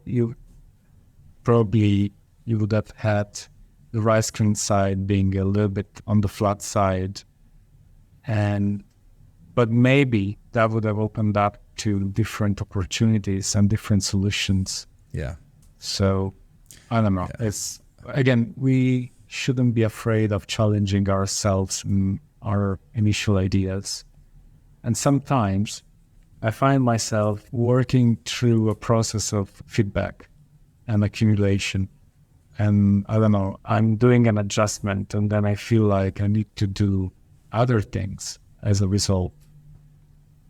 [SPEAKER 2] have had the right screen side being a little bit on the flat side, but maybe that would have opened up to different opportunities and different solutions.
[SPEAKER 1] Yeah.
[SPEAKER 2] So I don't know. Yeah. Again, we shouldn't be afraid of challenging ourselves and our initial ideas. And sometimes I find myself working through a process of feedback and accumulation. And I don't know, I'm doing an adjustment, and then I feel like I need to do other things as a result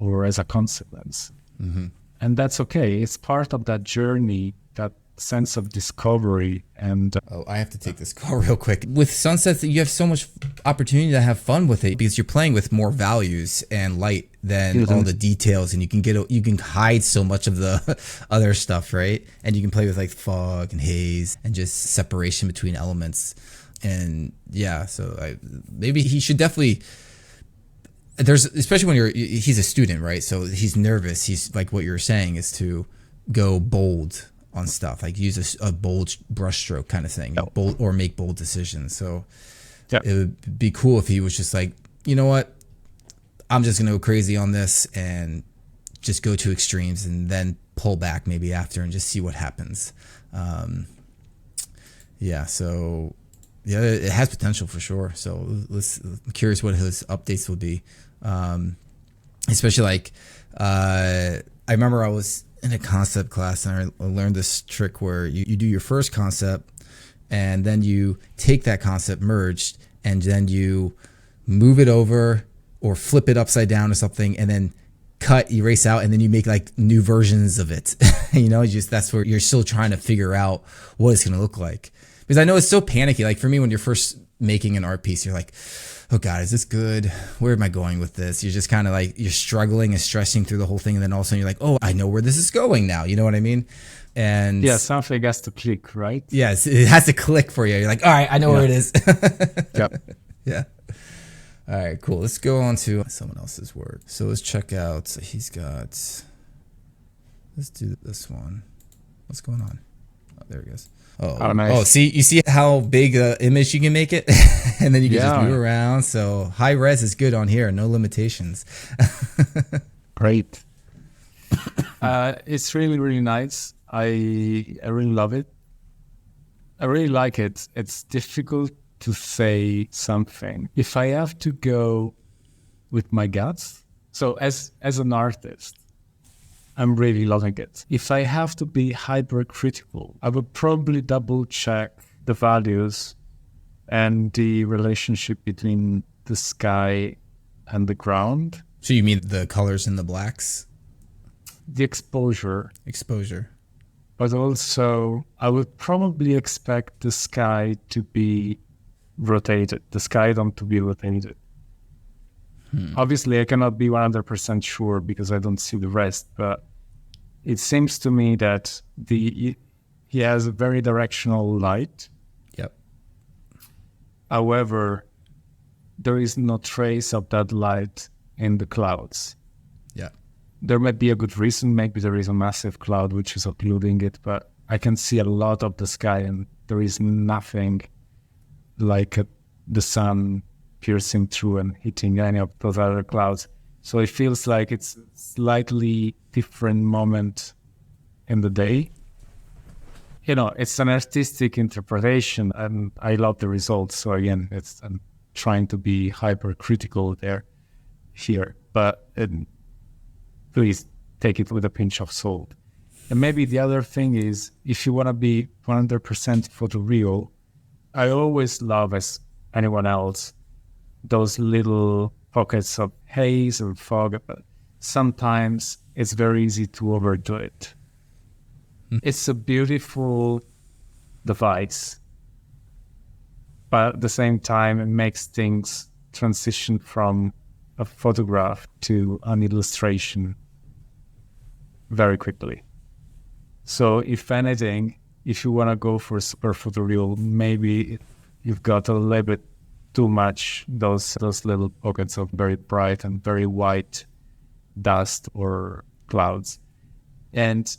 [SPEAKER 2] or as a consequence. Mm-hmm. And that's okay. It's part of that journey, that sense of discovery. And
[SPEAKER 1] I have to take this call real quick. With sunsets, you have so much opportunity to have fun with it, because you're playing with more values and light than all the details, and you can hide so much of the other stuff, right? And you can play with like fog and haze and just separation between elements. And so maybe he should definitely. Especially when he's a student, right? So he's nervous. He's like, what you're saying is to go bold on stuff, like use a bold brushstroke kind of thing, bold, or make bold decisions. So it would be cool if he was just like, you know what, I'm just gonna go crazy on this and just go to extremes, and then pull back maybe after and just see what happens. So it has potential for sure. So I'm curious what his updates will be. Especially like, I remember I was in a concept class and I learned this trick where you do your first concept, and then you take that concept merged and then you move it over or flip it upside down or something, and then cut, erase out, and then you make like new versions of it. Just that's where you're still trying to figure out what it's going to look like. Because I know it's so panicky. Like for me, when you're first making an art piece, you're like, oh God, is this good? Where am I going with this? You're just kind of like, you're struggling and stressing through the whole thing. And then all of a sudden you're like, oh, I know where this is going now. You know what I mean? And
[SPEAKER 2] yeah, something has to click, right?
[SPEAKER 1] Yes, it has to click for you. You're like, all right, I know where it is.
[SPEAKER 2] Yep.
[SPEAKER 1] Yeah. All right, cool. Let's go on to someone else's work. So let's check out, let's do this one. What's going on? Oh, there it goes. Oh, nice. Oh, you see how big the image you can make it? And then you can just move around. So high res is good on here. No limitations.
[SPEAKER 2] Great. It's really, really nice. I really love it. I really like it. It's difficult to say something. If I have to go with my guts, so as an artist, I'm really loving it. If I have to be hypercritical, I would probably double check the values and the relationship between the sky and the ground.
[SPEAKER 1] So you mean the colors and the blacks?
[SPEAKER 2] The exposure. But also, I would probably expect the sky to be rotated, the sky dome to be rotated. Obviously, I cannot be 100% sure because I don't see the rest, but it seems to me that he has a very directional light.
[SPEAKER 1] Yep.
[SPEAKER 2] However, there is no trace of that light in the clouds.
[SPEAKER 1] Yeah.
[SPEAKER 2] There might be a good reason. Maybe there is a massive cloud which is occluding it, but I can see a lot of the sky and there is nothing like the sun piercing through and hitting any of those other clouds. So it feels like it's a slightly different moment in the day. It's an artistic interpretation and I love the results. So again, I'm trying to be hypercritical here, but please take it with a pinch of salt. And maybe the other thing is, if you want to be 100% photoreal, I always love, as anyone else, those little pockets of haze or fog, but sometimes it's very easy to overdo it. It's a beautiful device, but at the same time, it makes things transition from a photograph to an illustration very quickly. So if anything, if you want to go for super photoreal, maybe you've got a little bit too much those little pockets of very bright and very white dust or clouds. And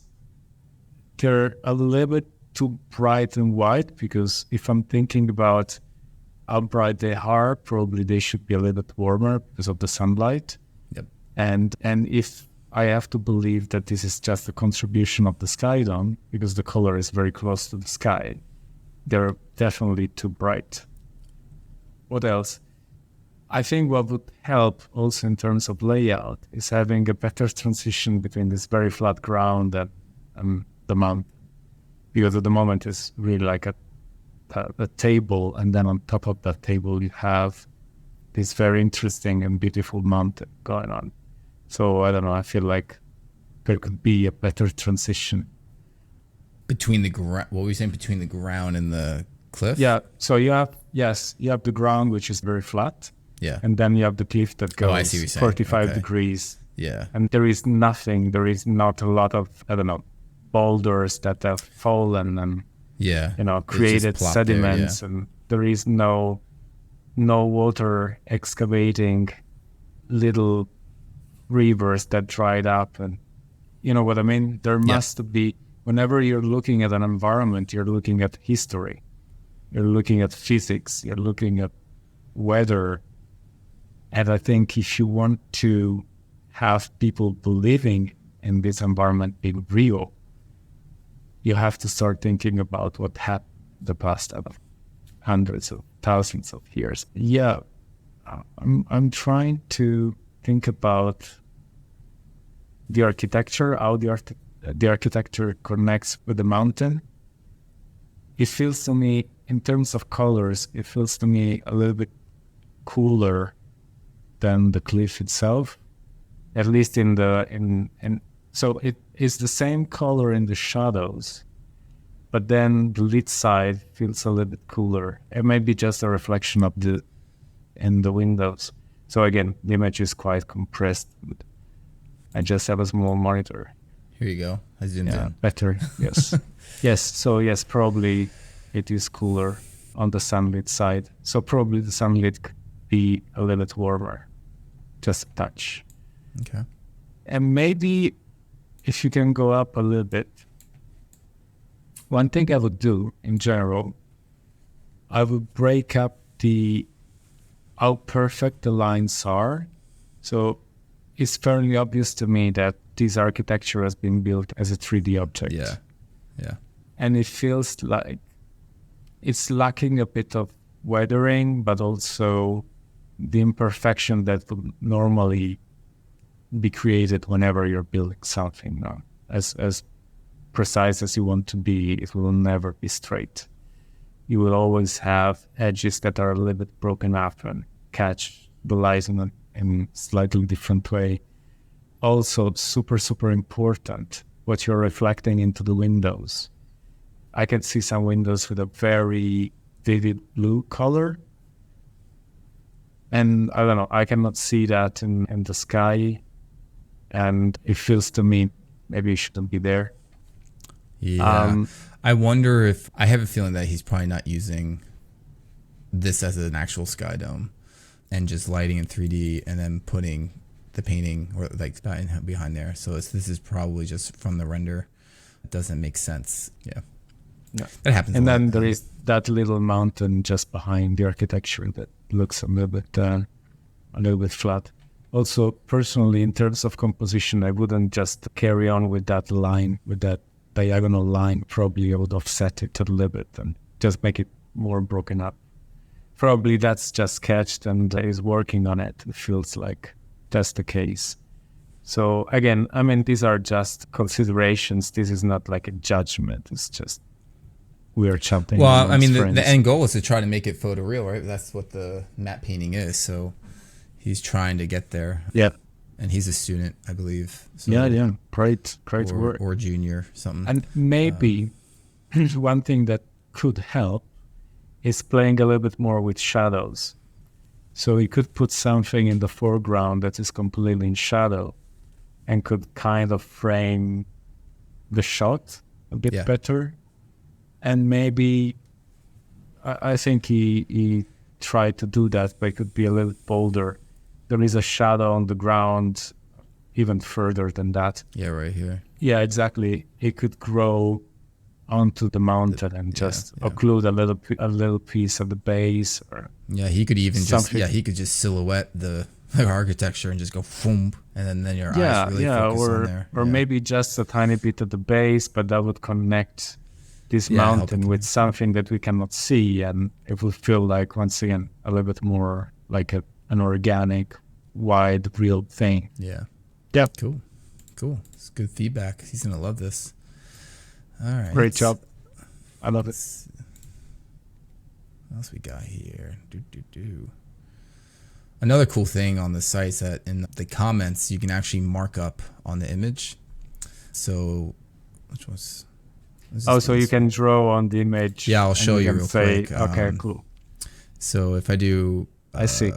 [SPEAKER 2] they're a little bit too bright and white because if I'm thinking about how bright they are, probably they should be a little bit warmer because of the sunlight.
[SPEAKER 1] Yep.
[SPEAKER 2] And if I have to believe that this is just a contribution of the sky dome because the color is very close to the sky, they're definitely too bright. What else? I think what would help also in terms of layout is having a better transition between this very flat ground and the mountain. Because at the moment it's really like a table, and then on top of that table you have this very interesting and beautiful mountain going on. So I don't know, I feel like there could be a better transition.
[SPEAKER 1] Between the ground, what were you saying, between the ground and the cliff?
[SPEAKER 2] Yeah, so you have the ground, which is very flat.
[SPEAKER 1] Yeah.
[SPEAKER 2] And then you have the cliff that goes
[SPEAKER 1] I see what you're saying.
[SPEAKER 2] 45 degrees.
[SPEAKER 1] Yeah.
[SPEAKER 2] And there is not a lot of, boulders that have fallen and, created sediments. There, and there is no water excavating little rivers that dried up. And you know what I mean? There must be, whenever you're looking at an environment, you're looking at history. You're looking at physics, you're looking at weather. And I think if you want to have people believing in this environment being real, you have to start thinking about what happened the past hundreds of thousands of years. Yeah, I'm trying to think about the architecture, how the architecture connects with the mountain. It feels to me in terms of colors, it feels to me a little bit cooler than the cliff itself, at least so it is the same color in the shadows, but then the lit side feels a little bit cooler. It might be just a reflection of in the windows. So again, the image is quite compressed. I just have a small monitor.
[SPEAKER 1] Here you go. I zoomed in.
[SPEAKER 2] Better. Yes. Yes. So yes, probably it is cooler on the sunlit side. So probably the sunlit could be a little bit warmer, just a touch.
[SPEAKER 1] Okay.
[SPEAKER 2] And maybe if you can go up a little bit, one thing I would do in general, I would break up how perfect the lines are. So it's fairly obvious to me that this architecture has been built as a 3D object.
[SPEAKER 1] Yeah. Yeah.
[SPEAKER 2] And it feels like it's lacking a bit of weathering, but also the imperfection that would normally be created whenever you're building something. No? As precise as you want to be, it will never be straight. You will always have edges that are a little bit broken up and catch the light in a slightly different way. Also, super, super important, what you're reflecting into the windows. I can see some windows with a very vivid blue color. And I don't know, I cannot see that in the sky. And it feels to me, maybe it shouldn't be there.
[SPEAKER 1] Yeah. I wonder if, I have a feeling that he's probably not using this as an actual sky dome and just lighting in 3D and then putting the painting or like behind there. So this is probably just from the render. It doesn't make sense. Yeah.
[SPEAKER 2] Yeah.
[SPEAKER 1] That happens.
[SPEAKER 2] And then there is that little mountain just behind the architecture that looks a little bit flat. Also, personally, in terms of composition, I wouldn't just carry on with that line, with that diagonal line. Probably I would offset it a little bit and just make it more broken up. Probably that's just sketched and is working on it. It feels like that's the case. So again, I mean, these are just considerations. This is not like a judgment. It's just we're chatting.
[SPEAKER 1] Well, I mean, the end goal is to try to make it photoreal, right? That's what the matte painting is. So he's trying to get there.
[SPEAKER 2] Yeah.
[SPEAKER 1] And he's a student, I believe. So,
[SPEAKER 2] yeah. Great work.
[SPEAKER 1] Or junior, something.
[SPEAKER 2] And maybe one thing that could help is playing a little bit more with shadows. So you could put something in the foreground that is completely in shadow and could kind of frame the shot a bit better. And maybe, I think he tried to do that, but it could be a little bolder. There is a shadow on the ground even further than that.
[SPEAKER 1] Yeah, right here.
[SPEAKER 2] Yeah, exactly. It could grow onto the mountain and just occlude a little piece of the base. Or
[SPEAKER 1] he could even he could just silhouette the architecture and just go boom, and then your eyes really focus on there.
[SPEAKER 2] Or maybe just a tiny bit at the base, but that would connect this mountain with something that we cannot see, and it will feel like, once again, a little bit more like an organic, wide, real thing.
[SPEAKER 1] Yeah. Cool. It's good feedback. He's gonna love this. All right.
[SPEAKER 2] Great job. I love it.
[SPEAKER 1] What else we got here? Another cool thing on the site is that in the comments you can actually mark up on the image. So, which was?
[SPEAKER 2] So you can draw on the image.
[SPEAKER 1] Yeah, I'll show you real quick.
[SPEAKER 2] Okay, cool.
[SPEAKER 1] So if I do,
[SPEAKER 2] I see.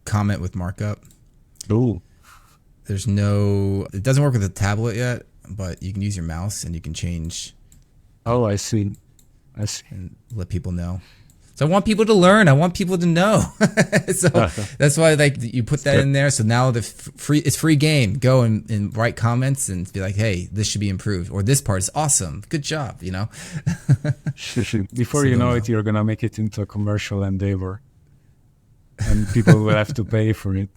[SPEAKER 1] Comment with markup.
[SPEAKER 2] Ooh.
[SPEAKER 1] It doesn't work with the tablet yet, but you can use your mouse and you can change.
[SPEAKER 2] Oh, I see.
[SPEAKER 1] And let people know. So I want people to learn. I want people to know. So that's why you put that in there. So now it's free game. Go and write comments and be like, hey, this should be improved, or this part is awesome. Good job.
[SPEAKER 2] Before you know it, you're gonna make it into a commercial endeavor, and people will have to pay for it.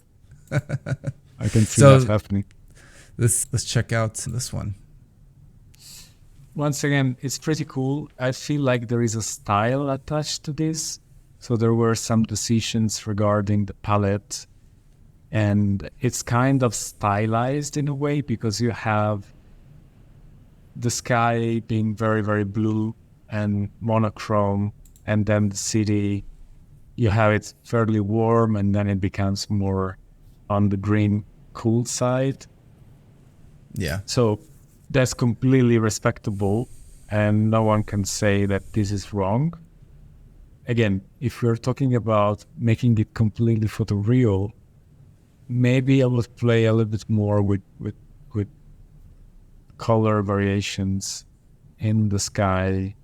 [SPEAKER 2] I can see that happening.
[SPEAKER 1] Let's check out this one.
[SPEAKER 2] Once again, it's pretty cool. I feel like there is a style attached to this. So there were some decisions regarding the palette, and it's kind of stylized in a way because you have the sky being very, very blue and monochrome, and then the city, you have it fairly warm, and then it becomes more on the green, cool side.
[SPEAKER 1] Yeah.
[SPEAKER 2] So that's completely respectable, and no one can say that this is wrong. Again, if we're talking about making it completely photoreal, maybe I would play a little bit more with color variations in the sky.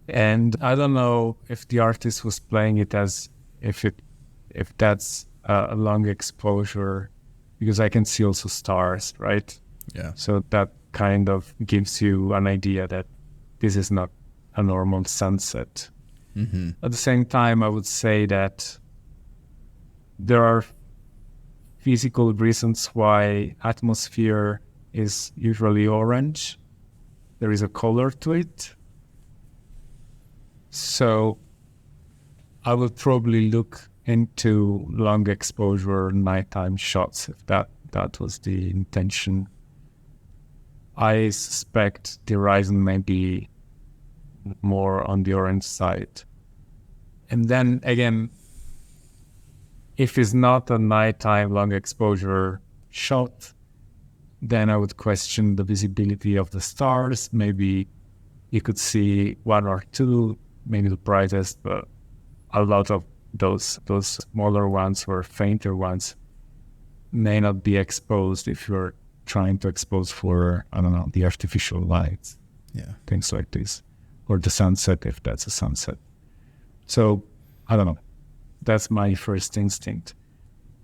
[SPEAKER 2] And I don't know if the artist was playing it as if that's a long exposure, because I can see also stars, right?
[SPEAKER 1] Yeah.
[SPEAKER 2] So that kind of gives you an idea that this is not a normal sunset.
[SPEAKER 1] Mm-hmm.
[SPEAKER 2] At the same time, I would say that there are physical reasons why atmosphere is usually orange. There is a color to it. So I would probably look into long exposure nighttime shots if that was the intention. I suspect the horizon may be more on the orange side. And then again, if it's not a nighttime long exposure shot, then I would question the visibility of the stars. Maybe you could see one or two, maybe the brightest, but a lot of those smaller ones or fainter ones may not be exposed if you're trying to expose for, I don't know, the artificial lights.
[SPEAKER 1] Yeah.
[SPEAKER 2] Things like this. Or the sunset, if that's a sunset. So, I don't know. That's my first instinct.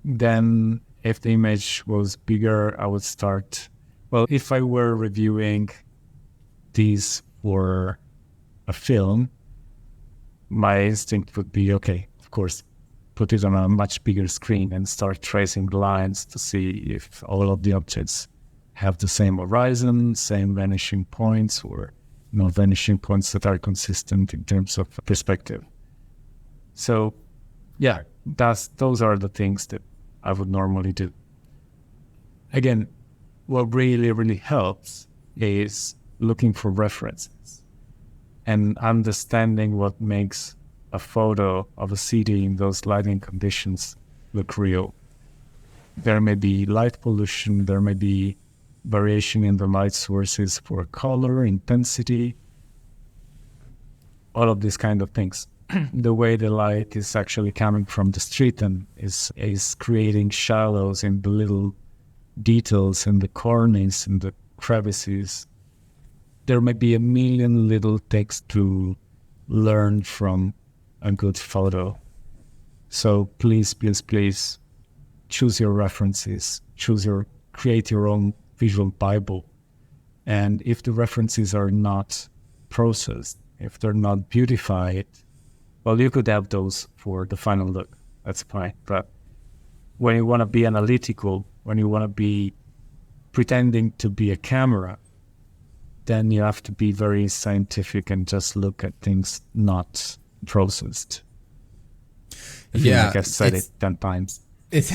[SPEAKER 2] Then, if the image was bigger, I would start... Well, if I were reviewing these for a film, my instinct would be, okay, of course, put it on a much bigger screen and start tracing lines to see if all of the objects have the same horizon, same vanishing points, or vanishing points that are consistent in terms of perspective. So, yeah, those are the things that I would normally do. Again, what really, really helps is looking for references and understanding what makes a photo of a city in those lighting conditions look real. There may be light pollution, there may be variation in the light sources for color, intensity, all of these kind of things. The way the light is actually coming from the street and is creating shadows in the little details in the corners and the crevices. There may be a million little things to learn from a good photo. So please choose your references, create your own visual Bible. And if the references are not processed, if they're not beautified, well, you could have those for the final look. That's fine. But when you want to be analytical, when you want to be pretending to be a camera, then you have to be very scientific and just look at things not processed. I feel like I've said it 10 times.
[SPEAKER 1] It's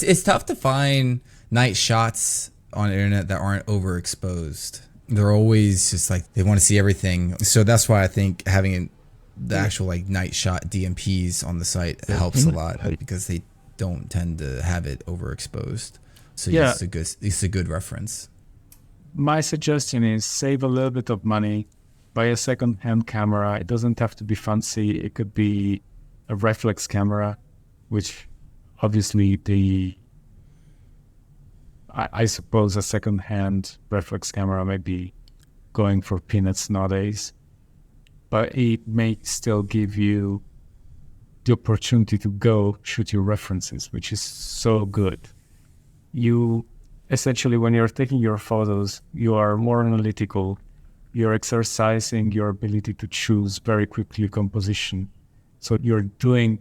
[SPEAKER 1] it's tough to find night shots on the internet that aren't overexposed. They're always just like they want to see everything. So that's why I think having the actual like night shot DMPs on the site helps a lot because they don't tend to have it overexposed. So yeah, it's a good reference.
[SPEAKER 2] My suggestion is save a little bit of money, buy a second-hand camera. It doesn't have to be fancy. It could be a reflex camera, which obviously I suppose a second-hand reflex camera may be going for peanuts nowadays, but it may still give you the opportunity to go shoot your references, which is so good. You essentially, when you're taking your photos, you are more analytical. You're exercising your ability to choose very quickly composition. So you're doing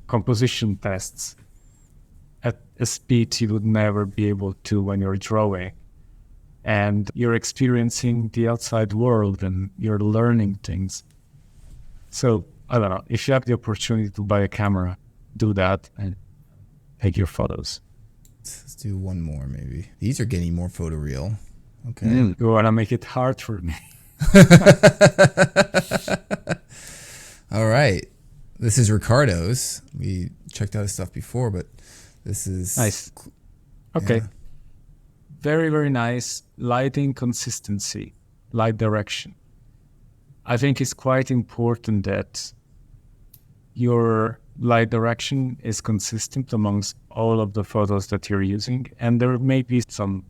[SPEAKER 2] composition tests, at a speed you would never be able to when you're drawing. And you're experiencing the outside world and you're learning things. So, I don't know, if you have the opportunity to buy a camera, do that and take your photos.
[SPEAKER 1] Let's do one more maybe. These are getting more photoreal. Okay.
[SPEAKER 2] You want to make it hard for me.
[SPEAKER 1] All right. This is Ricardo's. We checked out his stuff before, but this is
[SPEAKER 2] nice. Okay.
[SPEAKER 1] Yeah.
[SPEAKER 2] Very, very nice. Lighting consistency, light direction. I think it's quite important that your light direction is consistent amongst all of the photos that you're using. And there may be some,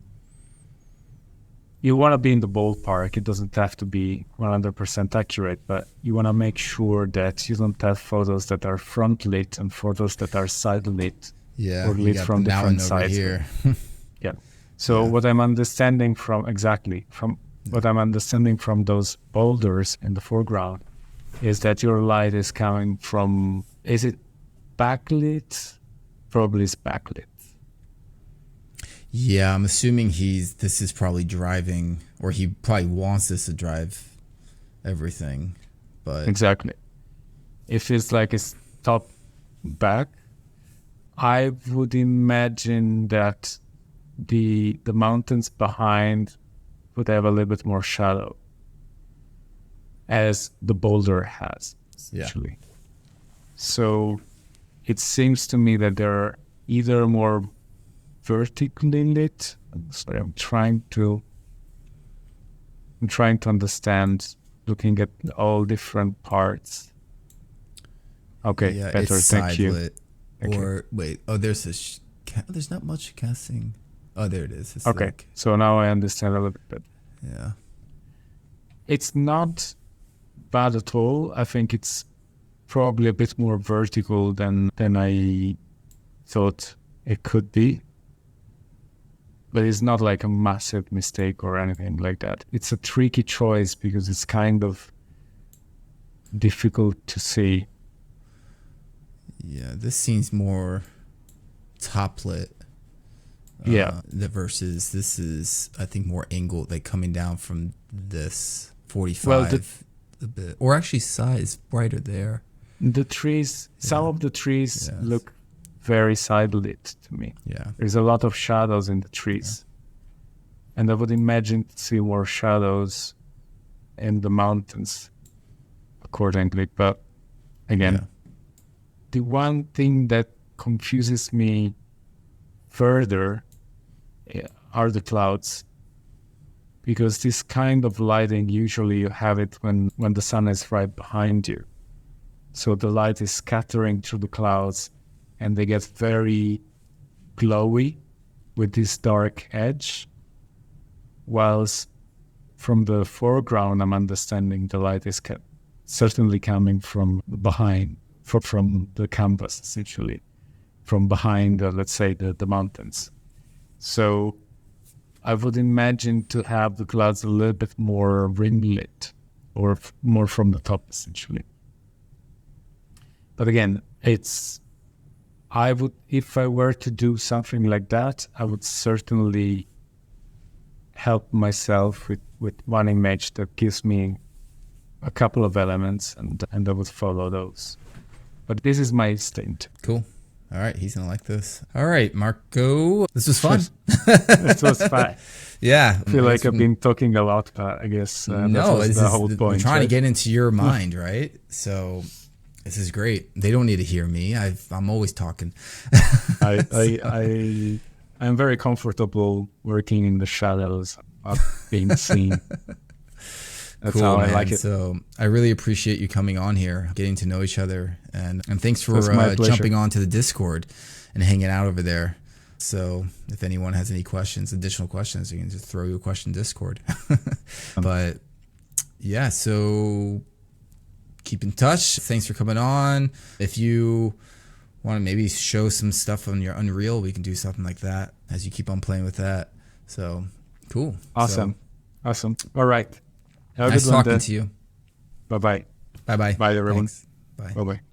[SPEAKER 2] you want to be in the ballpark. It doesn't have to be 100% accurate, but you want to make sure that you don't have photos that are front lit and photos that are side lit.
[SPEAKER 1] Yeah.
[SPEAKER 2] Or lit from different sides.
[SPEAKER 1] Here.
[SPEAKER 2] Yeah. So what I'm understanding from what I'm understanding from those boulders in the foreground is that your light is coming from, is it backlit? Probably it's backlit.
[SPEAKER 1] Yeah, I'm assuming this is probably driving, or he probably wants this to drive everything, but.
[SPEAKER 2] Exactly. If it's like it's top back, I would imagine that the mountains behind would have a little bit more shadow, as the boulder has, essentially. Yeah. So it seems to me that they're either more vertically lit. Sorry, I'm trying to understand, looking at all different parts. Okay,
[SPEAKER 1] yeah,
[SPEAKER 2] better.
[SPEAKER 1] It's
[SPEAKER 2] Thank you.
[SPEAKER 1] Lit. Or wait, there's there's not much casting. Oh, there it is. It's
[SPEAKER 2] okay, so now I understand a little bit.
[SPEAKER 1] Yeah.
[SPEAKER 2] It's not bad at all. I think it's probably a bit more vertical than I thought it could be. But it's not like a massive mistake or anything like that. It's a tricky choice because it's kind of difficult to see.
[SPEAKER 1] Yeah, this seems more top lit. Versus this is, I think, more angled, like coming down from this 45 a bit, or actually size brighter there.
[SPEAKER 2] The trees, some of the trees look very side lit to me.
[SPEAKER 1] Yeah,
[SPEAKER 2] there's a lot of shadows in the trees, and I would imagine to see more shadows in the mountains accordingly. But again, the one thing that confuses me further are the clouds, because this kind of lighting, usually you have it when the sun is right behind you. So the light is scattering through the clouds and they get very glowy with this dark edge. Whilst from the foreground, I'm understanding the light is certainly coming from behind, from the canvas, essentially, from behind, let's say, the mountains. So I would imagine to have the clouds a little bit more rim-lit, or more from the top, essentially. But again, if I were to do something like that, I would certainly help myself with one image that gives me a couple of elements, and I would follow those. But this is my instinct.
[SPEAKER 1] Cool. All right, he's gonna like this. All right, Marco, this was fun.
[SPEAKER 2] This was fun.
[SPEAKER 1] Yeah,
[SPEAKER 2] I feel like I've been talking a lot, but I guess
[SPEAKER 1] no,
[SPEAKER 2] that's the whole point.
[SPEAKER 1] We're trying to get into your mind, right? So this is great. They don't need to hear me. I'm always talking.
[SPEAKER 2] I'm very comfortable working in the shadows of being seen. That's
[SPEAKER 1] cool,
[SPEAKER 2] how I
[SPEAKER 1] man.
[SPEAKER 2] like it.
[SPEAKER 1] So I really appreciate you coming on here, getting to know each other, and thanks for jumping onto the Discord and hanging out over there. So if anyone has any additional questions, you can just throw your question in Discord. But yeah, so keep in touch. Thanks for coming on. If you want to maybe show some stuff on your Unreal, we can do something like that as you keep on playing with that. So cool.
[SPEAKER 2] Awesome. All right.
[SPEAKER 1] Nice talking to you.
[SPEAKER 2] Bye-bye.
[SPEAKER 1] Bye-bye.
[SPEAKER 2] Bye, everyone.
[SPEAKER 1] Thanks. Bye.
[SPEAKER 2] Bye-bye.